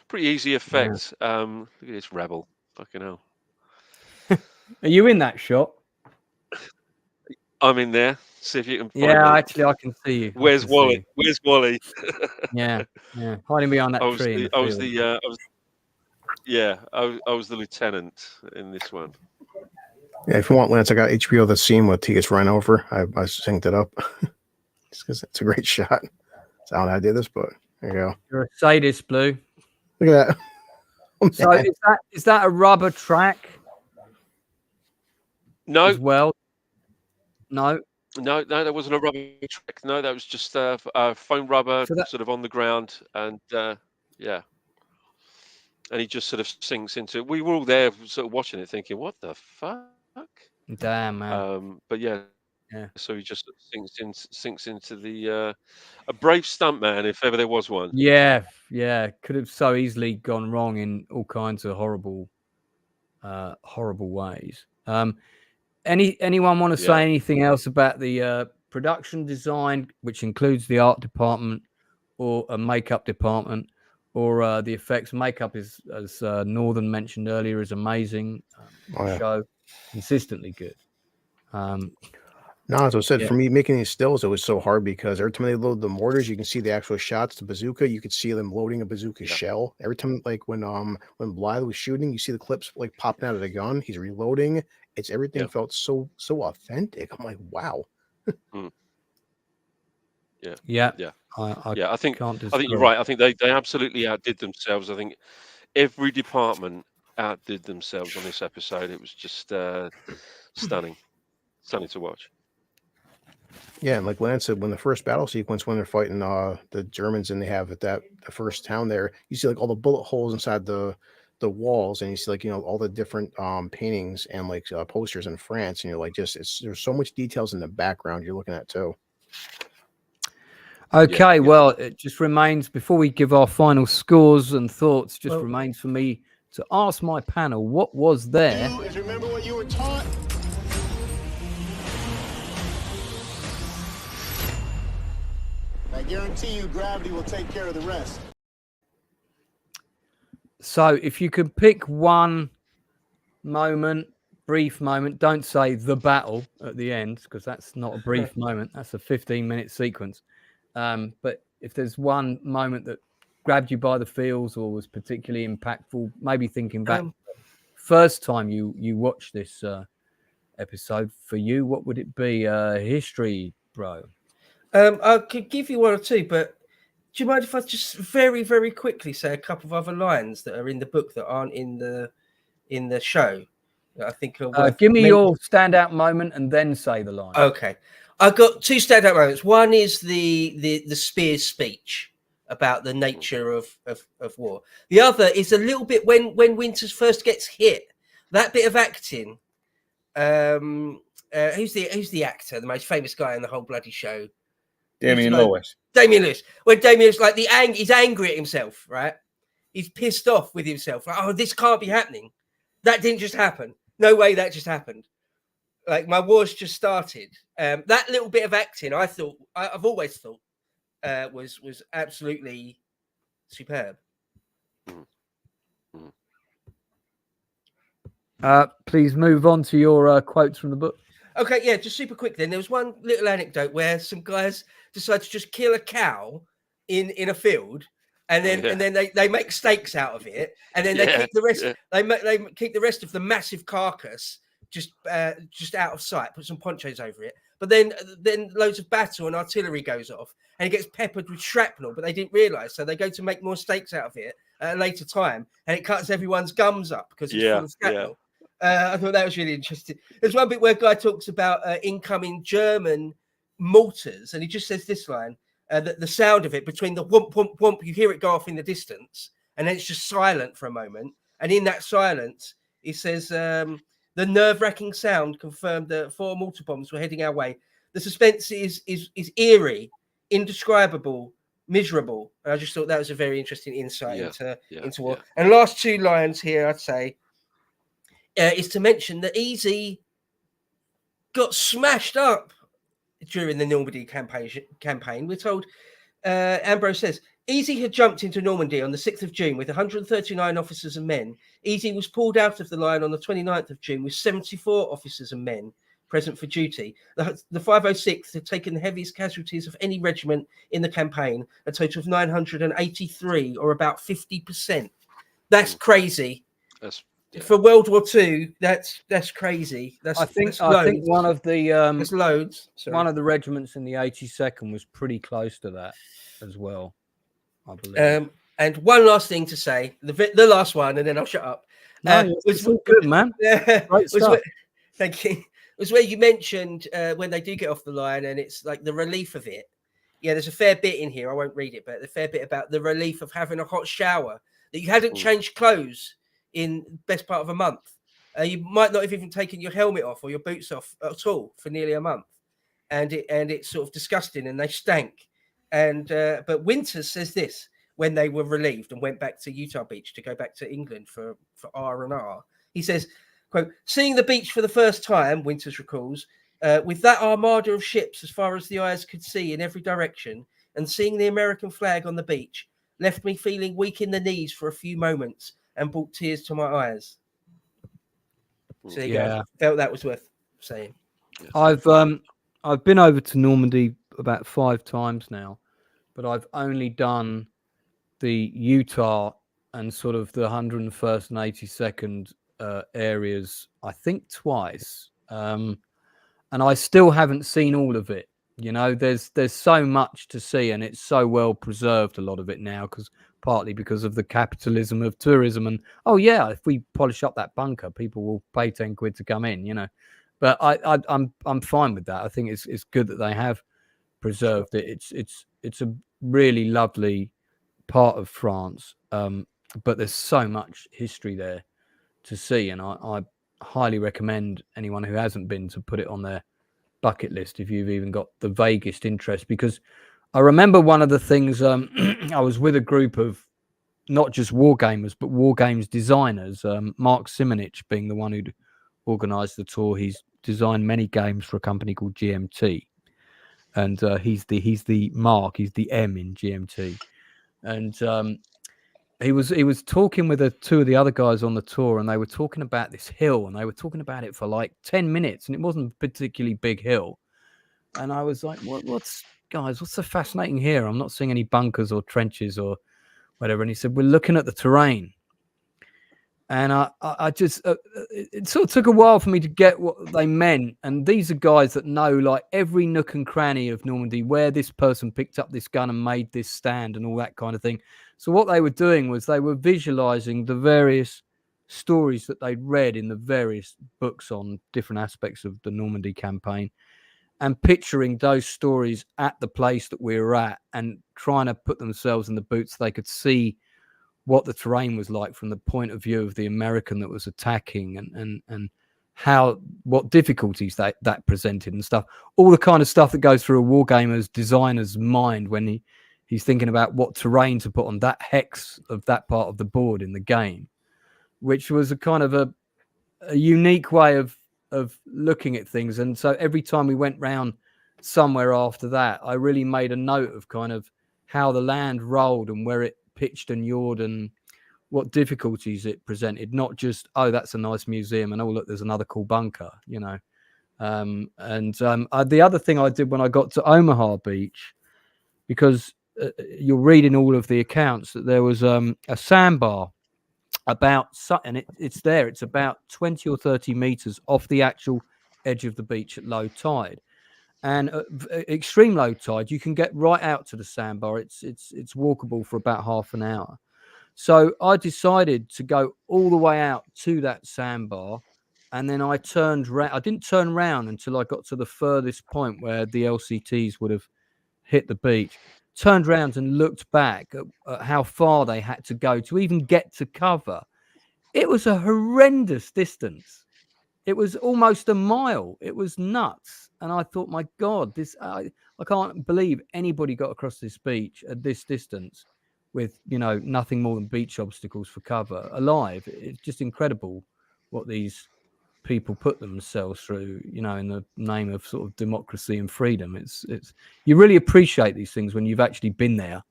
Pretty easy effect. Look at this rebel. Fucking hell. Are you in that shot? I'm in there. See if you can find me. Actually, I can see you. Where's Wally? Where's Wally? Yeah. Hiding behind that tree. I was the lieutenant in this one. Yeah, if you want, Lance, I got HBO the scene with he gets run over. I synced it up just because it's a great shot. That's how I did this, but There you go. You're a sadist, Blue. Look at that. So is that a rubber track? No. As well. No, that wasn't a rubber track. No, that was just foam rubber, So that- sort of on the ground, and yeah. And he just sort of sinks into it. We were all there, sort of watching it, thinking, "What the fuck?" damn man. But yeah. Yeah. So he just sinks into the a brave stuntman, if ever there was one. Yeah, could have so easily gone wrong in all kinds of horrible ways. Anyone want to say anything else about the production design, which includes the art department or a makeup department, or the effects? Makeup is, as Northern mentioned earlier, is amazing. Show consistently good. No, as I said, for me, making these stills, it was so hard because every time they load the mortars, you can see the actual shots. The bazooka, you could see them loading a bazooka shell. Every time, like when Blithe was shooting, you see the clips like popping out of the gun. He's reloading. It's everything felt so authentic. I'm like, wow. Yeah. I think you're right. I think they absolutely outdid themselves. I think every department outdid themselves on this episode. It was just stunning to watch. Yeah, and like Lance said, when the first battle sequence, when they're fighting the Germans and they have the first town there, you see like all the bullet holes inside the walls, and you see like all the different paintings and like posters in France, and you're like, there's so much details in the background you're looking at too. Okay, well, it just remains, before we give our final scores and thoughts, remains for me to ask my panel, what was there? Remember what you were taught? I guarantee you gravity will take care of the rest. So if you could pick one moment, brief moment, don't say the battle at the end, because that's not a brief moment. That's a 15-minute sequence. But if there's one moment that grabbed you by the feels or was particularly impactful, maybe thinking back first time you watched this episode, for you, what would it be? History, bro? I could give you one or two, but do you mind if I just very, very quickly say a couple of other lines that are in the book that aren't in the show? That I think give me your standout moment and then say the line. Okay, I've got two standout moments. One is the Spears speech about the nature of war. The other is a little bit when Winters first gets hit. That bit of acting. Who's the actor, the most famous guy in the whole bloody show? Damian Lewis. Damian Lewis. When Damian Lewis, like he's angry at himself, right? He's pissed off with himself. Like, oh, this can't be happening. That didn't just happen. No way that just happened. Like, my war's just started. That little bit of acting, I've always thought was absolutely superb. Please move on to your quotes from the book. Okay, yeah, just super quick then. There was one little anecdote where some guys decide to just kill a cow in a field, and then they make steaks out of it, and then they keep the rest. They keep the rest of the massive carcass just out of sight. Put some ponchos over it, but then loads of battle and artillery goes off, and it gets peppered with shrapnel. But they didn't realise, so they go to make more steaks out of it at a later time, and it cuts everyone's gums up because it's full of shrapnel. I thought that was really interesting. There's one bit where a guy talks about incoming German mortars, and he just says this line, that the sound of it between the whomp, whomp, whomp, you hear it go off in the distance, and then it's just silent for a moment. And in that silence, he says, the nerve-wracking sound confirmed that 4 mortar bombs were heading our way. The suspense is eerie, indescribable, miserable. And I just thought that was a very interesting insight into war. And last 2 lines here, I'd say, is to mention that Easy got smashed up during the Normandy campaign. We're told, Ambrose says, Easy had jumped into Normandy on the 6th of June with 139 officers and men. Easy was pulled out of the line on the 29th of June with 74 officers and men present for duty. The 506th had taken the heaviest casualties of any regiment in the campaign, a total of 983, or about 50%. That's crazy. For World War II, that's crazy. I think one of the there's loads. One of the regiments in the 82nd was pretty close to that as well. I believe. And one last thing to say, the last one, and then I'll shut up. It's all good, man. Great stuff. Thank you. Was where you mentioned when they do get off the line, and it's like the relief of it. Yeah, there's a fair bit in here. I won't read it, but a fair bit about the relief of having a hot shower, that you hadn't changed clothes in best part of a month. You might not have even taken your helmet off or your boots off at all for nearly a month, and it's sort of disgusting, and they stank. And but Winters says this when they were relieved and went back to Utah Beach to go back to England for R&R. He says, quote, "Seeing the beach for the first time," Winters recalls, "with that armada of ships as far as the eyes could see in every direction, and seeing the American flag on the beach, left me feeling weak in the knees for a few moments and brought tears to my eyes." So there you go. Felt that was worth saying. I've been over to Normandy about 5 times now, but I've only done the Utah and sort of the 101st and 82nd areas, I think twice, and I still haven't seen all of it. You know, there's so much to see, and it's so well preserved, a lot of it now, partly because of the capitalism of tourism. And if we polish up that bunker, people will pay 10 quid to come in, you know. But I'm fine with that. I think it's good that they have preserved it. It's a really lovely part of France, but there's so much history there to see, and I highly recommend anyone who hasn't been to put it on their bucket list if you've even got the vaguest interest. Because I remember one of the things, I was with a group of not just war gamers but war games designers, Mark Simonich being the one who'd organized the tour. He's designed many games for a company called GMT, and he's the Mark, he's the M in GMT. And he was talking with 2 of the other guys on the tour, and they were talking about this hill, and they were talking about it for like 10 minutes, and it wasn't a particularly big hill. And I was like, what's so fascinating here? I'm not seeing any bunkers or trenches or whatever. And he said, we're looking at the terrain. And I just, it sort of took a while for me to get what they meant. And these are guys that know like every nook and cranny of Normandy, where this person picked up this gun and made this stand and all that kind of thing. So what they were doing was they were visualizing the various stories that they'd read in the various books on different aspects of the Normandy campaign, and picturing those stories at the place that we were at, and trying to put themselves in the boots so they could see what the terrain was like from the point of view of the American that was attacking, and what difficulties that presented and stuff. All the kind of stuff that goes through a wargamer's designer's mind when he's thinking about what terrain to put on that hex of that part of the board in the game, which was a kind of a unique way of looking at things. And so every time we went round somewhere after that, I really made a note of kind of how the land rolled and where it pitched and yawed and what difficulties it presented. Not just, that's a nice museum, and look, there's another cool bunker, you know. The other thing I did when I got to Omaha Beach, because you're reading all of the accounts, that there was a sandbar it's about 20 or 30 meters off the actual edge of the beach at low tide. And extreme low tide, you can get right out to the sandbar. It's walkable for about half an hour. So I decided to go all the way out to that sandbar, and then I turned round. I didn't turn round until I got to the furthest point where the LCTs would have hit the beach. Turned round and looked back at how far they had to go to even get to cover. It was a horrendous distance. It was almost a mile. It was nuts. And I thought, my God, I can't believe anybody got across this beach at this distance with, you know, nothing more than beach obstacles for cover alive. It's just incredible what these people put themselves through, you know, in the name of sort of democracy and freedom. It's you really appreciate these things when you've actually been there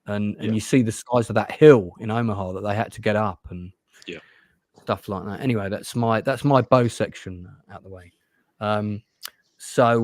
and you see the size of that hill in Omaha that they had to get up and stuff like that. Anyway, that's my bow section out the way. So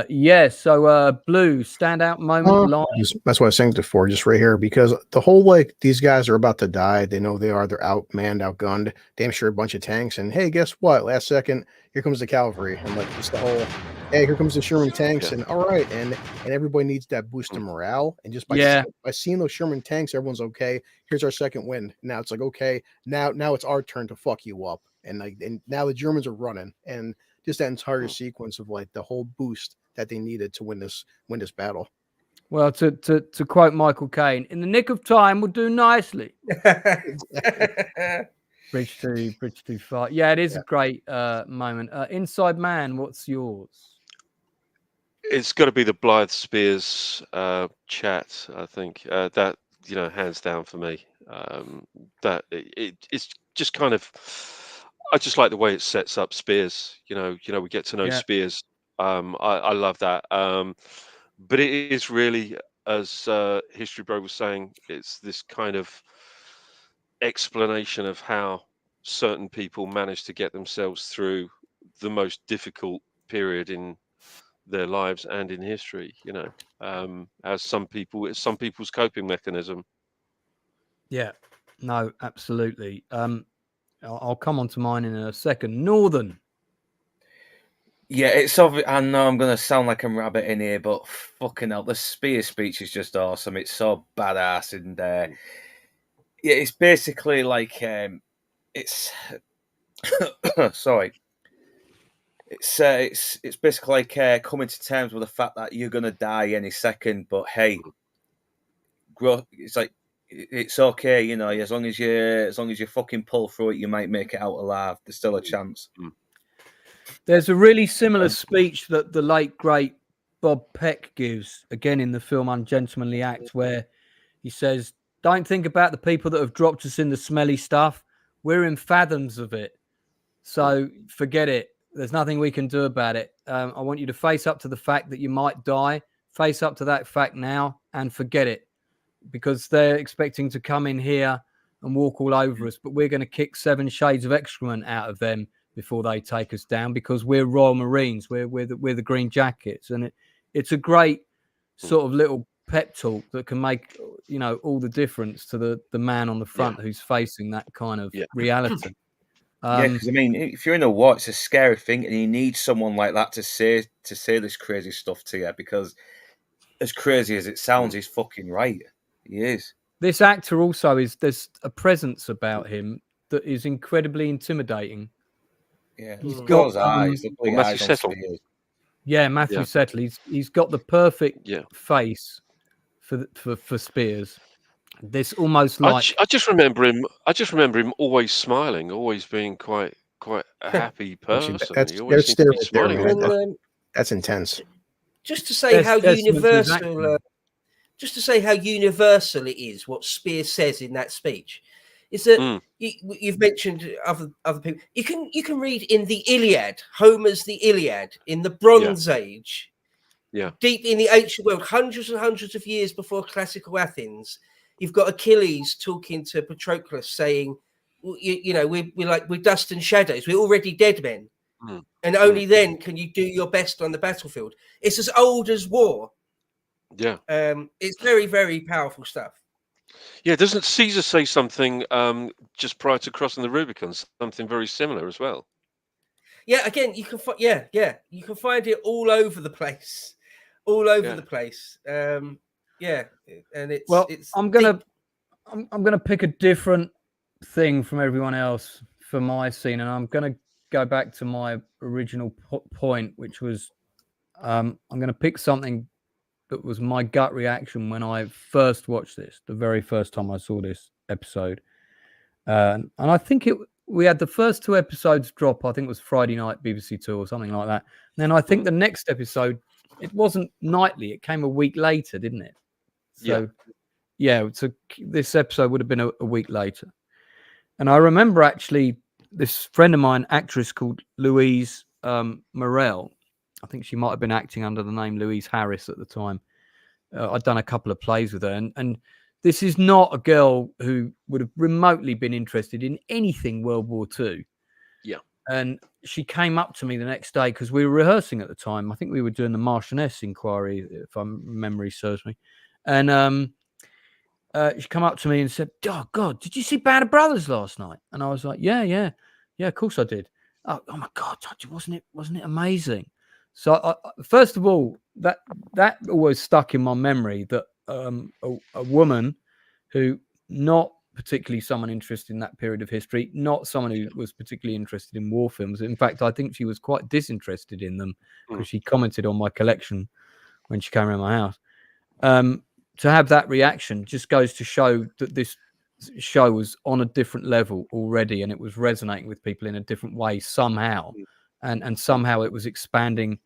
Blue, standout moment live. That's what I was saying before, just right here, because the whole like these guys are about to die. They know they're outmanned, outgunned, damn sure a bunch of tanks. And hey, guess what? Last second, here comes the cavalry, and like it's the whole hey, here comes the Sherman tanks, and all right, and everybody needs that boost of morale. And just by seeing those Sherman tanks, everyone's okay. Here's our second win. Now it's like okay, now it's our turn to fuck you up, and now the Germans are running, and just that entire sequence of like the whole boost that they needed to win this battle. Well, to quote Michael Caine, in the nick of time will do nicely. Bridge too far. Yeah, it is a great moment. Inside Man, what's yours? It's got to be the Blithe Spears chat. I think that hands down for me. That it's just kind of. I just like the way it sets up Spears. We get to know Spears. I love that. But it is really, as History Bro was saying, it's this kind of explanation of how certain people manage to get themselves through the most difficult period in their lives and in history. As it's some people's coping mechanism. Yeah, no, absolutely. I'll come on to mine in a second. Northern. Yeah, it's obvious. I know I'm going to sound like I'm rabbit in here, but fucking hell, the Spear speech is just awesome. It's so badass, and yeah, it's basically like it's sorry, it's basically like coming to terms with the fact that you're going to die any second, but hey, it's like. It's okay, as long as you fucking pull through it, you might make it out alive. There's still a chance. There's a really similar speech that the late great Bob Peck gives again in the film Ungentlemanly Act, where he says, "Don't think about the people that have dropped us in the smelly stuff. We're in fathoms of it. So forget it. There's nothing we can do about it. I want you to face up to the fact that you might die. Face up to that fact now and forget it. Because they're expecting to come in here and walk all over us, but we're going to kick 7 shades of excrement out of them before they take us down, because we're Royal Marines, we're the Green Jackets." And it's a great sort of little pep talk that can make all the difference to the man on the front who's facing that kind of reality. Because I mean, if you're in a war, it's a scary thing, and you need someone like that to say this crazy stuff to you, because as crazy as it sounds, he's fucking right. He is. This actor also there's a presence about him that is incredibly intimidating. Yeah, he's got eyes. Matthew Settle. Yeah, Matthew Settle. He's got the perfect face for Spears. This almost like I just remember him always smiling, always being quite a happy person. He always seems to be smiling. That's intense. Just to say how universal. Just to say how universal it is, what Spears says in that speech, is that you've mentioned other people. You can read in the Iliad, Homer's the Iliad, in the Bronze Age, deep in the ancient world, hundreds and hundreds of years before classical Athens. You've got Achilles talking to Patroclus, saying, we're dust and shadows. We're already dead men, and only then can you do your best on the battlefield. It's as old as war. Yeah, it's very, very powerful stuff. Yeah, doesn't Caesar say something just prior to crossing the Rubicon? Something very similar as well. Yeah, again, you can you can find it all over the place, the place. And it's I'm gonna pick a different thing from everyone else for my scene, and I'm gonna go back to my original point, which was I'm gonna pick something that was my gut reaction when I first watched this, the very first time I saw this episode. And I think we had the first 2 episodes drop, I think it was Friday night, BBC 2 or something like that. And then I think the next episode, it wasn't nightly, it came a week later, didn't it? So, so this episode would have been a week later. And I remember actually this friend of mine, actress called Louise Morell, I think she might have been acting under the name Louise Harris at the time. I'd done a couple of plays with her. And this is not a girl who would have remotely been interested in anything World War II. Yeah. And she came up to me the next day because we were rehearsing at the time. I think we were doing the Marchioness inquiry, if my memory serves me. And she come up to me and said, "Oh God, did you see Band of Brothers last night?" And I was like, "Yeah, of course I did." Oh my God, wasn't it amazing? So first of all, that always stuck in my memory, that a woman who, not particularly someone interested in that period of history, not someone who was particularly interested in war films. In fact, I think she was quite disinterested in them because she commented on my collection when she came around my house. To have that reaction just goes to show that this show was on a different level already, and it was resonating with people in a different way somehow, and somehow it was expanding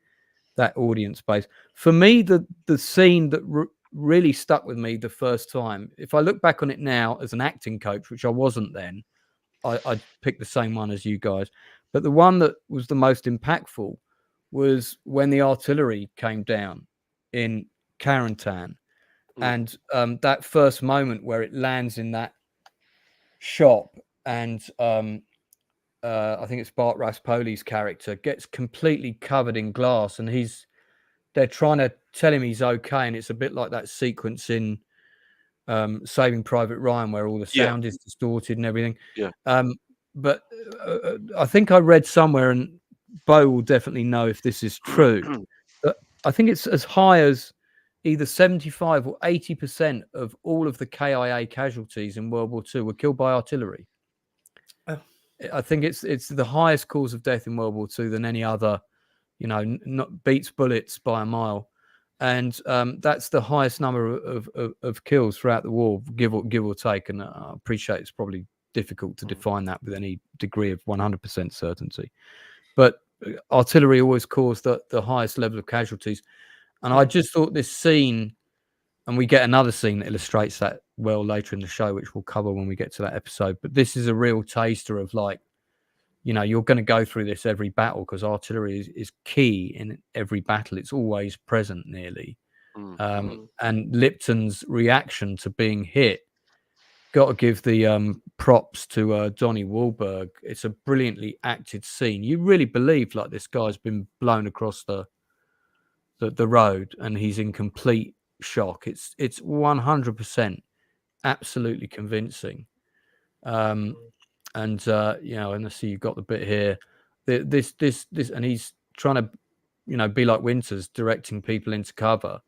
that audience base. For me, the scene that really stuck with me the first time, if I look back on it now as an acting coach, which I wasn't then, I'd pick the same one as you guys, but the one that was the most impactful was when the artillery came down in Carentan. And that first moment where it lands in that shop, and I think it's Bart Raspoli's character gets completely covered in glass, and they're trying to tell him he's okay, and it's a bit like that sequence in Saving Private Ryan where all the sound is distorted and everything. But I think I read somewhere, and Bo will definitely know if this is true, but I think it's as high as either 75 or 80% of all of the KIA casualties in World War II were killed by artillery. I think it's the highest cause of death in World War II than any other, not beats bullets by a mile. And that's the highest number of kills throughout the war, give or take. And I appreciate it's probably difficult to define that with any degree of 100% certainty. But artillery always caused the highest level of casualties. And I just thought this scene, and we get another scene that illustrates that well later in the show, which we'll cover when we get to that episode. But this is a real taster of, like, you're going to go through this every battle, because artillery is key in every battle. It's always present nearly. And Lipton's reaction to being hit, got to give the props to Donnie Wahlberg. It's a brilliantly acted scene. You really believe like this guy's been blown across the road and he's in complete shock. It's 100% absolutely convincing. And and I see you've got the bit here. This, and he's trying to, be like Winters, directing people into cover,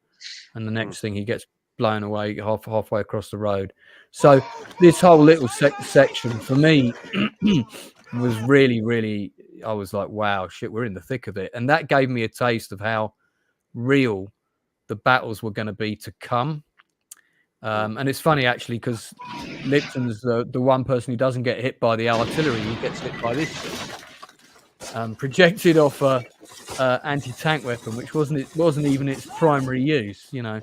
and the next thing he gets blown away halfway across the road. So this whole little section for me was really, really. I was like, wow, shit, we're in the thick of it, and that gave me a taste of how real the battles were going to be to come. And it's funny actually, because Lipton's the one person who doesn't get hit by the artillery. He gets hit by this projected off a anti-tank weapon, which wasn't even its primary use, and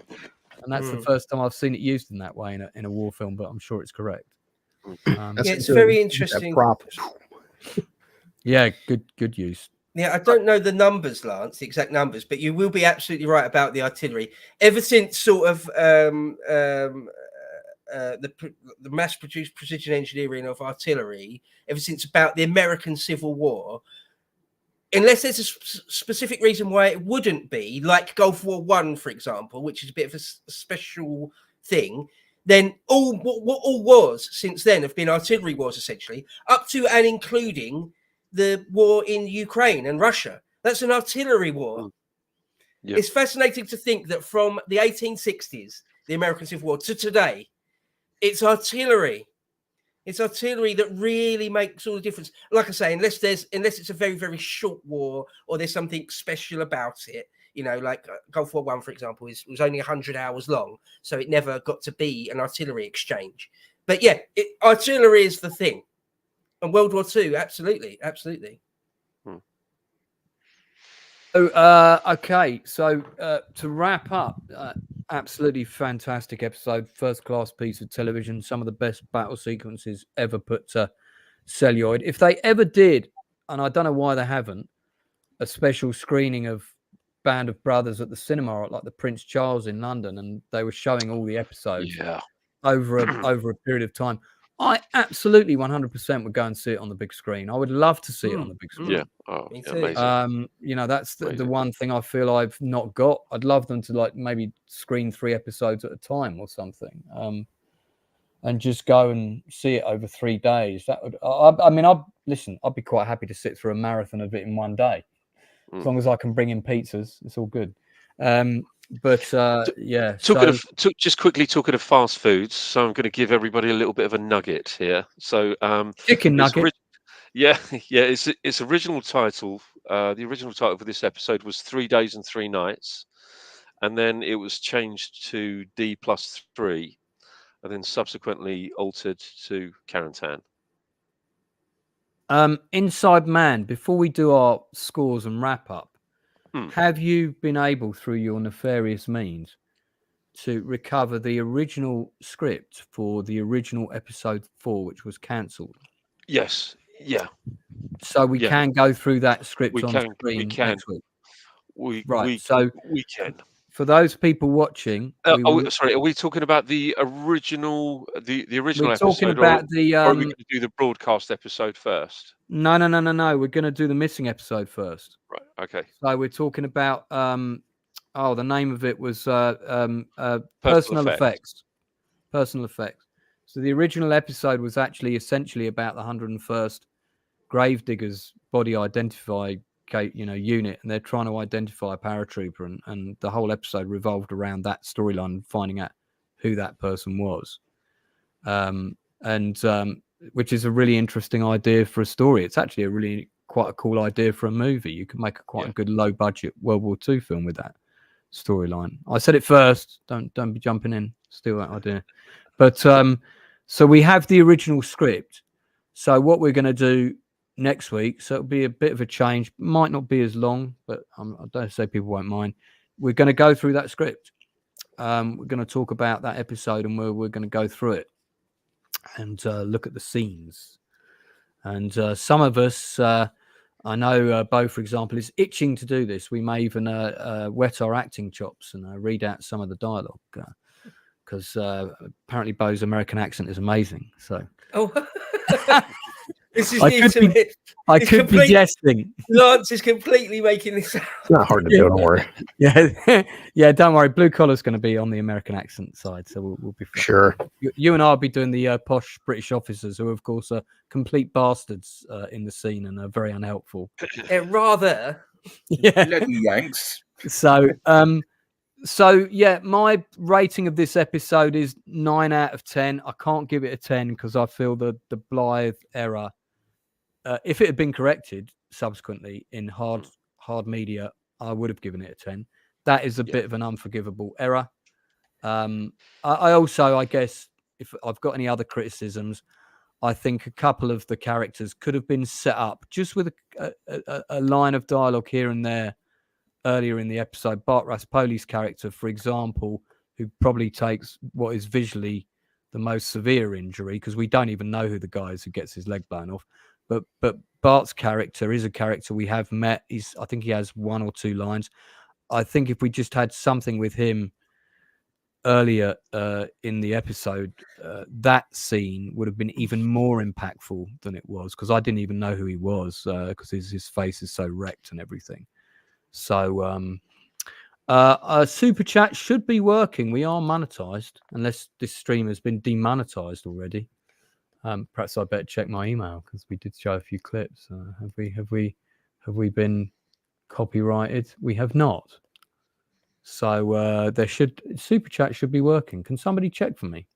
that's the first time I've seen it used in that way in a war film, but I'm sure it's correct. It's very interesting. Yeah, good use. Yeah, I don't know the numbers, Lance, the exact numbers, but you will be absolutely right about the artillery. Ever since sort of the mass-produced precision engineering of artillery, ever since about the American Civil War, unless there's a specific reason why it wouldn't be, like Gulf War I, for example, which is a bit of a special thing, then what all wars since then have been artillery wars, essentially, up to and including the war in Ukraine and Russia. That's an artillery war. Yep. It's fascinating to think that from the 1860s, the American Civil War, to today, it's artillery. It's artillery that really makes all the difference. Like I say, unless it's a very, very short war or there's something special about it, like Gulf War I, for example, was only 100 hours long, so it never got to be an artillery exchange. But yeah, artillery is the thing. And World War II, absolutely. Okay, so to wrap up, absolutely fantastic episode, first-class piece of television, some of the best battle sequences ever put to celluloid. If they ever did, and I don't know why they haven't, a special screening of Band of Brothers at the cinema, like the Prince Charles in London, and they were showing all the episodes over a period of time, I absolutely 100% would go and see it on the big screen. I would love to see it on the big screen. Yeah. Oh, yeah, amazing. You know, that's the one thing I feel I've not got. I'd love them to like maybe screen 3 episodes at a time or something, and just go and see it over 3 days. That would. I mean, I'd be quite happy to sit through a marathon of it in one day, as long as I can bring in pizzas. It's all good. But yeah. Just quickly talking of fast foods, so I'm going to give everybody a little bit of a nugget here. So chicken nugget. Yeah. Its original title, the original title for this episode was 3 Days and 3 Nights, and then it was changed to D+3, and then subsequently altered to Carentan. Inside Man. Before we do our scores and wrap up. Have you been able, through your nefarious means, to recover the original script for the original episode 4, which was cancelled? Yes. Yeah. So we can go through that script on screen next week. We can. For those people watching, sorry, are we talking about the original? The original we're episode, talking about or are we going to do the broadcast episode first? No. We're going to do the missing episode first. Right. Okay. So we're talking about the name of it was Personal Effects. Personal Effects. So the original episode was actually essentially about the 101st Gravediggers body identify unit, and they're trying to identify a paratrooper, and the whole episode revolved around that storyline, finding out who that person was, which is a really interesting idea for a story. It's actually quite a cool idea for a movie. You could make a good low budget World War II film with that storyline. I said it first. Don't be jumping in. Steal that idea. But so we have the original script. So what we're going to do next week, so it'll be a bit of a change. Might not be as long, but I don't say people won't mind. We're going to go through that script. We're going to talk about that episode, and we're going to go through it and look at the scenes. And some of us, I know Bo, for example, is itching to do this. We may even whet our acting chops and read out some of the dialogue, because apparently Bo's American accent is amazing. So. This is new to me. I could be guessing. Lance is completely making this out. It's not hard to do, don't worry. Yeah, don't worry. Blue Collar's going to be on the American accent side, so we'll be fine. Sure. You and I will be doing the posh British officers, who, of course, are complete bastards in the scene and are very unhelpful. Rather. Yeah. Bloody Yanks. So yeah, my rating of this episode is 9 out of 10. I can't give it a 10 because I feel the Blithe error, if it had been corrected subsequently in hard media, I would have given it a 10. That is a bit of an unforgivable error. I also, I guess, if I've got any other criticisms, I think a couple of the characters could have been set up just with a line of dialogue here and there earlier in the episode. Bart Raspoli's character, for example, who probably takes what is visually the most severe injury, because we don't even know who the guy is who gets his leg blown off. But Bart's character is a character we have met. I think he has 1 or 2 lines. I think if we just had something with him earlier in the episode, that scene would have been even more impactful than it was, because I didn't even know who he was, because his face is so wrecked and everything. So super chat should be working. We are monetized, unless this stream has been demonetized already. Perhaps I better check my email, because we did show a few clips. Have we been copyrighted? We have not. So super chat should be working. Can somebody check for me?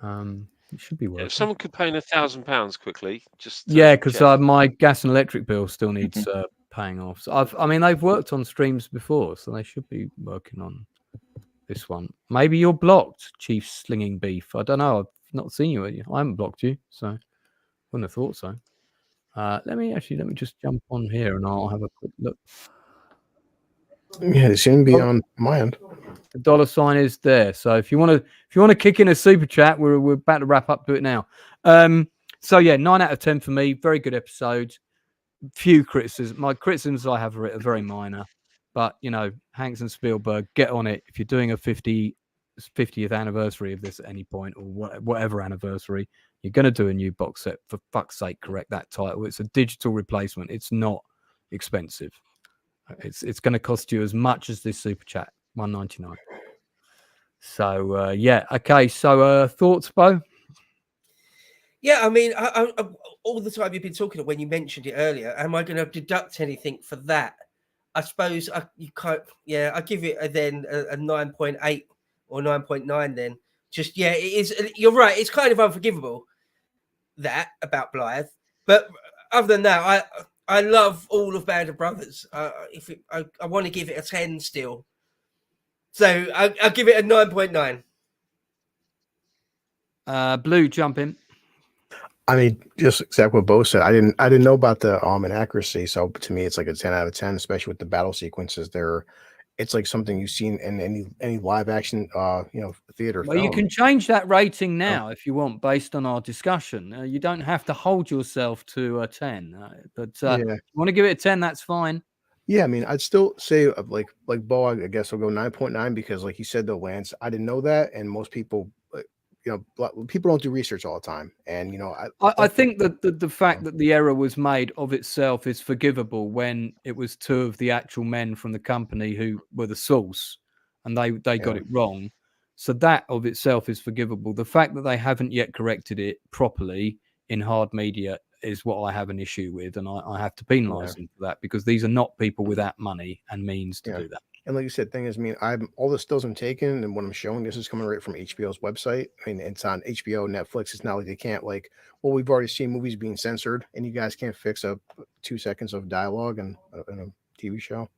It should be working. If someone could pay £1,000 quickly, just because my gas and electric bill still needs paying off. So they've worked on streams before, so they should be working on this one. Maybe you're blocked, Chief Slinging Beef. I don't know. I've not seen you. I haven't blocked you, so wouldn't have thought so. Let me just jump on here and I'll have a quick look. Yeah, it shouldn't be on my end. The $sign is there. So if you want to kick in a super chat, we're about to wrap up. Do it now. So yeah, 9 out of 10 for me. Very good episode. Few criticisms. My criticisms I have are very minor, but Hanks and Spielberg, get on it. If you're doing a 50 50th anniversary of this at any point, or whatever anniversary, you're going to do a new box set. For fuck's sake, correct that title. It's a digital replacement. It's not expensive. It's going to cost you as much as this super chat, $1.99. So yeah, okay. So thoughts, Bo? Yeah, I mean, I, all the time you've been talking, when you mentioned it earlier, am I going to deduct anything for that? I suppose you can't. Yeah, I give it a 9.8 or 9.9. Then just it is. You're right. It's kind of unforgivable that about Blithe, but other than that, I love all of Band of Brothers. I want to give it a 10 still, so I'll give it a 9.9. Blue, jump in. I mean, just exactly what Bo said. I didn't know about the inaccuracy. So to me, it's like a 10 out of 10, especially with the battle sequences. It's like something you've seen in any live action, theater. Well, film. you can change that rating now if you want, based on our discussion. You don't have to hold yourself to a 10, but if you want to give it a 10, that's fine. Yeah, I mean, I'd still say like Bo, I guess I'll go 9.9 because, like you said, though, Lance, I didn't know that, and most people. People don't do research all the time, and I think that the fact that the error was made of itself is forgivable when it was two of the actual men from the company who were the source, and they got it wrong. So that of itself is forgivable. The fact that they haven't yet corrected it properly in hard media is what I have an issue with, and I have to penalise them for that, because these are not people without money and means to do that. And like you said, thing is, I mean, all the stills I'm taking and what I'm showing, this is coming right from HBO's website. I mean, it's on HBO, Netflix. It's not like they can't we've already seen movies being censored, and you guys can't fix up 2 seconds of dialogue in a TV show.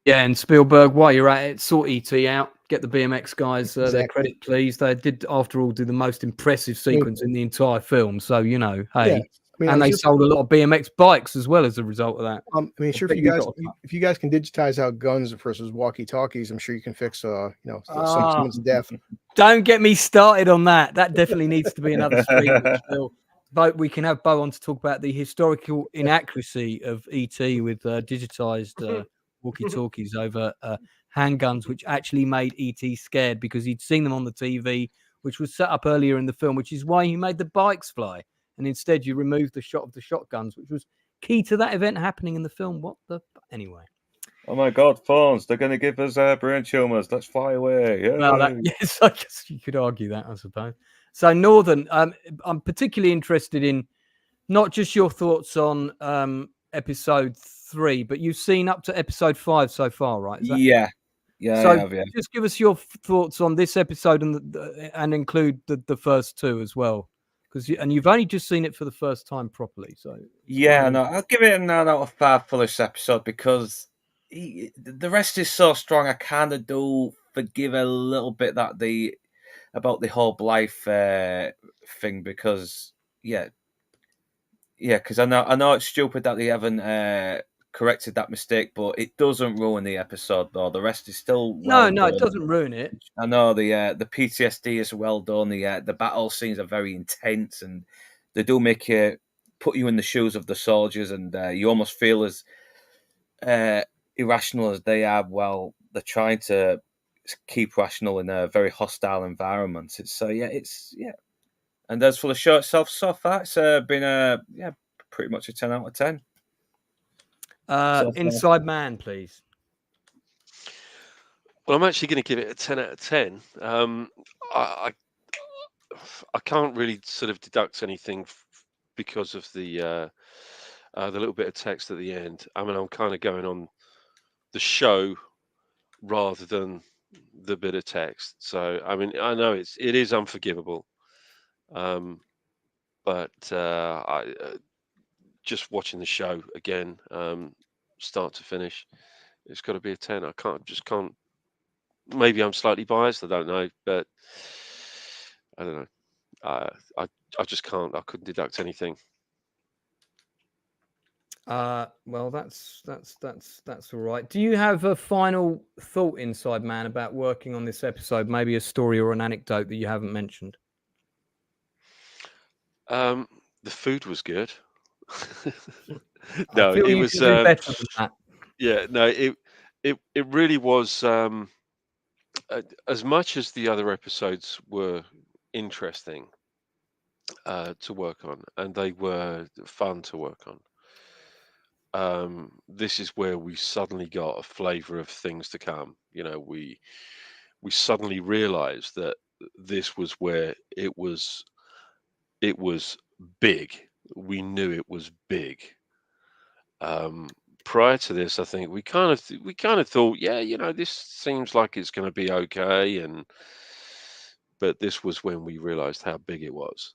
Yeah, and Spielberg, while you're at it, sort ET out. Get the BMX guys their credit, please. They did, after all, do the most impressive sequence in the entire film. So, hey. Yeah. I mean, and they sold a lot of BMX bikes as well as a result of that. I mean, sure, if you guys can digitize out guns versus walkie-talkies, I'm sure you can fix, someone's death. Don't get me started on that. That definitely needs to be another stream. But we can have Bo on to talk about the historical inaccuracy of ET with digitized walkie-talkies over handguns, which actually made ET scared because he'd seen them on the TV, which was set up earlier in the film, which is why he made the bikes fly. And instead, you removed the shot of the shotguns, which was key to that event happening in the film. Anyway. Oh my God, phones! They're going to give us brain tumors. Let's fly away. Yeah. Well, yes, I guess you could argue that, I suppose. So, Northern, I'm particularly interested in not just your thoughts on episode 3, but you've seen up to episode 5 so far, right? Yeah. So I have, yeah. Just give us your thoughts on this episode and include the first 2 as well. And you've only just seen it for the first time properly, so I'll give it a 9 out of 5 for this episode because the rest is so strong. I kind of do forgive a little bit about the whole Blithe thing because because I know it's stupid that they haven't corrected that mistake, but it doesn't ruin the episode though. The rest is still no, it doesn't ruin it. I know the PTSD is well done. The battle scenes are very intense, and they do make you put you in the shoes of the soldiers, and you almost feel as irrational as they are. Well, they're trying to keep rational in a very hostile environment. And as for the show itself, so far it's been pretty much a 10 out of 10. Inside Man, please. Well, I'm actually going to give it a 10 out of 10. I can't really sort of deduct anything because of the little bit of text at the end. I mean, I'm kind of going on the show rather than the bit of text. So, I mean, I know it is unforgivable, but I just watching the show again, start to finish, it's got to be a 10. I can't. Maybe I'm slightly biased. I don't know, but I don't know. I just can't. I couldn't deduct anything. Well, that's all right. Do you have a final thought, Inside Man, about working on this episode? Maybe a story or an anecdote that you haven't mentioned. The food was good. No, it was better than that. Yeah, no, it really was. as much as the other episodes were interesting to work on, and they were fun to work on, this is where we suddenly got a flavor of things to come. You know, we suddenly realized that this was where it was big. We knew it was big. Prior to this, I think we kind of thought, yeah, this seems like it's going to be okay, but this was when we realized how big it was.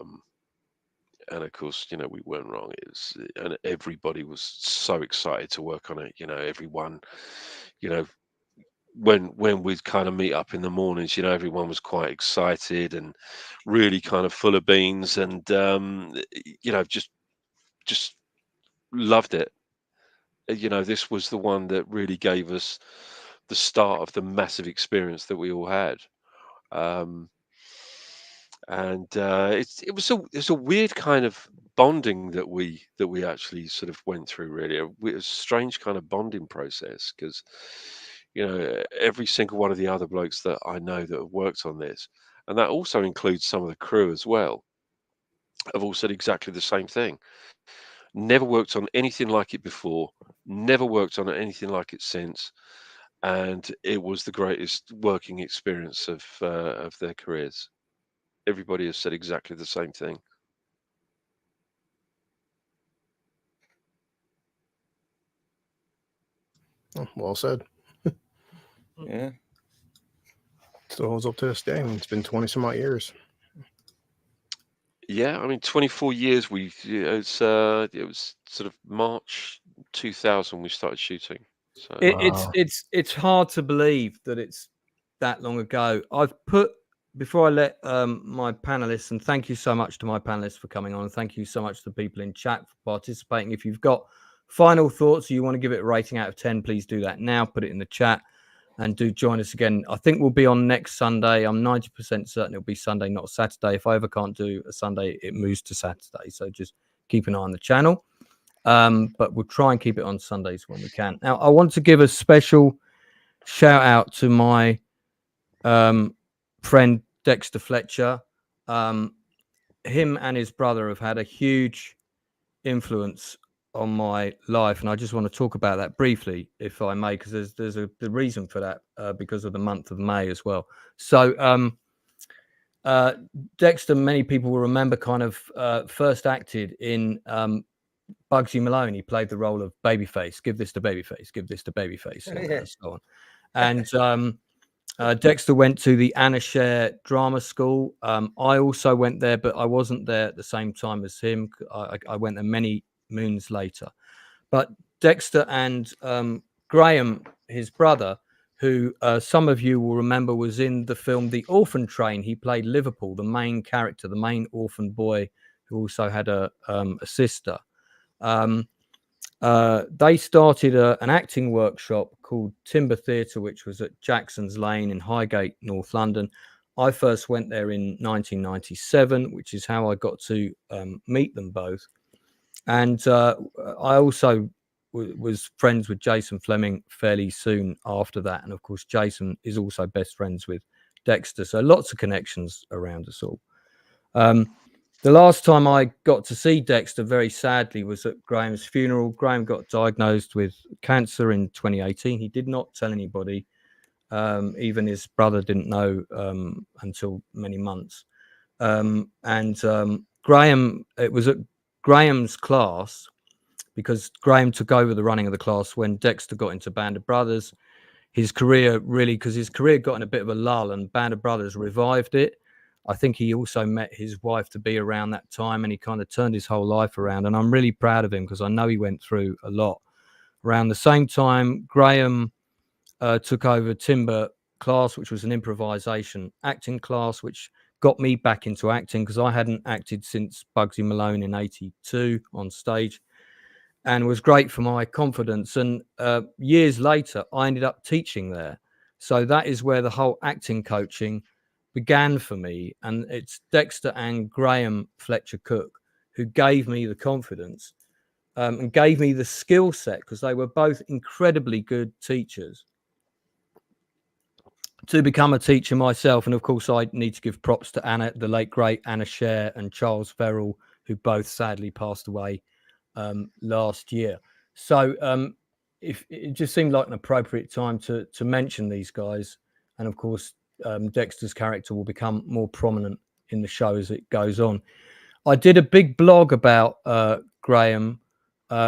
Um, and of course, we weren't wrong. And everybody was so excited to work on it. Everyone, you know, when we'd kind of meet up in the mornings, everyone was quite excited and really kind of full of beans, and just loved it. This was the one that really gave us the start of the massive experience that we all had. Um, and it was a weird kind of bonding that we actually sort of went through. Really, it was a strange kind of bonding process, because every single one of the other blokes that I know that have worked on this, and that also includes some of the crew as well, have all said exactly the same thing. Never worked on anything like it before, never worked on anything like it since, and it was the greatest working experience of their careers. Everybody has said exactly the same thing. Oh, well said. Yeah. Still holds up to this day. I mean, it's been 20 some odd years. Yeah, I mean, 24 years. It was sort of March 2000 we started shooting. So It's hard to believe that it's that long ago. I've put, before I let my panelists, and thank you so much to my panelists for coming on, and thank you so much to the people in chat for participating. If you've got final thoughts or you want to give it a rating out of 10, please do that now. Put it in the chat, and do join us again. I think we'll be on next Sunday. I'm 90% certain it'll be Sunday, not Saturday. If I ever can't do a Sunday, it moves to Saturday. So just keep an eye on the channel. But we'll try and keep it on Sundays when we can. Now, I want to give a special shout out to my friend Dexter Fletcher. Him and his brother have had a huge influence on my life, and I just want to talk about that briefly, if I may, because there's a reason for that, because of the month of May as well. So Dexter, many people will remember, kind of first acted in Bugsy Malone. He played the role of Babyface. Give this to Babyface. Give this to Babyface, and so on. And Dexter went to the Anna Scher Drama School. I also went there, but I wasn't there at the same time as him. I went there many moons later. But Dexter and Graham, his brother, who some of you will remember was in the film The Orphan Train. He played Liverpool, the main character, the main orphan boy who also had a sister. They started an acting workshop called Timber Theatre, which was at Jackson's Lane in Highgate, North London. I first went there in 1997, which is how I got to meet them both. And I also was friends with Jason Fleming fairly soon after that. And of course, Jason is also best friends with Dexter. So lots of connections around us all. The last time I got to see Dexter, very sadly, was at Graham's funeral. Graham got diagnosed with cancer in 2018. He did not tell anybody. Even his brother didn't know until many months. Graham, it was at Graham's class, because Graham took over the running of the class when Dexter got into Band of Brothers. His career because his career got in a bit of a lull, and Band of Brothers revived it. I think he also met his wife to be around that time, and he kind of turned his whole life around. And I'm really proud of him, because I know he went through a lot. Around the same time, Graham took over Timber class, which was an improvisation acting class, which got me back into acting, because I hadn't acted since Bugsy Malone in '82 on stage, and was great for my confidence. And years later, I ended up teaching there. So that is where the whole acting coaching began for me. And it's Dexter and Graham Fletcher Cook who gave me the confidence and gave me the skill set, because they were both incredibly good teachers. to become a teacher myself. And of course, I need to give props to Anna, the late great Anna Scher, and Charles Ferrell, who both sadly passed away last year. So if it just seemed like an appropriate time to mention these guys. And of course, Dexter's character will become more prominent in the show as it goes on. I did a big blog about Graham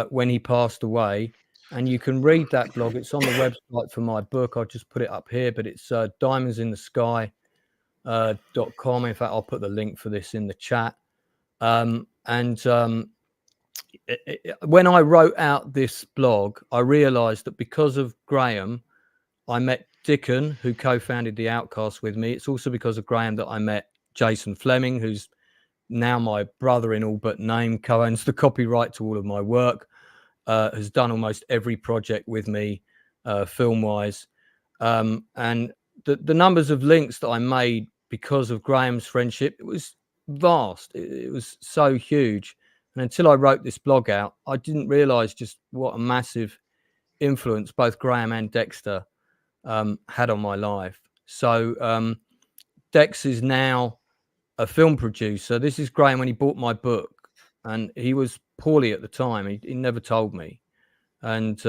when he passed away, and you can read that blog. It's on the website for my book. I'll just put it up here, but it's diamondsinthesky.com. In fact, I'll put the link for this in the chat. When I wrote out this blog, I realized that because of Graham, I met Dickon, who co-founded The Outcast with me. It's also because of Graham that I met Jason Fleming, who's now my brother in all but name, co-owns the copyright to all of my work, has done almost every project with me, film-wise. And the numbers of links that I made because of Graham's friendship, it was vast. It was so huge. And until I wrote this blog out, I didn't realize just what a massive influence both Graham and Dexter had on my life. So Dex is now a film producer. This is Graham when he bought my book, and he was poorly at the time. He never told me. And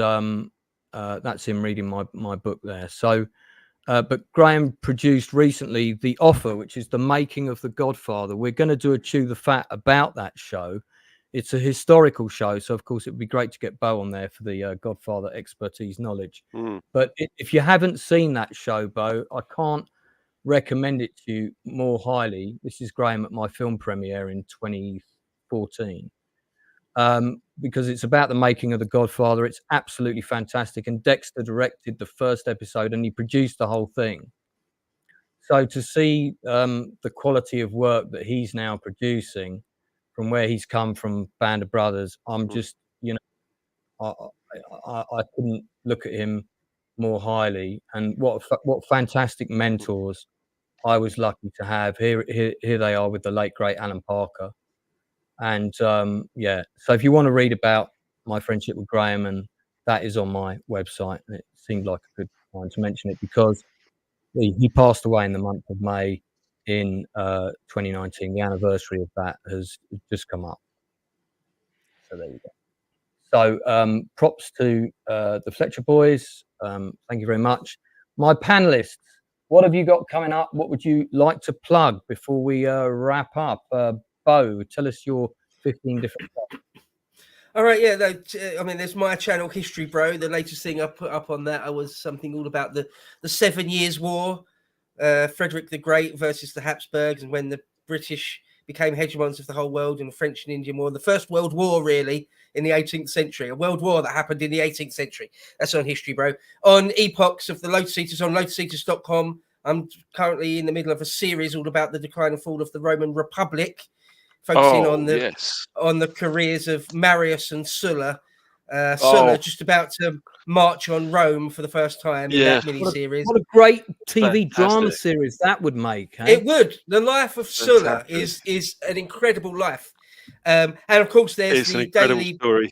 that's him reading my book there. So, but Graham produced recently The Offer, which is the making of The Godfather. We're going to do a Chew the Fat about that show. It's a historical show, so of course it would be great to get Bo on there for the Godfather expertise knowledge. But if you haven't seen that show, Bo, I can't recommend it to you more highly. This is Graham at my film premiere in 2014, because it's about the making of The Godfather. It's absolutely fantastic, and Dexter directed the first episode and he produced the whole thing. So to see the quality of work that he's now producing from where he's come from, Band of Brothers, I'm just, you know, I couldn't look at him more highly. And what fantastic mentors I was lucky to have. Here they are with the late great Alan Parker. And yeah, so if you want to read about my friendship with Graham, and that is on my website, and it seemed like a good time to mention it because he passed away in the month of May in 2019. The anniversary of that has just come up. So there you go. So props to the Fletcher boys. Thank you very much. My panelists, what have you got coming up? What would you like to plug before we wrap up? Bo, tell us your 15 different stuff. All right, yeah. I mean, there's my channel, History Bro. The latest thing I put up on that was something all about the 7 Years' War, Frederick the Great versus the Habsburgs, and when the British became hegemons of the whole world, and the French and Indian War, the First World War, really, in the 18th century, a world war that happened in the 18th century. That's on History Bro. On Epochs of the Lotus Eaters on lotuseaters.com. I'm currently in the middle of a series all about the decline and fall of the Roman Republic, focusing on the careers of Marius and Sulla. Sulla just about to march on Rome for the first time in that mini-series. What a great TV drama series that would make. Eh? It would. The life of Sulla is an incredible life. And of course, there's the daily story.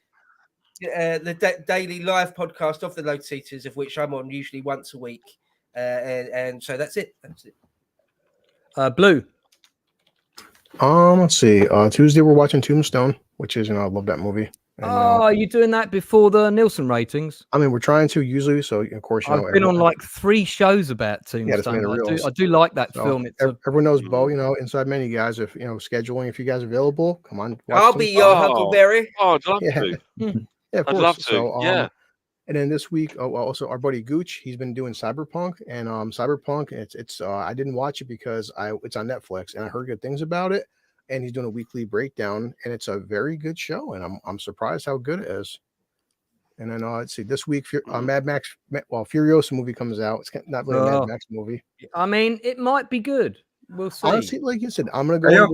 The daily live podcast of the Lotus Eaters, of which I'm on usually once a week. And so that's it. Blue. Let's see. Tuesday we're watching Tombstone, which is, I love that movie. And, are you doing that before the Nielsen ratings? I mean, we're trying to usually. So of course, I've been on like 3 shows about Tombstone. I do like that film. Everyone knows Bo. Inside many guys. If scheduling, if you guys are available, come on. I'll be your Huckleberry. Oh, I'd love to. Yeah, of course. I'd love to. So, yeah. And then this week, also our buddy Gooch, he's been doing Cyberpunk, and Cyberpunk. It's I didn't watch it because it's on Netflix, and I heard good things about it. And he's doing a weekly breakdown, and it's a very good show, and I'm surprised how good it is. And then let's see, this week Mad Max, Furiosa movie comes out. It's not really a Mad Max movie. I mean, it might be good. We'll see. Honestly, like you said, I'm gonna go. I'm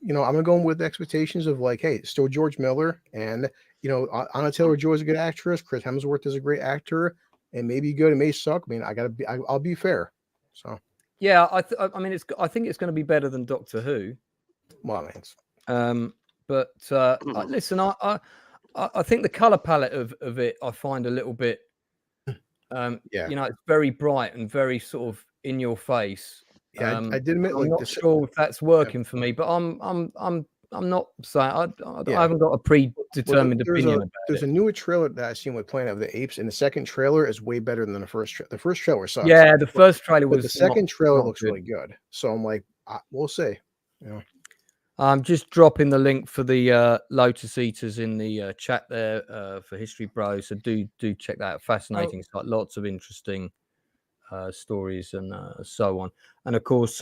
gonna go in with expectations of like, hey, it's still George Miller, and Anna Taylor-Joy is a good actress. Chris Hemsworth is a great actor. It may be good. It may suck. I mean, I'll be fair. So yeah, I think it's going to be better than Doctor Who. Well, man. Listen, I think the color palette of it I find a little bit, it's very bright and very sort of in your face. Yeah, I did admit, I'm like, not sure if that's working for me, but I'm not saying I haven't got a predetermined opinion about there's it. a newer trailer that I've seen with Planet of the Apes, and the second trailer is way better than the first. The first trailer sucks. Yeah, the first trailer but was. The second trailer not looks good. really good. So I'm like, we'll see. You know. I'm just dropping the link for the Lotus Eaters in the chat there for History Bros. So do check that out. Fascinating. It's got lots of interesting stories and so on. And of course,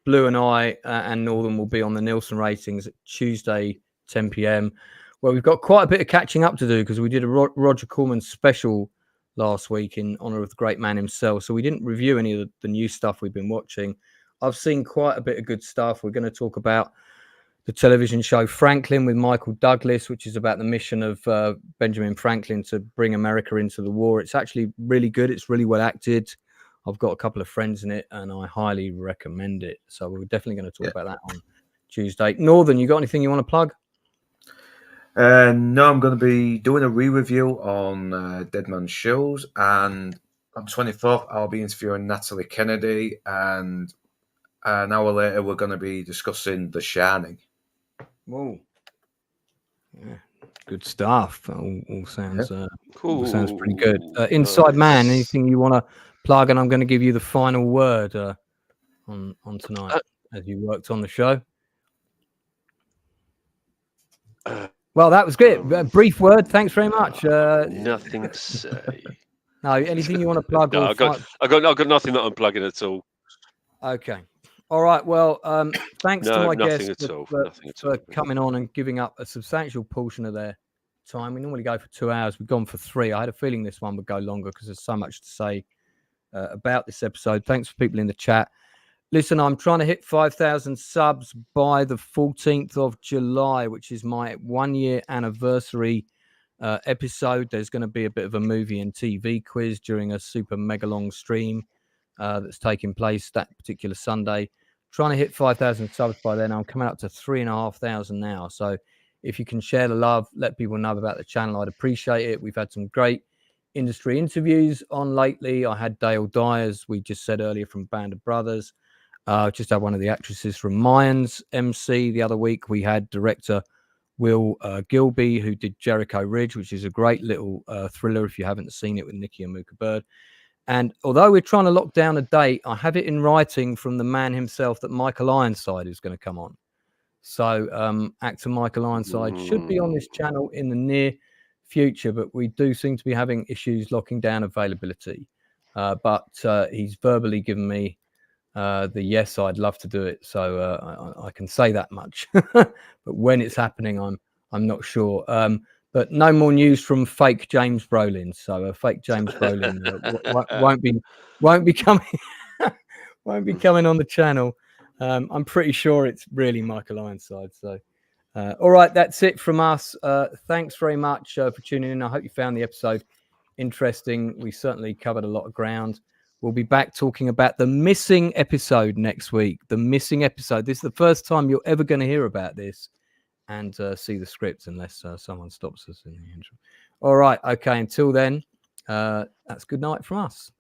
Blue and I and Northern will be on the Nielsen ratings Tuesday 10 p.m. Well, we've got quite a bit of catching up to do because we did a Roger Corman special last week in honor of the great man himself. So we didn't review any of the new stuff we've been watching. I've seen quite a bit of good stuff. We're going to talk about the television show Franklin with Michael Douglas, which is about the mission of Benjamin Franklin to bring America into the war. It's actually really good. It's really well acted. I've got a couple of friends in it, and I highly recommend it. So we're definitely going to talk about that on Tuesday. Northern, you got anything you want to plug? No, I'm going to be doing a re-review on Dead Man's Shoes, and on 24th, I'll be interviewing Natalie Kennedy, and an hour later, we're going to be discussing The Shining. Whoa. Yeah, good stuff. All sounds cool. All sounds pretty good. Inside Man, anything you want to plug? And I'm going to give you the final word on tonight as you worked on the show. Well, that was good. Brief word. Thanks very much. Nothing to say. No, anything you want to plug? No, I've got nothing that I'm plugging at all. Okay. All right. Well, thanks to my guests for coming on and giving up a substantial portion of their time. We normally go for 2 hours. We've gone for 3. I had a feeling this one would go longer because there's so much to say about this episode. Thanks for people in the chat. Listen, I'm trying to hit 5,000 subs by the 14th of July, which is my 1-year anniversary episode. There's going to be a bit of a movie and TV quiz during a super mega long stream that's taking place that particular Sunday. Trying to hit 5,000 subs by then. I'm coming up to 3,500 now. So if you can share the love, let people know about the channel, I'd appreciate it. We've had some great industry interviews on lately. I had Dale Dyers, we just said earlier, from Band of Brothers. Just had one of the actresses from Mayans MC the other week. We had director Will Gilby, who did Jericho Ridge, which is a great little thriller if you haven't seen it, with Nicky Amuka Bird. And although we're trying to lock down a date, I have it in writing from the man himself that Michael Ironside is going to come on. So actor Michael Ironside should be on this channel in the near future, but we do seem to be having issues locking down availability. But he's verbally given me the yes, I'd love to do it. So I can say that much. But when it's happening, I'm not sure. But no more news from fake James Brolin. So fake James Brolin won't be coming on the channel. I'm pretty sure it's really Michael Ironside. So all right, that's it from us. Thanks very much for tuning in. I hope you found the episode interesting. We certainly covered a lot of ground. We'll be back talking about the missing episode next week. The missing episode. This is the first time you're ever going to hear about this and see the script, unless someone stops us in the intro. All right. Okay. Until then, that's good night from us.